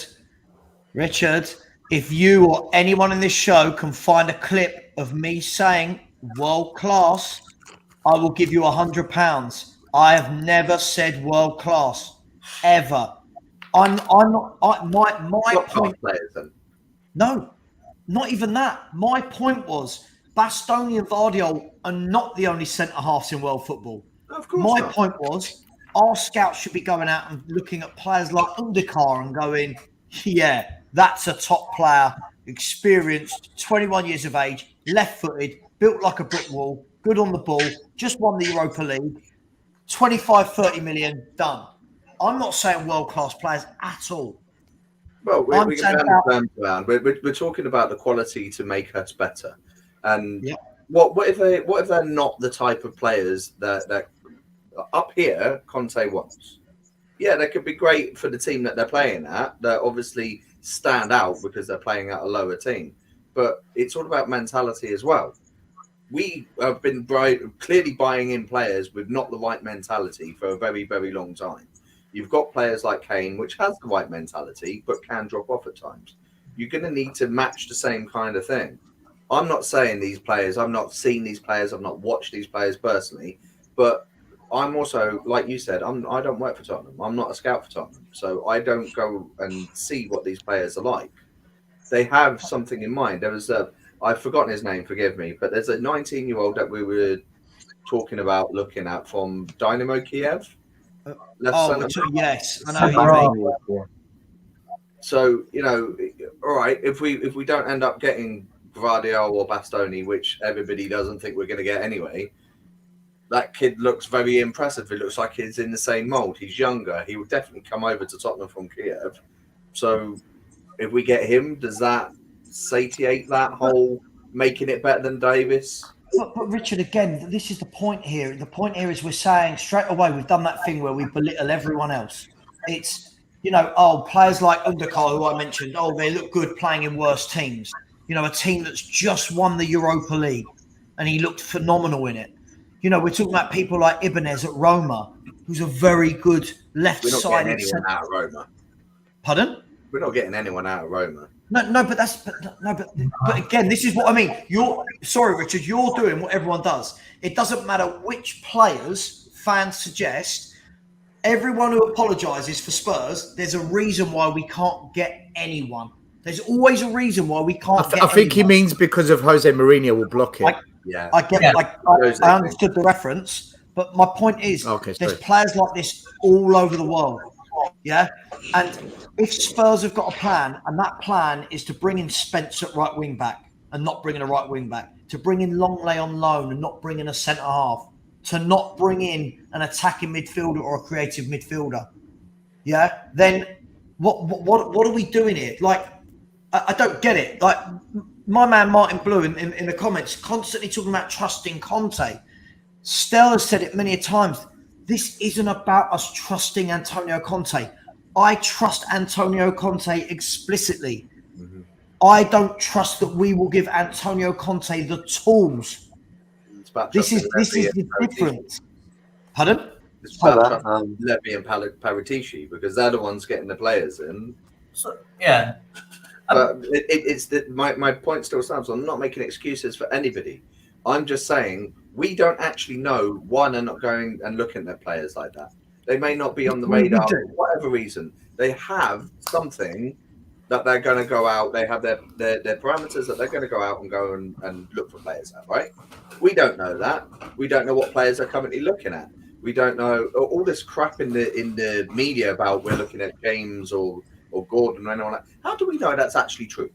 if you or anyone in this show can find a clip of me saying world class, I will give you £100. I have never said world class ever. I'm not. My point. Players, then. No, not even that. My point was Bastoni and Vardiol are not the only centre halves in world football. Of course My not. point was our scouts should be going out and looking at players like Undikar and going, yeah, that's a top player, experienced, 21 years of age, left-footed, built like a brick wall, good on the ball, just won the Europa League, 25, 30 million, done. I'm not saying world-class players at all. Well, we can turn around. We're talking about the quality to make us better. And what if they're not the type of players that up here Conte wants? Yeah, they could be great for the team that they're playing at. They obviously stand out because they're playing at a lower team. But it's all about mentality as well. We have been clearly buying in players with not the right mentality for a very, very long time. You've got players like Kane, which has the right mentality, but can drop off at times. You're going to need to match the same kind of thing. I'm not saying these players, I've not seen these players, I've not watched these players personally, but I'm also, like you said, I don't work for Tottenham. I'm not a scout for Tottenham. So I don't go and see what these players are like. They have something in mind. There was I've forgotten his name, forgive me, but there's a 19-year-old that we were talking about looking at from Dynamo Kiev. Yes, I know. So, you know, all right, if we don't end up getting Gvardiol or Bastoni, which everybody doesn't think we're going to get anyway, that kid looks very impressive. It looks like he's in the same mould. He's younger. He would definitely come over to Tottenham from Kiev. So if we get him, does that satiate that whole making it better than Davis? But Richard, again, this is the point here. The point here is we're saying straight away we've done that thing where we belittle everyone else. It's, you know, players like Undikar, who I mentioned, they look good playing in worse teams. You know, a team that's just won the Europa League and he looked phenomenal in it. You know, we're talking about people like Ibanez at Roma, who's a very good left-sided. We're not getting anyone out of Roma. Pardon? We're not getting anyone out of Roma. But again, this is what I mean. Sorry, Richard, you're doing what everyone does. It doesn't matter which players fans suggest. Everyone who apologises for Spurs, there's a reason why we can't get anyone. There's always a reason why we can't get I think he means because of Jose Mourinho will block it. I understood the reference, but my point is there's players like this all over the world. Yeah. And if Spurs have got a plan, and that plan is to bring in Spence at right wing back, and not bringing a right wing back, to bring in Longley on loan and not bringing a centre half, to not bring in an attacking midfielder or a creative midfielder, yeah, then what are we doing here? Like, I don't get it. Like, my man Martin Blue in the comments constantly talking about trusting Conte. Stella has said it many a times. This isn't about us trusting Antonio Conte. I trust Antonio Conte explicitly. Mm-hmm. I don't trust that we will give Antonio Conte the tools. It's about This is Levy the and difference. Pardon? It's about Savva, Levy and Paratici, because they're the ones getting the players in. So, yeah. But it's that my point still stands. I'm not making excuses for anybody. I'm just saying we don't actually know why they're not going and looking at their players like that. They may not be on the radar for whatever reason. They have something that they're going to go out. They have their parameters that they're going to go out and go and look for players at, right? We don't know that. We don't know what players they're currently looking at. We don't know all this crap in the media about we're looking at James or Gordon or anyone like. How do we know that's actually true?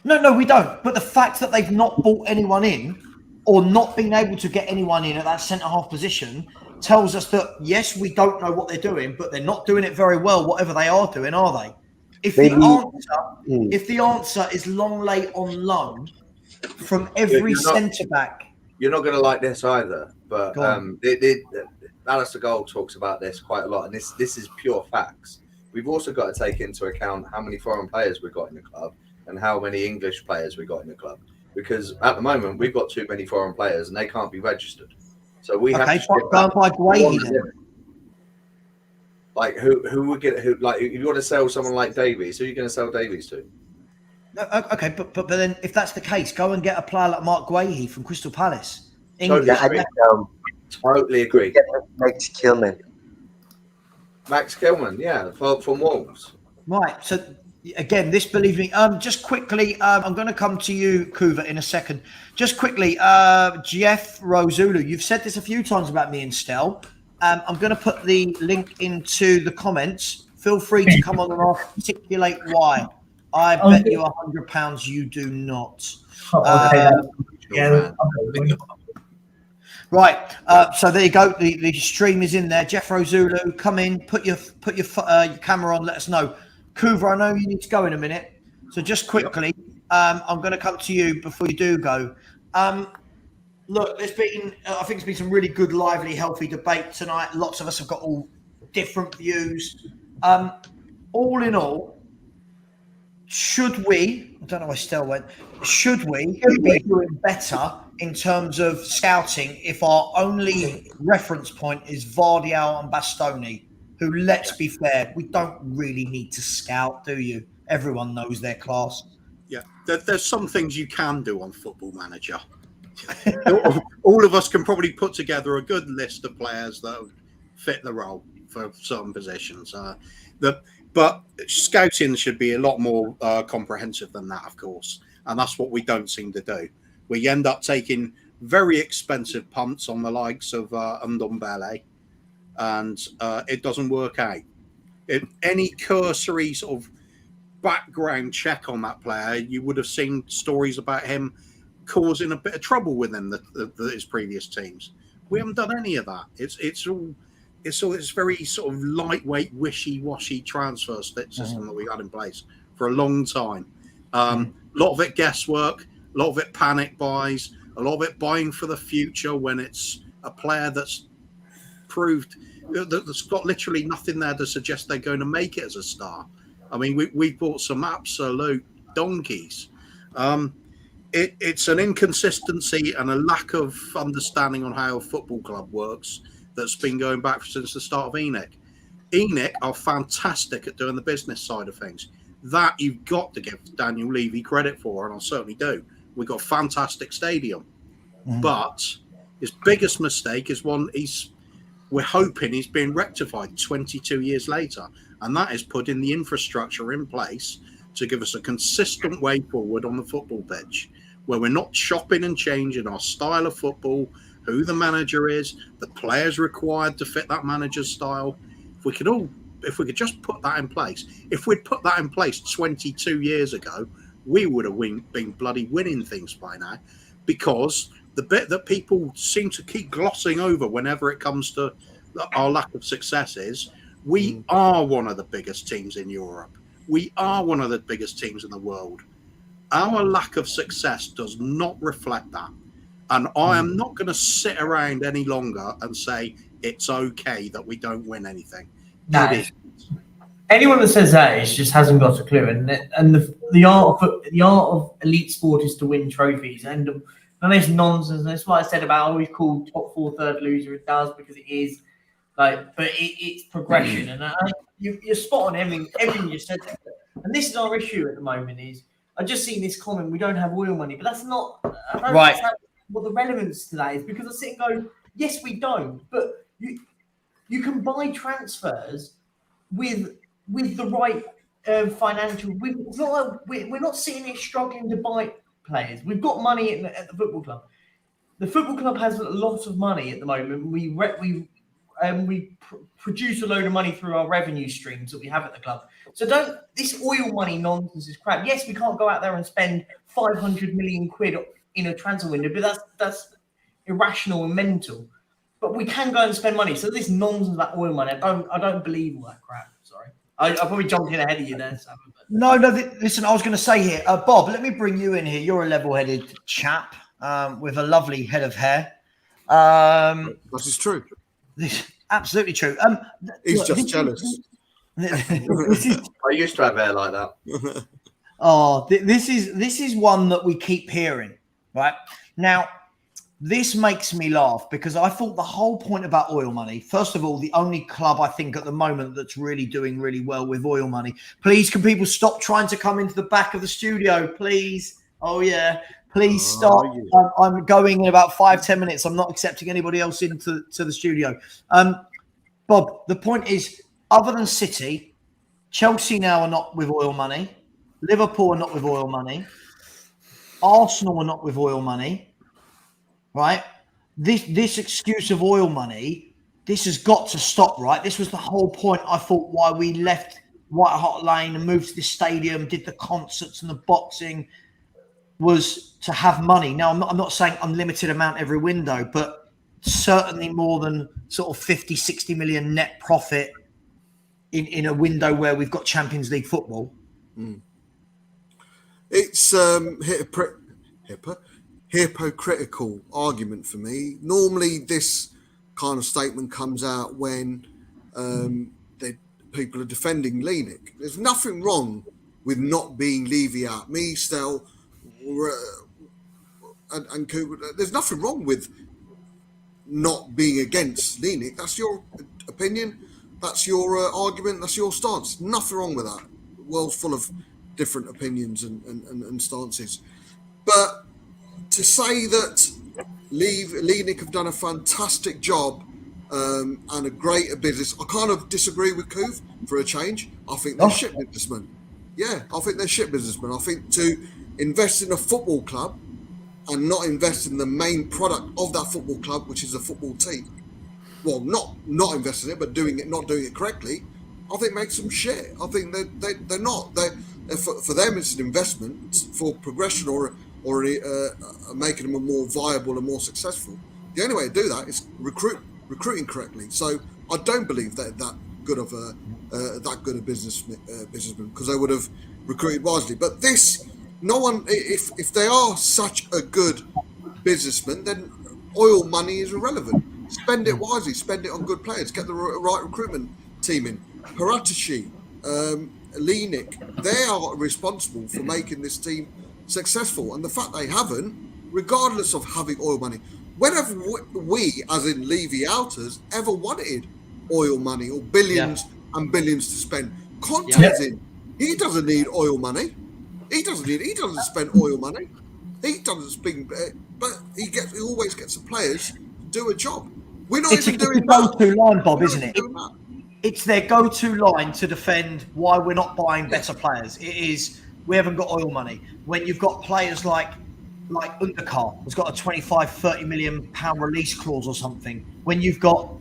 No, we don't. But the fact that they've not brought anyone in or not been able to get anyone in at that centre-half position tells us that, yes, we don't know what they're doing, but they're not doing it very well, whatever they are doing, are they? If the answer is Longley on loan from every centre-back... You're not going to like this either, but Alistair Gold talks about this quite a lot, and this is pure facts. We've also got to take into account how many foreign players we've got in the club and how many English players we've got in the club. Because at the moment, we've got too many foreign players and they can't be registered. So we have to go and buy Guahi then. Like, who would get who? Like, if you want to sell someone like Davies, who are you going to sell Davies to? Okay, but then if that's the case, go and get a player like Mark Guahi from Crystal Palace. Totally agree. Max Kilman. Max Kilman, yeah, from Wolves. Right. So again, this, believe me, just quickly, I'm going to come to you, Kuva, in a second. Just quickly, Jeff Rosulu, you've said this a few times about me and Stel. I'm going to put the link into the comments. Feel free to come on and articulate why. I bet you £100 you do not. Right. So there you go. The stream is in there. Jeff Rosulu, come in. Put your camera on. Let us know. Kuva, I know you need to go in a minute. So just quickly, I'm going to come to you before you do go. Look, I think it's been some really good, lively, healthy debate tonight. Lots of us have got all different views. All in all, should we, I don't know where Stel went, should we be doing better in terms of scouting if our only reference point is Vardial and Bastoni, who, let's be fair, we don't really need to scout, do you? Everyone knows their class. Yeah, there's some things you can do on Football Manager. All of us can probably put together a good list of players that fit the role for certain positions. But scouting should be a lot more comprehensive than that, of course. And that's what we don't seem to do. We end up taking very expensive punts on the likes of Ndombele, and it doesn't work out. Any cursory sort of background check on that player, you would have seen stories about him causing a bit of trouble within his previous teams. We haven't done any of that. It's very sort of lightweight, wishy-washy transfer system that we had in place for a long time. A lot of it guesswork, a lot of it panic buys, a lot of it buying for the future when it's a player that's proved that's got literally nothing there to suggest they're going to make it as a star. I mean, we bought some absolute donkeys. It's an inconsistency and a lack of understanding on how a football club works that's been going back since the start of ENIC. ENIC are fantastic at doing the business side of things. That you've got to give Daniel Levy credit for, and I certainly do. We've got a fantastic stadium. But his biggest mistake is one we're hoping he's being rectified 22 years later, and that is putting the infrastructure in place to give us a consistent way forward on the football pitch, where we're not chopping and changing our style of football, who the manager is, the players required to fit that manager's style. If we could just put that in place. If we'd put that in place 22 years ago, we would have been bloody winning things by now, because the bit that people seem to keep glossing over whenever it comes to our lack of success is we are one of the biggest teams in Europe. We are one of the biggest teams in the world. Our lack of success does not reflect that. And I am not going to sit around any longer and say it's okay that we don't win anything. No. It is. Anyone that says that just hasn't got a clue. And the art of elite sport is to win trophies. And it's nonsense. And that's what I said about always call top 4 third loser. It does, because it is but it's progression. And you're spot on everything you said. And this is our issue at the moment. Is I just seen this comment. We don't have oil money, but that's not right. What the relevance to that is, because I sit and go, yes, we don't, but you can buy transfers with the right financial. We're not sitting here struggling to buy players. We've got money at the football club. The football club has a lot of money at the moment. We produce a load of money through our revenue streams that we have at the club. So this oil money nonsense is crap. Yes, we can't go out there and spend 500 million quid in a transfer window, but that's irrational and mental. But we can go and spend money. So this nonsense about oil money, I don't believe all that crap. Sorry, I probably jumped in ahead of you there, Savva. No. Listen, I was going to say here, Bob. Let me bring you in here. You're a level-headed chap with a lovely head of hair. That is true. Absolutely true. He's just jealous. I used to have hair like that. This is one that we keep hearing, right? Now, this makes me laugh, because I thought the whole point about oil money, first of all, the only club I think at the moment that's really doing really well with oil money. Please, can people stop trying to come into the back of the studio, please? Oh, yeah. Please stop. Yeah. I'm going in about 5-10 minutes. I'm not accepting anybody else into the studio. Bob, the point is, other than City, Chelsea now are not with oil money. Liverpool are not with oil money. Arsenal are not with oil money. Right? This excuse of oil money, this has got to stop, right? This was the whole point, I thought, why we left White Hart Lane and moved to this stadium, did the concerts and the boxing, was to have money. Now, I'm not saying unlimited amount every window, but certainly more than sort of 50, 60 million net profit in a window where we've got Champions League football. It's hypocritical argument for me. Normally, this kind of statement comes out when people are defending Lenik. There's nothing wrong with not being Levy out. Me, Stel, and Cooper. There's nothing wrong with not being against Lenik. That's your opinion. That's your argument. That's your stance. Nothing wrong with that. The world's full of different opinions and stances. But to say that Lenik have done a fantastic job and a great business, I kind of disagree with Coof for a change. I think they're shit businessmen. Yeah, I think they're shit businessmen. I think to invest in a football club and not invest in the main product of that football club, which is a football team. Well, not invest in it, but not doing it correctly, I think makes them shit. I think they're not. For them, it's an investment for progression or making them more viable and more successful. The only way to do that is recruiting correctly. So I don't believe that good of a businessman, because they would have recruited wisely. But no one, if they are such a good businessman, then oil money is irrelevant. Spend it wisely. Spend it on good players. Get the right recruitment team in. Paratici, Lenik, they are responsible for making this team successful. And the fact they haven't, regardless of having oil money, whenever we, as in Levy outers, ever wanted oil money or billions and billions to spend, Conte's in. He doesn't need oil money. He doesn't spend oil money. He doesn't speak, but he always gets the players to do a job. We're not even doing that. It's their go-to line, Bob, isn't it? It's their go-to line to defend why we're not buying better players. It is, we haven't got oil money. When you've got players like Undercar, who's got a 25-30 million pound release clause or something. When you've got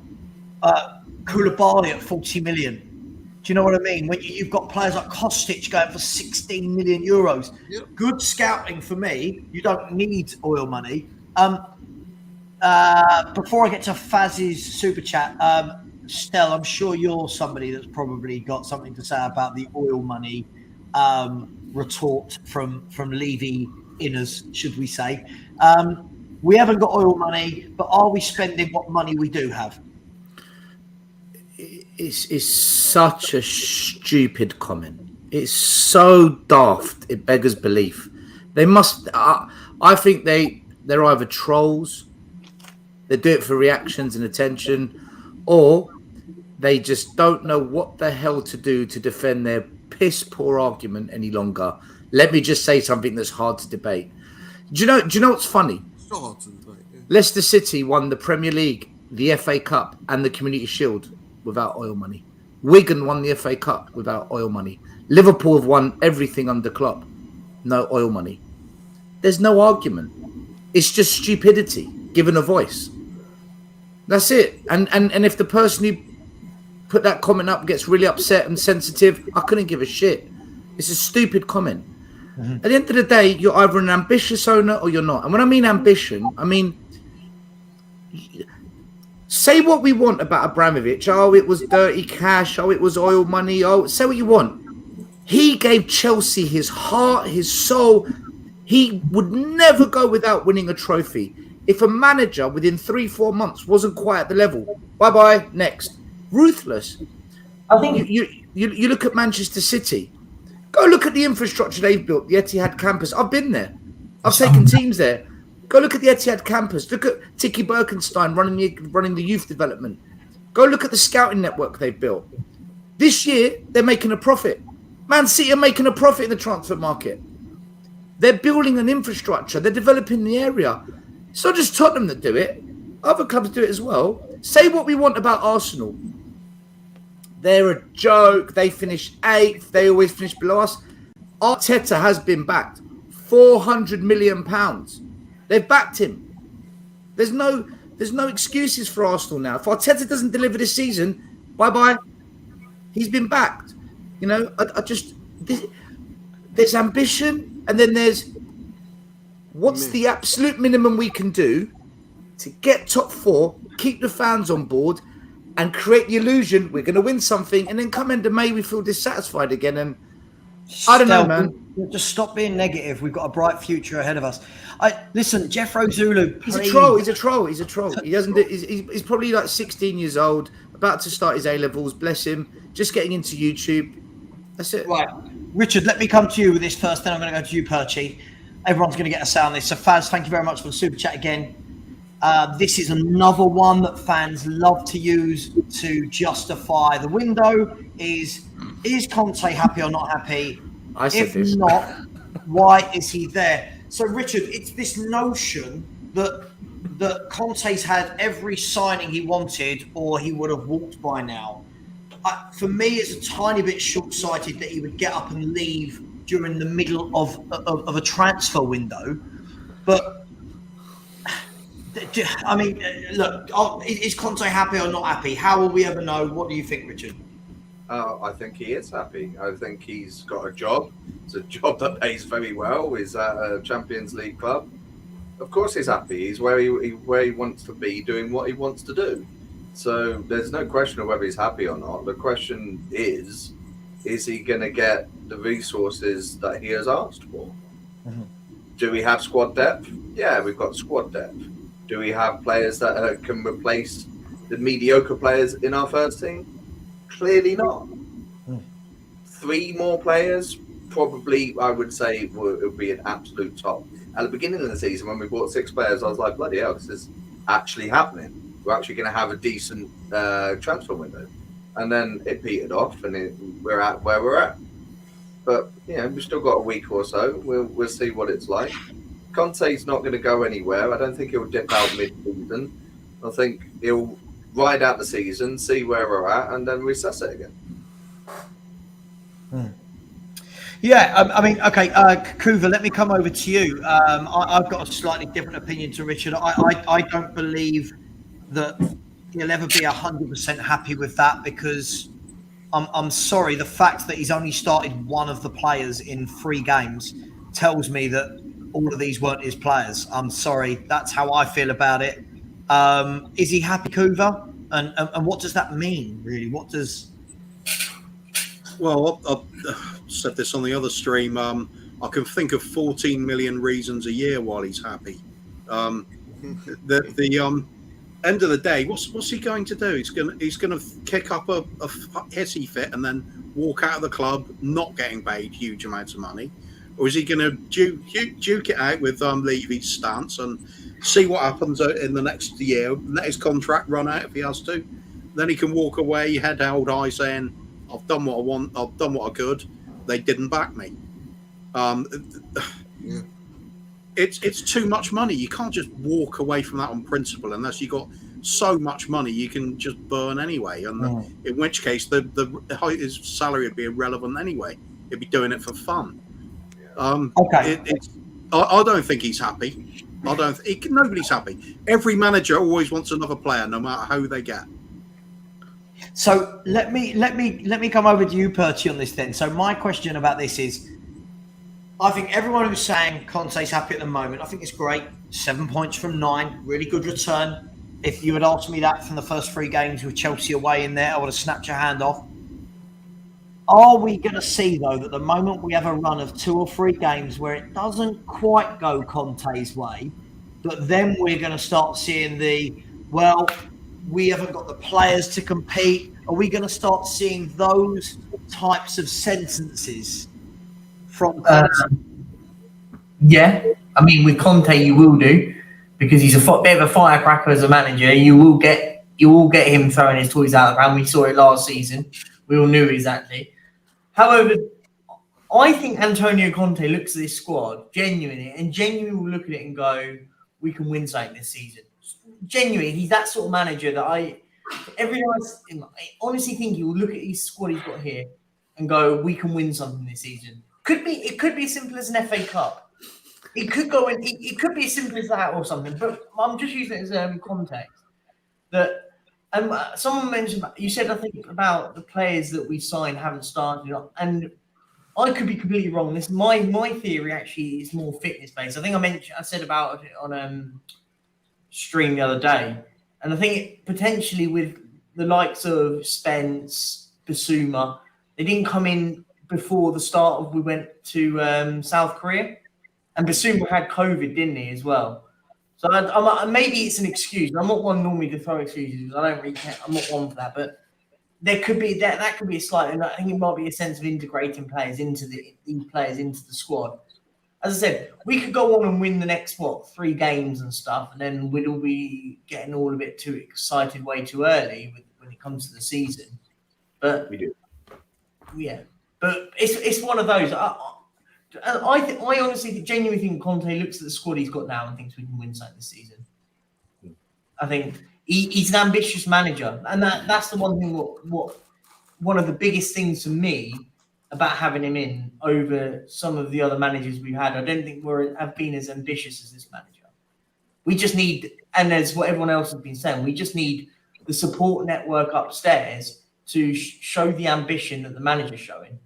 Koulibaly at 40 million. Do you know what I mean? When you've got players like Kostic going for 16 million euros, good scouting for me. You don't need oil money. Before I get to Faz's super chat, Stell, I'm sure you're somebody that's probably got something to say about the oil money retort from Levy inners, should we say. We haven't got oil money, but are we spending what money we do have? It's such a stupid comment. It's so daft. It beggars belief. They must. I think they're either trolls. They do it for reactions and attention, or they just don't know what the hell to do to defend their piss poor argument any longer. Let me just say something that's hard to debate. Do you know what's funny? It's not hard to debate. Yeah. Leicester City won the Premier League, the FA Cup, and the Community Shield without oil money. Wigan won the FA Cup without oil money. Liverpool have won everything under Klopp. No oil money. There's no argument. It's just stupidity given a voice. That's it. And if the person who put that comment up gets really upset and sensitive, I couldn't give a shit. It's a stupid comment. Mm-hmm. At the end of the day, you're either an ambitious owner or you're not. And when I mean ambition, I mean, say what we want about Abramovich. Oh, it was dirty cash. Oh, it was oil money. Oh, say what you want. He gave Chelsea his heart, his soul. He would never go without winning a trophy. If a manager within 3-4 months wasn't quite at the level, bye-bye, next. Ruthless. I think you look at Manchester City. Go look at the infrastructure they've built, the Etihad campus. I've been there. I've taken teams there. Go look at the Etihad campus. Look at Tiki Birkenstein running the youth development. Go look at the scouting network they've built. This year, they're making a profit. Man City are making a profit in the transfer market. They're building an infrastructure. They're developing the area. It's not just Tottenham that do it. Other clubs do it as well. Say what we want about Arsenal. They're a joke. They finish 8th. They always finish below us. Arteta has been backed. £400 million. They've backed him. There's no excuses for Arsenal now. If Arteta doesn't deliver this season, bye-bye. He's been backed. You know, there's ambition, and then there's what's the absolute minimum we can do to get top 4, keep the fans on board, and create the illusion we're going to win something, and then come into May we feel dissatisfied again. And I don't know, man. Just stop being negative. We've got a bright future ahead of us. Listen, Jeff Rozulu. He's a troll. He doesn't. He's probably like 16 years old, about to start his A-levels. Bless him. Just getting into YouTube. That's it. Right, Richard. Let me come to you with this first. Then I'm going to go to you, Perchi. Everyone's going to get a say on this. So, Faz, thank you very much for the super chat again. This is another one that fans love to use to justify the window. Is Conte happy or not happy? I said this. If not, why is he there? So, Richard, it's this notion that Conte's had every signing he wanted, or he would have walked by now. For me, it's a tiny bit short-sighted that he would get up and leave during the middle of a transfer window. But I mean, look, is Conte happy or not happy? How will we ever know? What do you think, Richard? I think he is happy. I think he's got a job. It's a job that pays very well. He's at a Champions League club. Of course he's happy. He's where he wants to be, doing what he wants to do. So there's no question of whether he's happy or not. The question is he going to get the resources that he has asked for? Mm-hmm. Do we have squad depth? Yeah, we've got squad depth. Do we have players that can replace the mediocre players in our first team? Clearly not. 3 more players, probably, I would say, would be an absolute top. At the beginning of the season, when we bought 6 players, I was like, bloody hell, this is actually happening. We're actually going to have a decent transfer window. And then it petered off, and we're at where we're at. But, we've still got a week or so. We'll see what it's like. Conte's not going to go anywhere. I don't think he'll dip out mid-season. I think he'll ride out the season, see where we're at, and then reassess it again. Yeah, I mean, okay, Kuva, let me come over to you. I've got a slightly different opinion to Richard. I don't believe that he'll ever be 100% happy with that, because I'm sorry. The fact that he's only started one of the players in 3 games tells me that all of these weren't his players. I'm sorry. That's how I feel about it. Is he happy, Kuva? And what does that mean, really? What does... Well, I've said this on the other stream. I can think of 14 million reasons a year while he's happy. The end of the day, what's he going to do? He's gonna kick up a hissy fit and then walk out of the club, not getting paid huge amounts of money, or is he going to duke it out with Levy's stance and see what happens in the next year? Let his contract run out if he has to. Then he can walk away, head held high, saying, "I've done what I want. I've done what I could. They didn't back me." Yeah. It's too much money. You can't just walk away from that on principle unless you got so much money you can just burn anyway. And in which case, his salary would be irrelevant anyway. He'd be doing it for fun. Okay. I don't think he's happy. Nobody's happy. Every manager always wants another player, no matter who they get. So let me come over to you, Perty, on this then. So my question about this is, I think everyone who's saying Conte's happy at the moment, I think it's great. 7 points from 9, really good return. If you had asked me that from the first 3 games with Chelsea away in there, I would have snapped your hand off. Are we going to see, though, that the moment we have a run of 2 or 3 games where it doesn't quite go Conte's way, but then we're going to start seeing we haven't got the players to compete? Are we going to start seeing those types of sentences from Conte? Yeah, I mean, with Conte, you will do, because he's a bit of a firecracker as a manager. You will get him throwing his toys out around. We saw it last season. We all knew exactly. However, I think Antonio Conte looks at this squad genuinely will look at it and go, "We can win something this season." Genuinely, he's that sort of manager that I honestly think he will look at his squad he's got here and go, "We can win something this season." It could be as simple as an FA Cup. It could go in. It could be as simple as that or something. But I'm just using it as context. That someone mentioned. You said, I think, about the players that we signed haven't started, and I could be completely wrong. This my theory actually is more fitness based. I think I said about it on stream the other day, and I think potentially with the likes of Spence, Basuma, they didn't come in before the start of we went to South Korea, and Basuma had COVID, didn't he, as well? So maybe it's an excuse. I'm not one normally to throw excuses. I don't really care. I'm not one for that, but there could be that could be a slight. And I think it might be a sense of integrating players into the squad. As I said, we could go on and win the next 3 games and stuff, and then we'd all be getting all a bit too excited way too early when it comes to the season. But We do. Yeah, but it's one of those. I honestly genuinely think Conte looks at the squad he's got now and thinks we can win something this season. I think he's an ambitious manager, and that's the one thing. What one of the biggest things for me about having him in over some of the other managers we've had, I don't think have been as ambitious as this manager. We just need, and as what everyone else has been saying, we just need the support network upstairs to show the ambition that the manager's showing.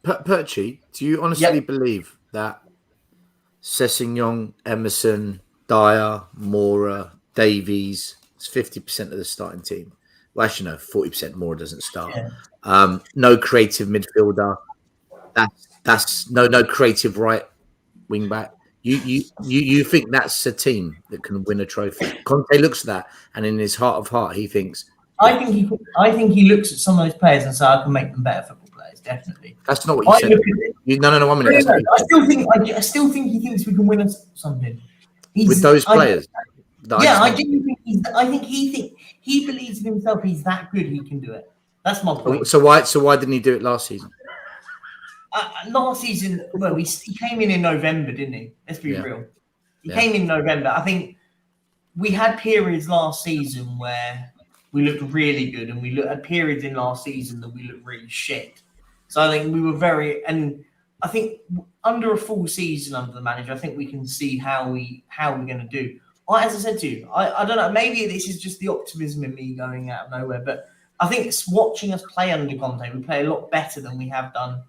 Perchi, do you honestly believe that Sessegnon, Emerson, Dyer, Mora, Davies, it's 50% of the starting team? Well, actually, no, 40% Mora doesn't start. Yeah. No creative midfielder. That's no creative right wing back. You think that's a team that can win a trophy? Conte looks at that, and in his heart of heart, he thinks. I think he looks at some of those players and says, "I can make them better football players." Definitely. That's not what you said. No, 1 minute. I still think he thinks we can win something. With those players. I think he believes in himself. He's that good. He can do it. That's my point. So why didn't he do it last season? Last season, well, he came in November, didn't he? Let's be real. He came in November. I think we had periods last season where we looked really good, and we had periods in last season that we looked really shit. So I think we were and I think under a full season under the manager, I think we can see how we're going to do. As I said to you, I don't know. Maybe this is just the optimism in me going out of nowhere, but I think it's watching us play under Conte. We play a lot better than we have done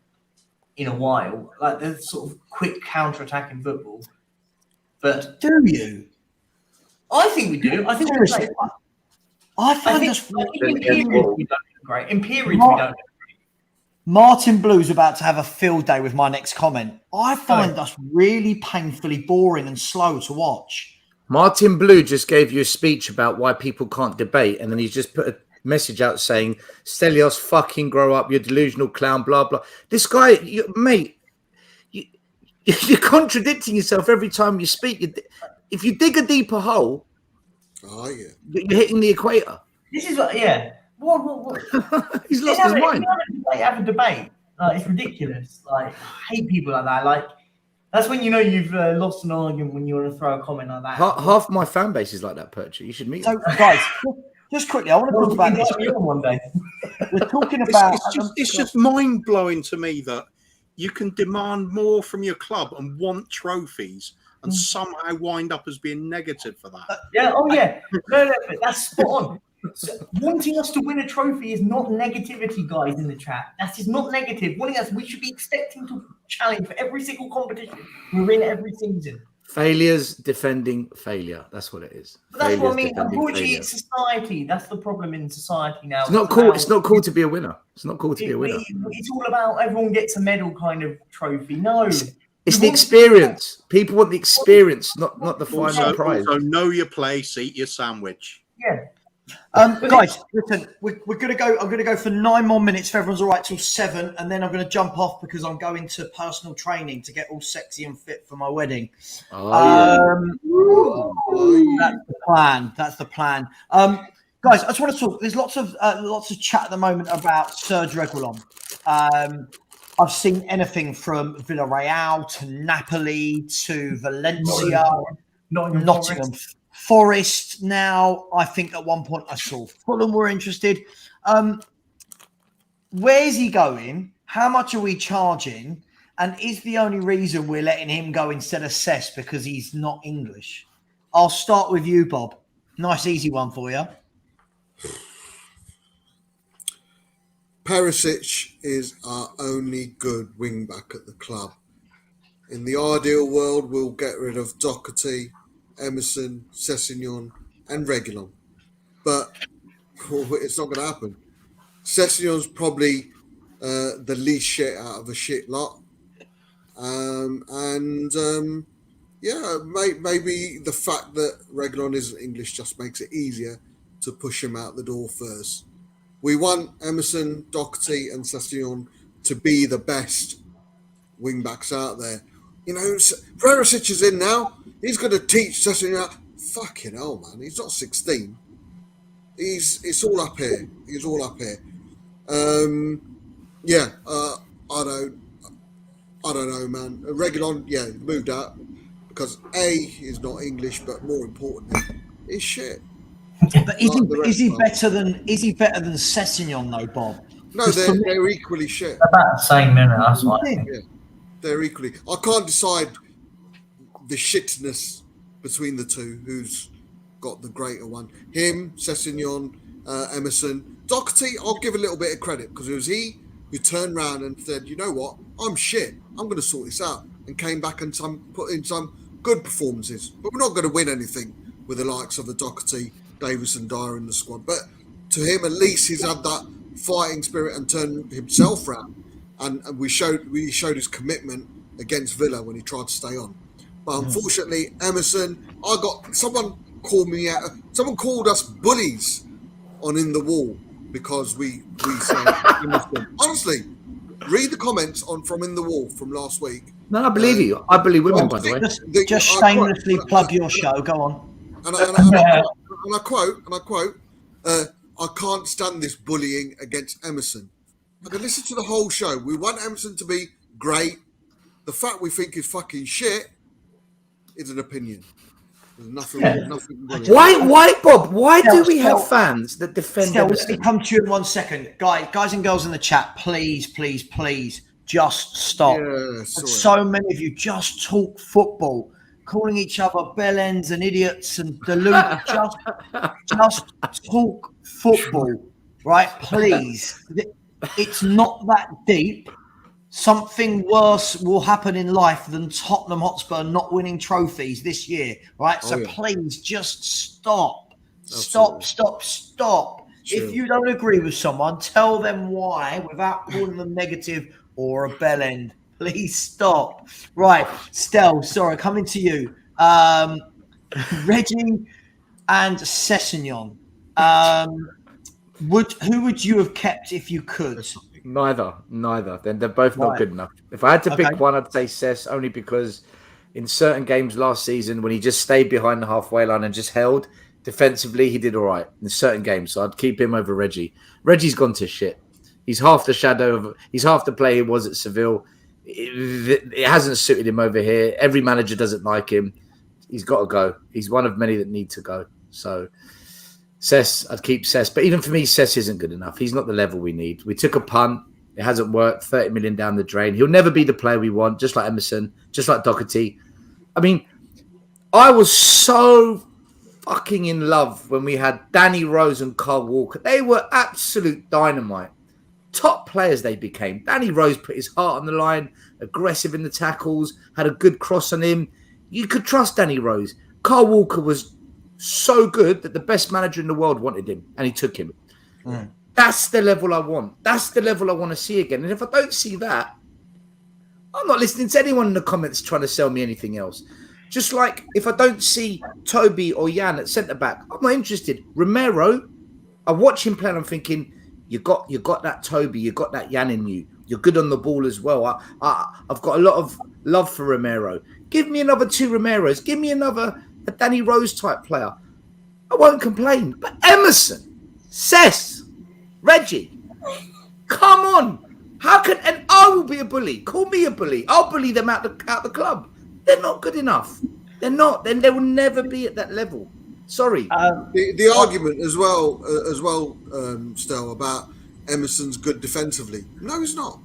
in a while. Like the sort of quick counter-attacking football. But do you? I think we do. I think we play. I think in periods we don't do great. In periods we don't do great. Martin Blue's about to have a field day with my next comment. I find us really painfully boring and slow to watch. Martin Blue just gave you a speech about why people can't debate, and then he's just put a message out saying, Stelios, fucking grow up, you're delusional clown, blah, blah. This guy, mate, you're contradicting yourself every time you speak. If you dig a deeper hole, you're hitting the equator. This is what, What? He's lost his mind. Have a debate. Like, it's ridiculous. Like, I hate people like that. Like, that's when you know you've lost an argument, when you want to throw a comment like that. Half my fan base is like that, Percher. You should meet so, them. Guys, just quickly, I want to talk about this. One day. We're talking about... It's just mind-blowing to me that you can demand more from your club and want trophies and somehow wind up as being negative for that. No, but that's spot on. So, wanting us to win a trophy is not negativity, guys, in the chat. That is not negative. Wanting us, we should be expecting to challenge for every single competition. We're in every season. Failures defending failure. That's what it is. But that's what I mean. Unfortunately, it's society. That's the problem in society now. It's not cool. It's not cool to be a winner. It's not cool to be a winner. It's all about everyone gets a medal kind of trophy. No. It's the experience. People want the experience, not the final prize. So know your place, eat your sandwich. Yeah. Guys, listen, we're gonna go. I'm gonna go for 9 more minutes if everyone's all right till 7, and then I'm gonna jump off because I'm going to personal training to get all sexy and fit for my wedding. That's the plan. That's the plan. Guys, I just want to talk. There's lots of chat at the moment about Serge Reguilon. I've seen anything from Villarreal to Napoli to Valencia, Nottingham Forest. Now, I think at one point I saw Fulham were interested. Where's he going? How much are we charging? And is the only reason we're letting him go instead of Cess because he's not English? I'll start with you, Bob. Nice, easy one for you. Paratici is our only good wing back at the club. In the ideal world, we'll get rid of Doherty, Emerson, Sessegnon, and Reguilon. But it's not going to happen. Sessegnon's probably the least shit out of a shit lot. Maybe the fact that Reguilon isn't English just makes it easier to push him out the door first. We want Emerson, Doherty, and Sessegnon to be the best wing backs out there. You know, Perisic is in now. He's going to teach Sessegnon. Fucking hell, man! He's not 16. It's all up here. He's all up here. I don't know, man. Reguilon, moved out because A, is not English, but more importantly, he's shit. But is he better than Sessegnon though, Bob? No, they're equally shit. About the same minute, that's why. Yeah, they're equally. I can't decide the shitness between the two. Who's got the greater one? Him, Sessegnon, Emerson, Doherty. I'll give a little bit of credit because it was he who turned around and said, "You know what? I'm shit. I'm going to sort this out," and came back and put in some good performances. But we're not going to win anything with the likes of a Doherty, Davis and Dyer in the squad. But to him, at least he's had that fighting spirit and turned himself round. And we showed his commitment against Villa when he tried to stay on. But unfortunately, Emerson, someone called us bullies on In the Wall because we said Emerson. Honestly, read the comments from In the Wall from last week. No, I believe you. I believe women, by the way. Just shamelessly plug your show. Go on. And I quote, I can't stand this bullying against Emerson. I can listen to the whole show. We want Emerson to be great. The fact we think he's fucking shit is an opinion. There's nothing. Why, Bob? Why do we have fans that defend Emerson? Let me come to you in 1 second. Guys and girls in the chat, please, just stop. So many of you just talk football, calling each other bellends and idiots and deluded. just talk football. right? Please. It's not that deep. Something worse will happen in life than Tottenham Hotspur not winning trophies this year, right? So please just stop. Stop. Sure. If you don't agree with someone, tell them why without calling them negative or a bell end. Please stop. Right, Stel, sorry, coming to you. Reggie and Sessegnon. Who would you have kept if you could? Neither. Then they're both not good enough. If I had to pick one, I'd say Cess, only because in certain games last season, when he just stayed behind the halfway line and just held defensively, he did all right in certain games. So I'd keep him over Reggie. Reggie's gone to shit. He's half the player he was at Seville. It hasn't suited him over here. Every manager doesn't like him. He's got to go. He's one of many that need to go. So Cess, I'd keep Cess. But even for me, Cess isn't good enough. He's not the level we need. We took a punt. It hasn't worked. 30 million down the drain. He'll never be the player we want, just like Emerson, just like Doherty. I mean, I was so fucking in love when we had Danny Rose and Carl Walker. They were absolute dynamite. Top players they became. Danny Rose put his heart on the line, aggressive in the tackles, had a good cross on him. You could trust Danny Rose. Carl Walker was so good that the best manager in the world wanted him, and he took him. That's the level I want. That's the level I want to see again. And if I don't see that, I'm not listening to anyone in the comments trying to sell me anything else. Just like if I don't see Toby or Jan at centre-back, I'm not interested. Romero, I watch him play and I'm thinking, you got that Toby, you got that Jan in you. You're good on the ball as well. I've got a lot of love for Romero. Give me another 2 Romeros. Give me a Danny Rose type player. I won't complain. But Emerson, Cess, Reggie, come on. And I will be a bully. Call me a bully. I'll bully them out the club. They're not good enough. They're not. Then they will never be at that level. Sorry. The argument as well, Stel, about Emerson's good defensively. No, he's not.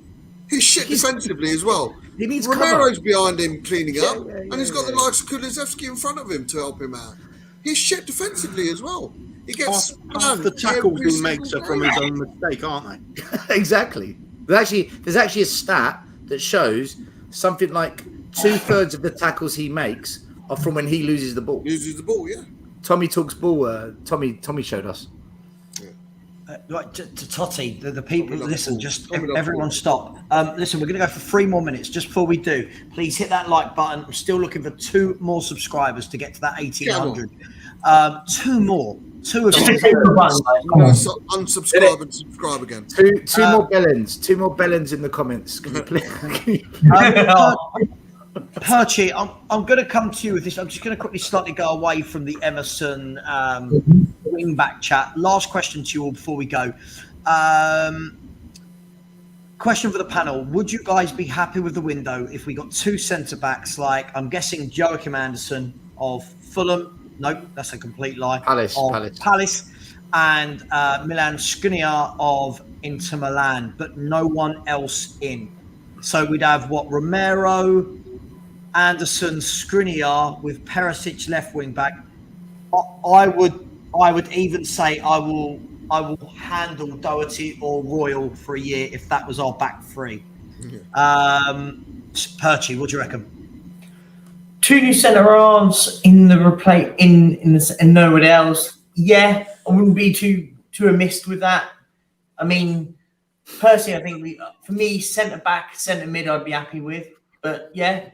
He's shit defensively as well. He needs Romero's cover. behind him cleaning up, and he's got the likes of Kulusevski in front of him to help him out. He's shit defensively as well. He gets half the tackles he makes are from his own mistake, aren't they? Exactly. There's actually a stat that shows something like 2/3 of the tackles he makes are from when he loses the ball. Yeah. Tommy talks ball. Tommy showed us. Right, to Totti, the people, listen, just everyone stop. Listen, we're going to go for 3 more minutes. Just before we do, please hit that like button. I'm still looking for 2 more subscribers to get to that 1,800. 2 more. 2 of you. Unsubscribe and subscribe again. 2 more bellends. 2 more bellends in the comments. Can you please? Perchi, I'm going to come to you with this. I'm just going to quickly slightly go away from the Emerson wing-back chat. Last question to you all before we go. Question for the panel. Would you guys be happy with the window if we got 2 centre-backs like, I'm guessing, Joachim Anderson of Fulham? Nope, that's a complete lie. Palace. And Milan Skriniar of Inter Milan, but no one else in. So we'd have Romero, Anderson, Skriniar with Perisic left wing back. I would even say I will handle Doherty or Royal for a year if that was our back 3. Perchi, what do you reckon? 2 new centre halves in the replay in nobody else. Yeah, I wouldn't be too amiss with that. I mean, personally, I think for me, centre back, centre mid, I'd be happy with. But yeah,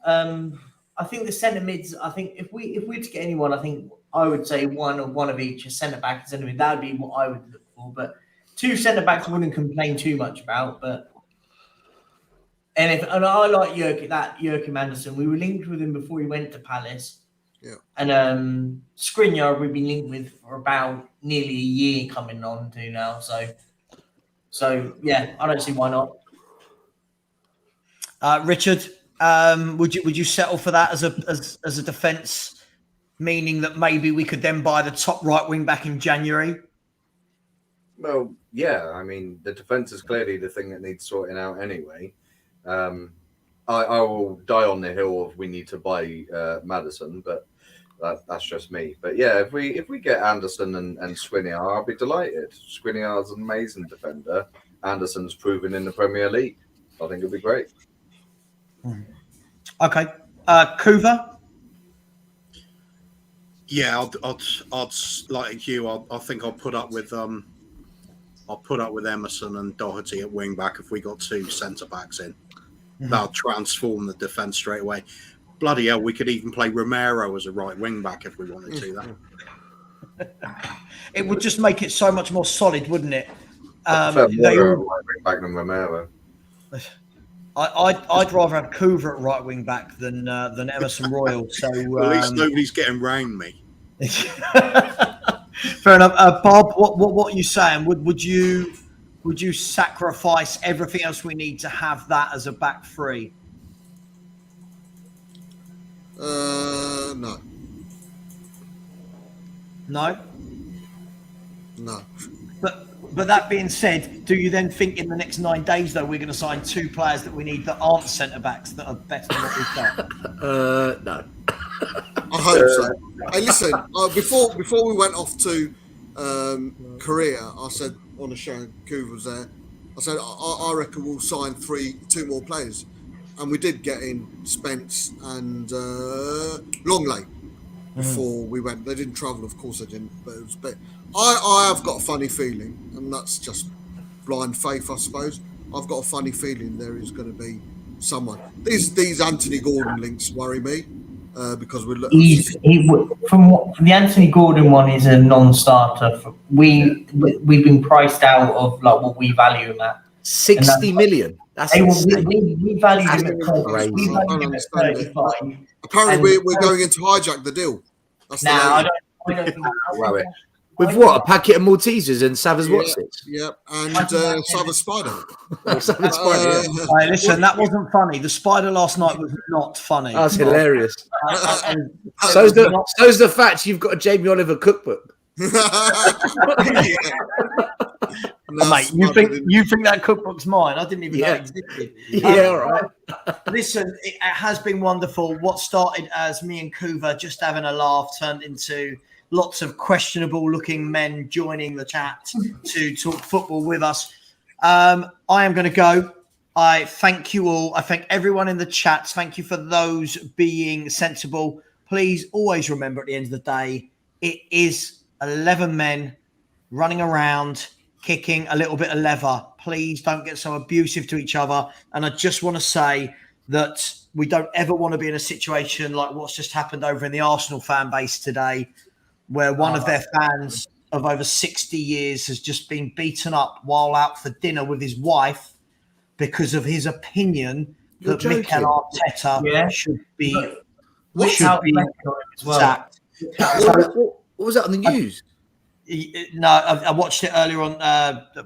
I think the centre mids. I think if we to get anyone, I think I would say one of each, a centre back and centre mid. That would be what I would look for. But 2 centre backs, I wouldn't complain too much about. But and I like Joachim Anderson. We were linked with him before he went to Palace. Yeah. And Skriniar we've been linked with for about nearly a year coming on to now. So yeah, I don't see why not. Richard, would you settle for that as a defence, meaning that maybe we could then buy the top right wing back in January? Well, yeah. I mean, the defence is clearly the thing that needs sorting out anyway. I will die on the hill of we need to buy Maddison, but That's just me. But yeah, if we get Anderson and Skriniar, I'll be delighted. Skriniar's an amazing defender. Anderson's proven in the Premier League. I think it'll be great. Okay, Kuva. Yeah, I'd like you. I think I'll put up with Emerson and Doherty at wing back if we got 2 centre backs in. That'll transform the defence straight away. Bloody hell, we could even play Romero as a right wing back if we wanted to. That It would just make it so much more solid, wouldn't it? I prefer more right wing back than Romero. I'd rather have Kuva at right wing back than Emerson Royal. So at least nobody's getting round me. Fair enough, Bob. What are you saying? Would you sacrifice everything else we need to have that as a back three? No. No. No. But that being said, do you then think in the next 9 days, though, we're going to sign 2 players that we need that aren't centre-backs that are better than what we've got? No. I hope so. Hey, listen, before we went off to Korea, I said on the show, Kuva was there, I said, I reckon we'll sign 2 more players. And we did get in Spence and Longley before we went. They didn't travel, of course they didn't, but it was a bit. I have got a funny feeling, and that's just blind faith, I suppose. I've got a funny feeling there is going to be someone. These Anthony Gordon links worry me because we're looking. From the Anthony Gordon one is a non-starter. We've been priced out of like what we value him at. 60 million. That's we value him at 35. Apparently, we're going into hijack the deal. That's I don't think with what? A packet of Maltesers and Savva's Watsits? Yeah, and Savva's Spider. Savva's Spider, yeah. Hey, listen, that wasn't funny. The spider last night was not funny. That's hilarious. So's the fact you've got a Jamie Oliver cookbook. Mate, you think that cookbook's mine? I didn't even know it existed. Yeah, all right. Listen, it has been wonderful. What started as me and Kuva just having a laugh turned into lots of questionable-looking men joining the chat to talk football with us. I am going to go. I thank you all. I thank everyone in the chats. Thank you for those being sensible. Please always remember at the end of the day, it is 11 men running around, kicking a little bit of leather. Please don't get so abusive to each other. And I just want to say that we don't ever want to be in a situation like what's just happened over in the Arsenal fan base today, where one of their fans of over 60 years has just been beaten up while out for dinner with his wife because of his opinion that Mikel Arteta should be sacked. What was that on the news? No, I watched it earlier on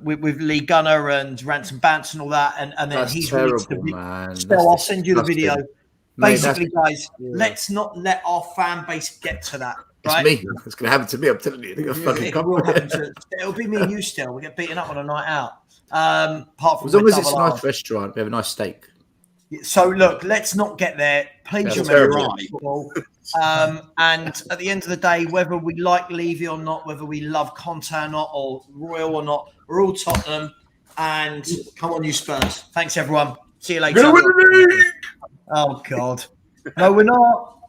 with Lee Gunner and Ransom Bance and all that, and then That's he's terrible, released man. So I'll send you the video. Mate, Basically, guys, let's not let our fan base get to that. It's right? me. It's going to happen to me. I'm telling you. It'll be me and you still. We get beaten up on a night out. Apart from as long as it's a nice restaurant, we have a nice steak. So look, let's not get there. Please remember football. And at the end of the day, whether we like Levy or not, whether we love Conte or not, or Royal or not, we're all Tottenham. And come on, you Spurs. Thanks, everyone. See you later. Oh, God. No, we're not.